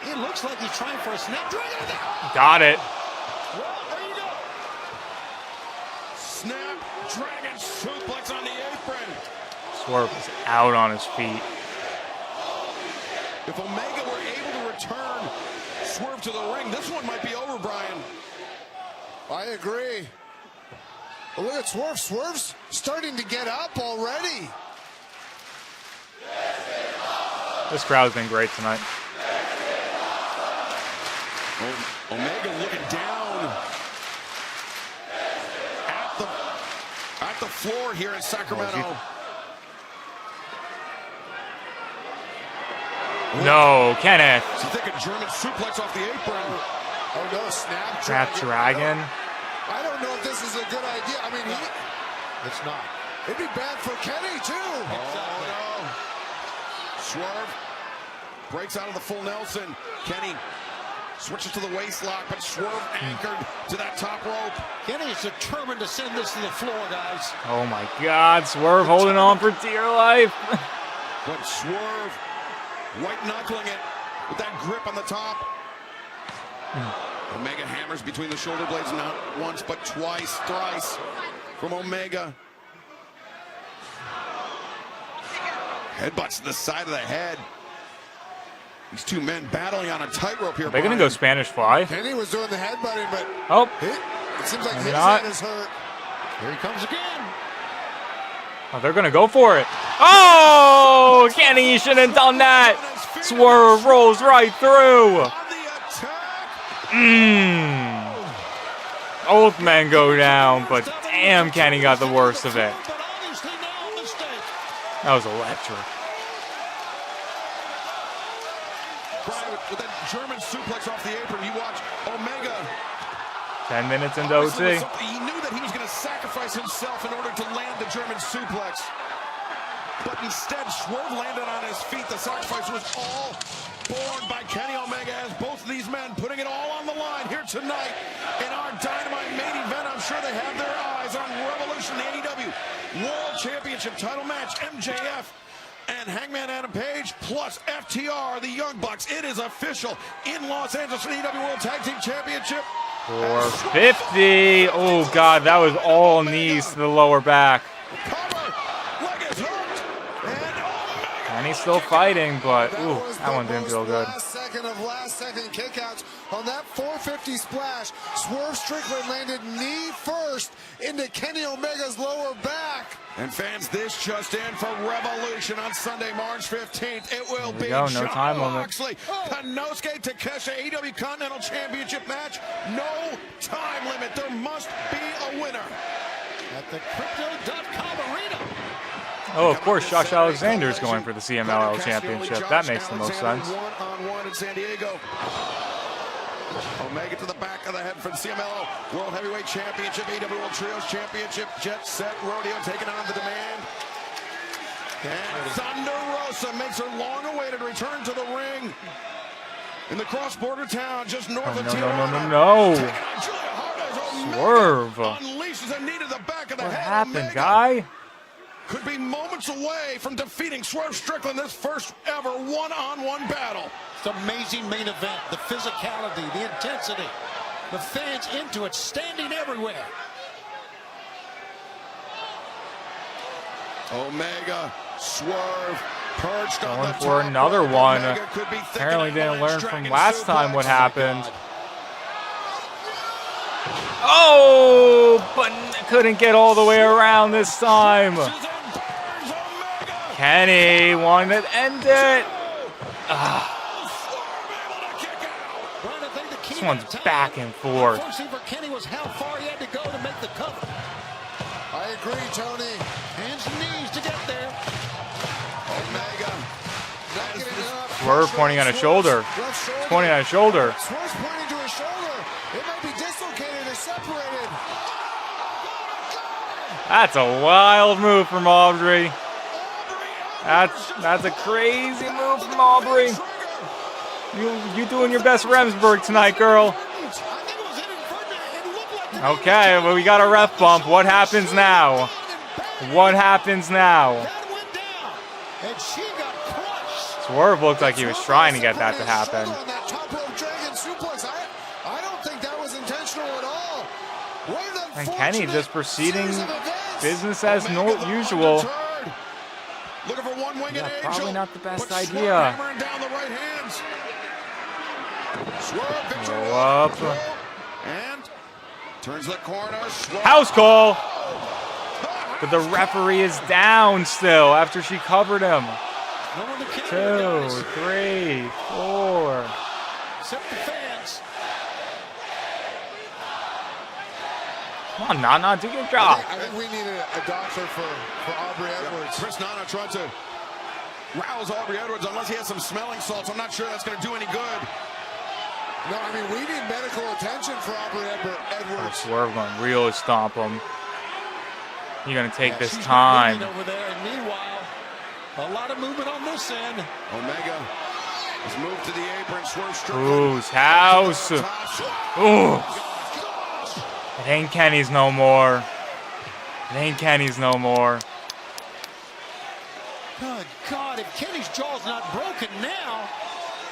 It looks like he's trying for a snapdragon. Got it. Well, there you go. Snap dragon suplex on the apron. Swerve is out on his feet. If Omega were able to return Swerve to the ring, this one might be over, Brian. I agree. But look at Swerve. Swerve's starting to get up already. This crowd's been great tonight. Omega looking down at the floor here in Sacramento. No, Kenneth. So think a German suplex off the apron. Oh no, snap Dragon. I don't know if this is a good idea. I mean, It's not. it'd be bad for Kenny too. Oh no. Swerve breaks out of the full Nelson. Kenny switches to the waist lock, but Swerve anchored to that top rope. Kenny is determined to send this to the floor, guys. Oh my God, Swerve holding on for dear life. But Swerve white knuckling it with that grip on the top. Omega hammers between the shoulder blades, not once but twice, thrice from Omega. Headbutts to the side of the head. These two men battling on a tightrope here. Are they going to go Spanish Fly? Kenny was doing the headbutting, but Oh, it seems like maybe his not. head is hurt. Here he comes again. Oh, they're going to go for it. Oh, Kenny, you shouldn't have done that. Swerve rolls right through. Both men go down, but damn, Kenny got the worst of it. That was electric. Brian, with that German suplex off the apron, you watch Omega. 10 minutes into OT. He knew that he was going to sacrifice himself in order to land the German suplex. But instead, Swerve landed on his feet. The sacrifice was all borne by Kenny Omega, as both of these men putting it all on the line here tonight in our Dynamite main event. I'm sure they have their eyes on Revolution, the AEW World Championship title match. MJF and Hangman Adam Page plus FTR, the Young Bucks. It is official in Los Angeles for the AEW World Tag Team Championship. 450. Oh, God, that was all knees to the lower back. And he's still fighting, but ooh, that one didn't feel good. Last second kickouts on that 450 splash. Swerve Strickland landed knee first into Kenny Omega's lower back. And fans, this just in for Revolution on Sunday, March 15th. It will be no Jon time limit. Moxley, Konosuke Takeshita, AEW Continental Championship match. No time limit. There must be a winner. At the Crypto.com Arena. Oh, of course, Josh Alexander is going for the CMLL Championship. That makes the most sense. One-on-one in San Diego. Omega to the back of the head for the CMLL World Heavyweight Championship, AEW World Trios Championship, Jet Set Rodeo taking on the Demand. And Thunder Rosa makes her long-awaited return to the ring in the cross-border town just north of Tijuana. No. Swerve. Unleashes a knee to the back of the What head. happened, Omega guy? could be moments away from defeating Swerve Strickland, this first ever one-on-one battle. It's an amazing main event. The physicality, the intensity, the fans into it, standing everywhere. Omega, Swerve, perched on the Going top for another rope. one. Omega could be thinking Apparently didn't learn Avalanche from Dragon last time suplex. what happened. Oh, but couldn't get all the way around this time. Kenny wanted to end it. This one's back and forth. Unfortunately for Kenny was how far he had to go to make the cover. I agree, Tony. Hands and knees to get there. Omega. Swerve pointing on his shoulder. Pointing on his shoulder. Swerve's pointing to his shoulder. It might be dislocated or separated. That's a wild move from Aubrey. That's a crazy move from Aubrey. You doing your best Remsburg tonight, girl. Okay, well, we got a ref bump. What happens now? What happens now? Swerve looked like he was trying to get that to happen. I don't think that was intentional at all. And Kenny just proceeding business as usual. Looking for one winged Yeah, angel. probably not the best but Swerve idea. hammering down the right hands. Swerve Victor Go up. and turns the corner. Swerve. House call. But the referee is down still after she covered him. 2, 3, 4. Except the fans. Come on, Nana, do your job. I think we need a doctor for Aubrey Edwards. Chris Nana tried to rouse Aubrey Edwards unless he has some smelling salts. I'm not sure that's going to do any good. No, I mean, we need medical attention for Aubrey Edwards. Swerve going to really stomp him. You're going to take this She's time. moving over there, and meanwhile, a lot of movement on this end. Omega has moved to the apron. Swerve Strickland. Who's house? Ooh. It ain't Kenny's no more. It ain't Kenny's no more. Good God, if Kenny's jaw's not broken now,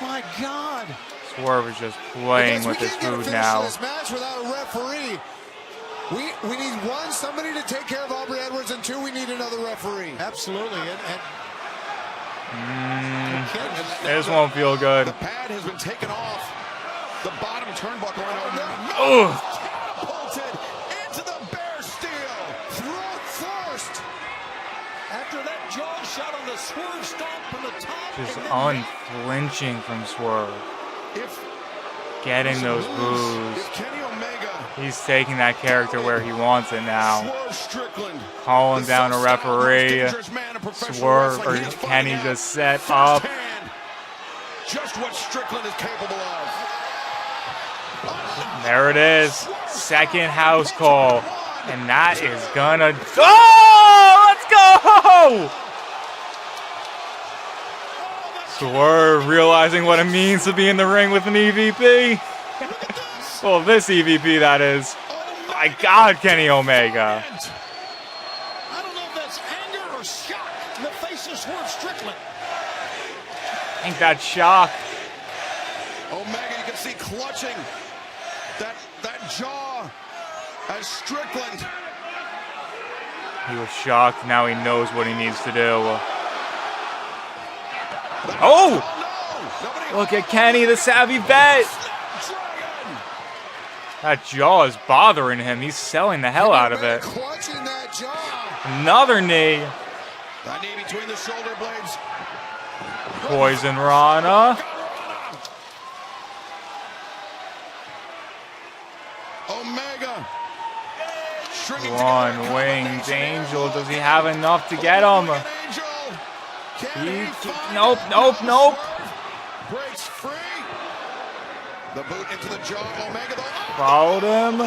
my God. Swerve is just playing with his food now. This match without a referee. We need one, somebody to take care of Aubrey Edwards, and 2, we need another referee. Absolutely, This won't feel good. The pad has been taken off. The bottom turnbuckle. Ugh. Catapulted into the bear steel. shot on the Swerve stomp from the top. Just unflinching from Swerve. If Getting those boos. if Kenny Omega, He's taking that character where he wants it now. Swerve Strickland, Calling down a referee. dangerous man in professional Swerve or wrestling, he is Kenny finding just out set up. firsthand just what Strickland is capable of. There it is. Second house call. And that is gonna. Oh! Let's go! Swerve realizing what it means to be in the ring with an EVP. Well, this EVP, that is. My God, Kenny Omega. I don't know if that's anger or shock in the face of Swerve Strickland. I think that's shock. Omega, you can see clutching that jaw as Strickland. He was shocked. Now he knows what he needs to do. Oh! Look at Kenny, the savvy vet. That jaw is bothering him. He's selling the hell out of it. Clutching that jaw. Another knee. That knee between the shoulder blades. Poison Rana. Omega. One winged angel. Does he have enough to get him? Nope, nope, nope. Breaks free. The boot into the jaw. Omega. Fouled him.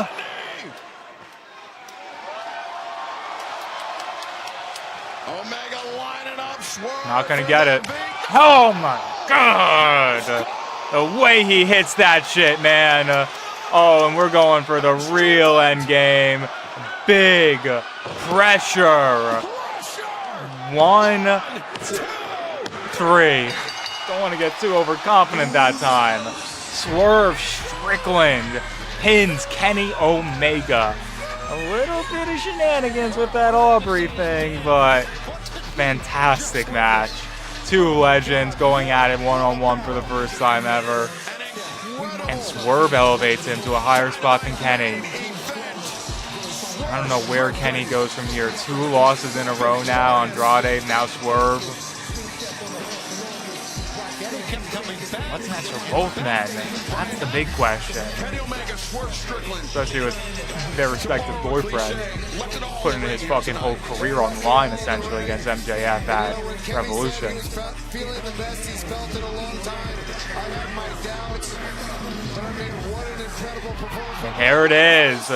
Omega lining up. Swerve. Not gonna get it. Oh my God. The way he hits that shit, man. Oh, and we're going for the real end game. Big pressure. 1, 2, 3. Don't want to get too overconfident that time. Swerve Strickland pins Kenny Omega. A little bit of shenanigans with that Aubrey thing, but fantastic match. Two legends going at it one-on-one for the first time ever. And Swerve elevates him to a higher spot than Kenny. I don't know where Kenny goes from here. 2 losses in a row now. Andrade, now Swerve. What's next for both men? That's the big question. Especially with their respective boyfriend putting his fucking whole career on the line essentially against MJF at Revolution. And here it is.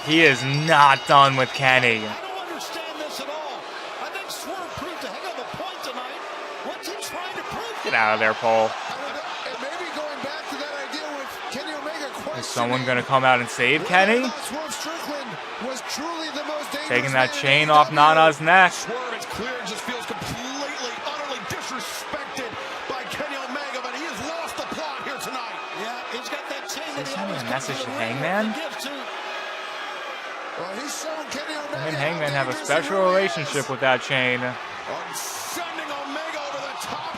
He is not done with Kenny. I don't understand this at all. I think Swerve proved a heck of a point tonight. What's he trying to prove? Get out of there, Paul. And maybe going back to that idea with Kenny Omega questioning. Is someone going to come out and save Kenny? Swerve Strickland was truly the most dangerous Taking that man chain in off Nana's neck. Swerve, it's clear, just feels completely, utterly disrespected by Kenny Omega, but he has lost the plot here tonight. Yeah, he's got that chain that he Sending always a message comes to the ring Hangman? and gives to. Well, he's shown Kenny Omega. Him and Hangman have a special relationship with that chain. Sending Omega over the top.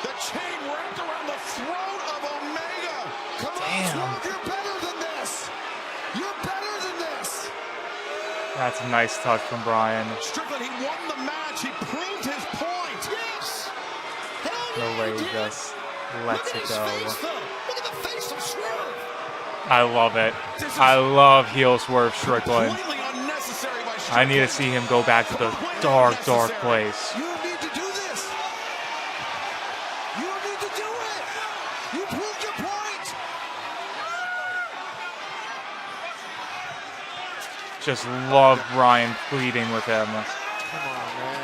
The chain wrapped around the throat of Omega. Come Damn. on, Swerve, you're better than this. You're better than this. That's a nice touch from Brian. Strickland, he won the match. He proved his point. Yes. No way he just lets it go. Look at the face of Swerve. I love it. I love heel Swerve Strickland. Completely unnecessary by Strickland. I need to see him go back to the dark, dark place. You need to do this. You need to do it. You proved your point. Just love Brian pleading with him. Come on, man.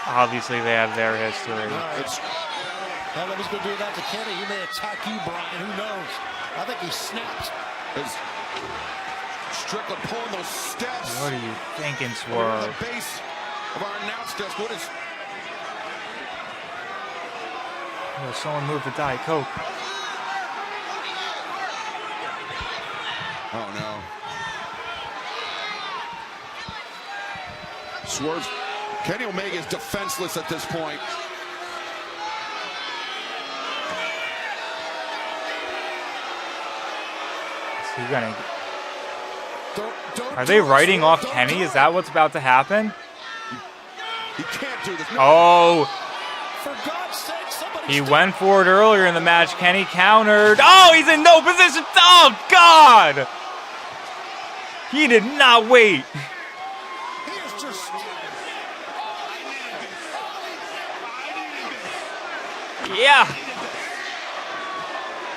Obviously, they have their history. Well, if he's going to do that to Kenny, he may attack you, Brian. Who knows? I think he snapped. As Strickland pulling those steps. What are you thinking, At Swerve? the base of our announce desk. What is? Oh, someone moved the Diet Coke. Oh no. Swerve. Kenny Omega is defenseless at this point. Is he gonna... Are they writing off Kenny? Is that what's about to happen? He can't do this. No. Oh. For God's sake, somebody He went for it earlier in the match. Kenny countered. Oh, he's in no position. Oh, God. He did not wait. He is just... Yeah.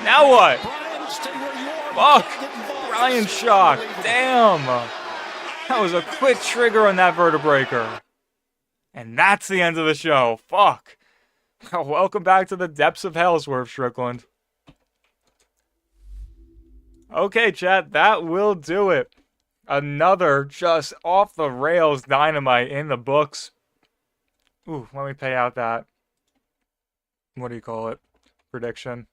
Now what? Brian, stay where you are. Fuck. Brian's shocked. Damn. That was a quick trigger on that vertebraker. And that's the end of the show. Fuck. Welcome back to the depths of hell, Swerve Strickland. Okay, chat, that will do it. Another just off the rails Dynamite in the books. Ooh, let me pay out that. What do you call it? Prediction.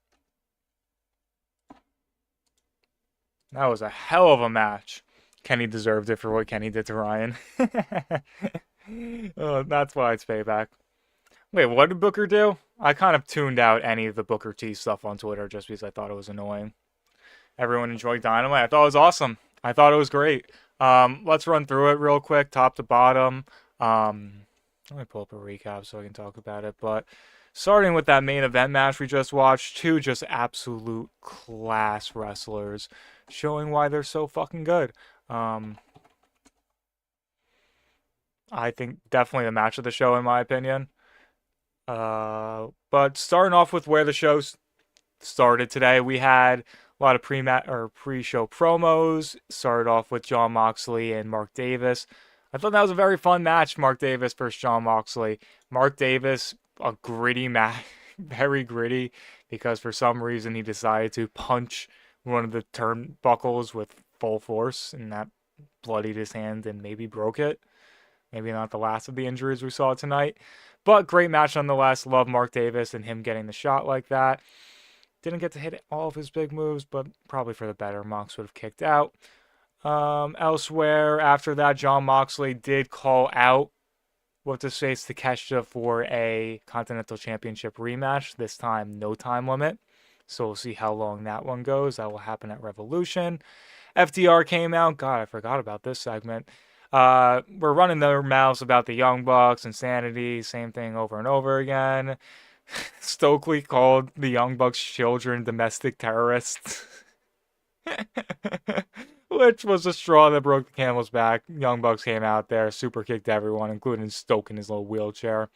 That was a hell of a match. Kenny deserved it for what Kenny did to Ryan. Oh, that's why it's payback. Wait, what did Booker do? I kind of tuned out any of the Booker T stuff on Twitter just because I thought it was annoying. Everyone enjoyed Dynamite. I thought it was awesome. I thought it was great. Let's run through it real quick, top to bottom. Let me pull up a recap so I can talk about it. But starting with that main event match we just watched, two just absolute class wrestlers, showing why they're so fucking good. I think definitely the match of the show in my opinion. But starting off with where the show started today, we had a lot of pre-show promos. Started off with Jon Moxley and Mark Davis. I thought that was a very fun match, Mark Davis versus Jon Moxley. Mark Davis, a gritty match, very gritty, because for some reason he decided to punch one of the turnbuckles with full force, and that bloodied his hand and maybe broke it. Maybe not the last of the injuries we saw tonight. But great match nonetheless. Love Mark Davis and him getting the shot like that. Didn't get to hit all of his big moves, but probably for the better. Mox would have kicked out. Elsewhere, after that, Jon Moxley did call out what's-his-face Takeshita for a Continental Championship rematch. This time, no time limit. So we'll see how long that one goes. That will happen at Revolution. FTR came out. God, I forgot about this segment. We're running their mouths about the Young Bucks, insanity, same thing over and over again. Stokely called the Young Bucks children domestic terrorists. Which was a straw that broke the camel's back. Young Bucks came out there, super kicked everyone, including Stoke in his little wheelchair.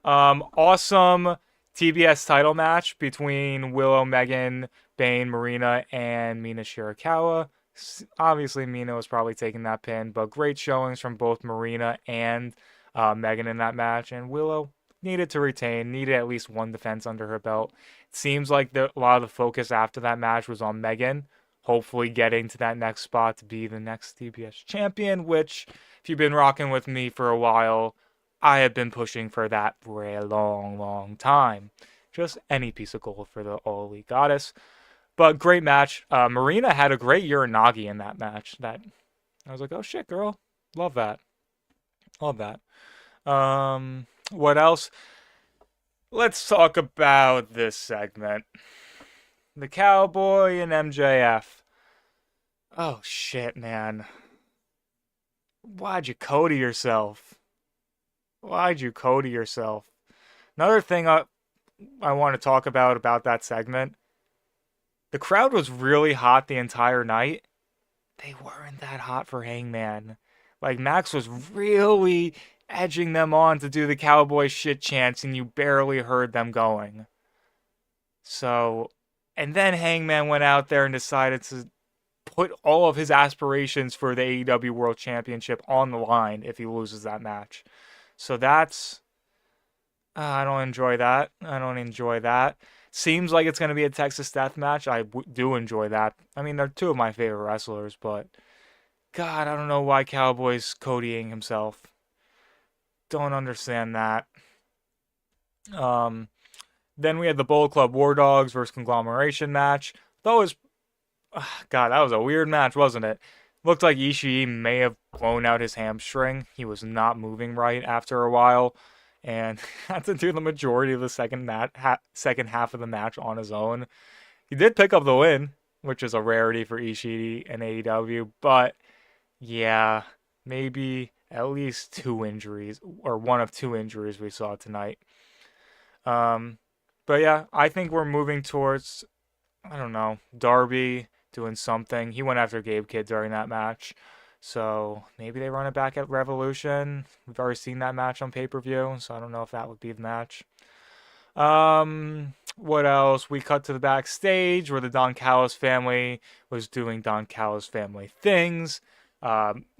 Awesome TBS title match between Willow, Megan, Bane, Marina, and Mina Shirakawa. Obviously, Mina was probably taking that pin, but great showings from both Marina and Megan in that match. And Willow needed to retain, needed at least one defense under her belt. It seems like a lot of the focus after that match was on Megan, hopefully getting to that next spot to be the next TBS champion, which, if you've been rocking with me for a while, I have been pushing for that for a long, long time. Just any piece of gold for the All Elite Goddess. But great match. Marina had a great Uranagi in that match. That I was like, oh shit, girl. Love that. Love that. What else? Let's talk about this segment. The Cowboy and MJF. Oh shit, man. Why'd you Cody yourself? Why'd you Cody yourself? Another thing I want to talk about that segment. The crowd was really hot the entire night. They weren't that hot for Hangman. Like, Max was really edging them on to do the Cowboy shit chants, and you barely heard them going. So, and then Hangman went out there and decided to put all of his aspirations for the AEW World Championship on the line if he loses that match. So that's... I don't enjoy that. I don't enjoy that. Seems like it's going to be a Texas Death Match. I do enjoy that. I mean, they're two of my favorite wrestlers, but... God, I don't know why Cowboy's Codying himself. Don't understand that. Then we had the Bullet Club War Dogs versus Conglomeration match. That was... God, that was a weird match, wasn't it? Looked like Ishii may have blown out his hamstring. He was not moving right after a while. And had to do the majority of the second half of the match on his own. He did pick up the win, which is a rarity for Ishii and AEW. But, yeah, maybe at least 2 injuries, or one of 2 injuries we saw tonight. Um, but yeah, I think we're moving towards, I don't know, Darby doing something. He went after Gabe Kidd during that match. So maybe they run it back at Revolution. We've already seen that match on pay-per-view, so I don't know if that would be the match. What else? We cut to the backstage where the Don Callis family was doing Don Callis family things.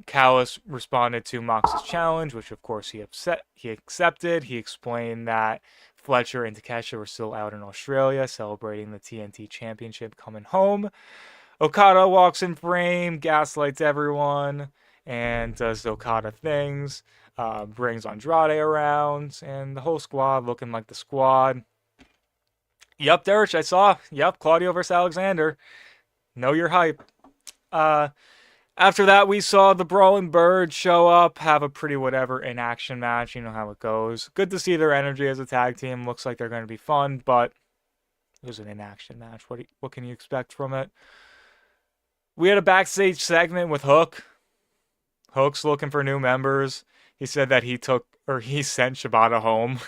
Callis responded to Mox's challenge, which of course he accepted. He explained that Fletcher and Takeshita were still out in Australia celebrating the TNT Championship coming home. Okada walks in frame, gaslights everyone, and does Okada things. Brings Andrade around, and the whole squad looking like the squad. Yep, Derek, I saw. Yep, Claudio versus Alexander. Know your hype. After that, we saw the Brawling Birds show up, have a pretty whatever in-action match. You know how it goes. Good to see their energy as a tag team. Looks like they're going to be fun, but it was an in-action match. What can you expect from it? We had a backstage segment with Hook. Hook's looking for new members. He said that he sent Shibata home.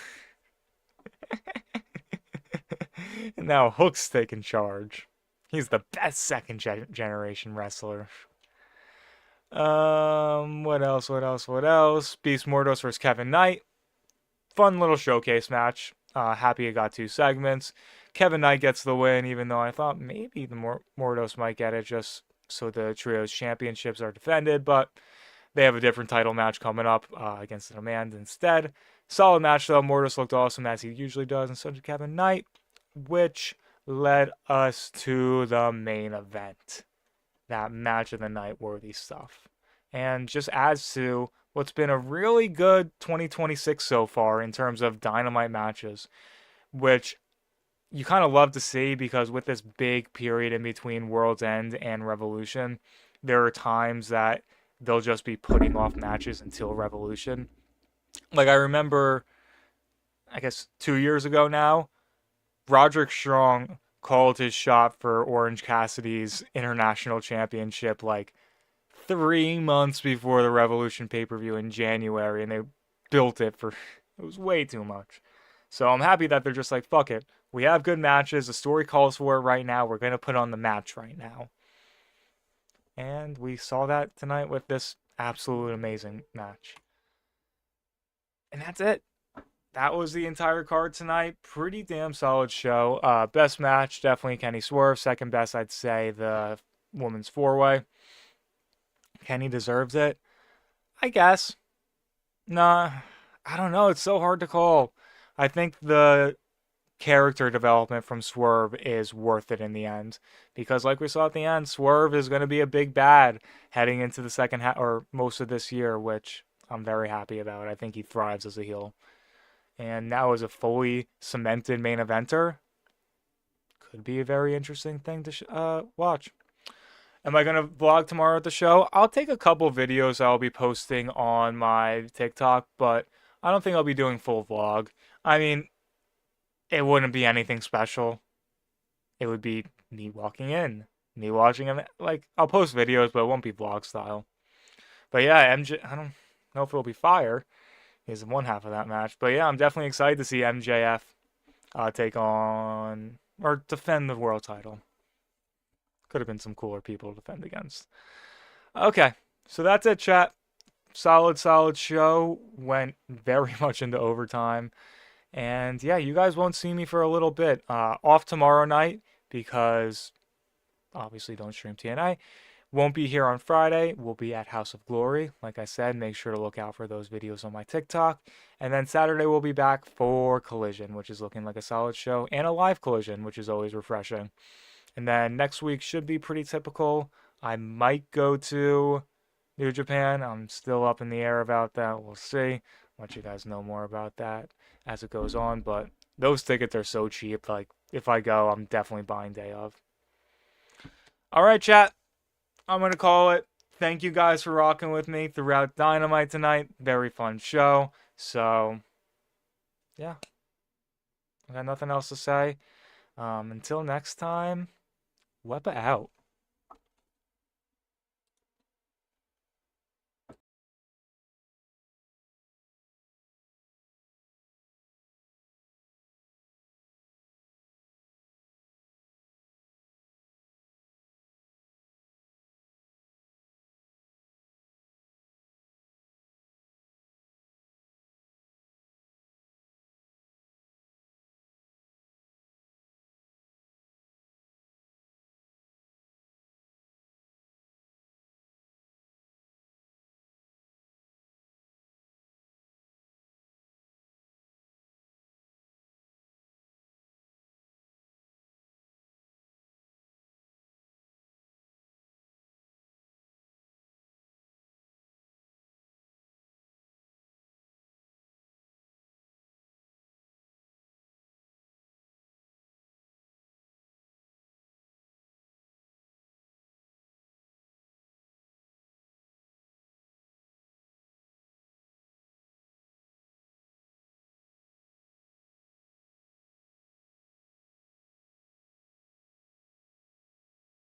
And now Hook's taking charge. He's the best second generation wrestler. What else? Beast Mordos versus Kevin Knight. Fun little showcase match. Happy it got 2 segments. Kevin Knight gets the win, even though I thought maybe the Mordos might get it just so the Trios championships are defended, but they have a different title match coming up against the Demand instead. Solid match though. Mortis looked awesome as he usually does, and so did Kevin Knight, which led us to the main event. That match of the night worthy stuff. And just adds to what's been a really good 2026 so far in terms of Dynamite matches, which you kind of love to see because with this big period in between World's End and Revolution, there are times that they'll just be putting off matches until Revolution. Like I remember, I guess 2 years ago now, Roderick Strong called his shot for Orange Cassidy's International Championship like 3 months before the Revolution pay-per-view in January, and they built it for, it was way too much. So I'm happy that they're just like, fuck it. We have good matches. The story calls for it right now. We're going to put on the match right now. And we saw that tonight with this absolute amazing match. And that's it. That was the entire card tonight. Pretty damn solid show. Best match, definitely Kenny Swerve. Second best, I'd say the women's 4-way. Kenny deserves it. I guess. Nah, I don't know. It's so hard to call. I think the character development from Swerve is worth it in the end. Because like we saw at the end, Swerve is going to be a big bad heading into the second half, or most of this year, which I'm very happy about. I think he thrives as a heel. And now as a fully cemented main eventer, could be a very interesting thing to watch. Am I going to vlog tomorrow at the show? I'll take a couple videos I'll be posting on my TikTok, but I don't think I'll be doing full vlog. I mean, it wouldn't be anything special. It would be me walking in, me watching him. Like, I'll post videos, but it won't be vlog style. But yeah, MJ, I don't know if it'll be fire. He's in one half of that match. But yeah, I'm definitely excited to see MJF take on, or defend the world title. Could have been some cooler people to defend against. Okay, so that's it, chat. Solid show. Went very much into overtime. And yeah, you guys won't see me for a little bit. Off tomorrow night because obviously don't stream TNA. Won't be here on Friday. We'll be at House of Glory. Like I said, make sure to look out for those videos on my TikTok. And then Saturday we'll be back for Collision, which is looking like a solid show, and a live Collision, which is always refreshing. And then next week should be pretty typical. I might go to New Japan. I'm still up in the air about that. We'll see. I'll let you guys know more about that as it goes on. But those tickets are so cheap. Like, if I go, I'm definitely buying day of. All right, chat. I'm going to call it. Thank you guys for rocking with me throughout Dynamite tonight. Very fun show. So, yeah. I got nothing else to say. Until next time, Wepa out.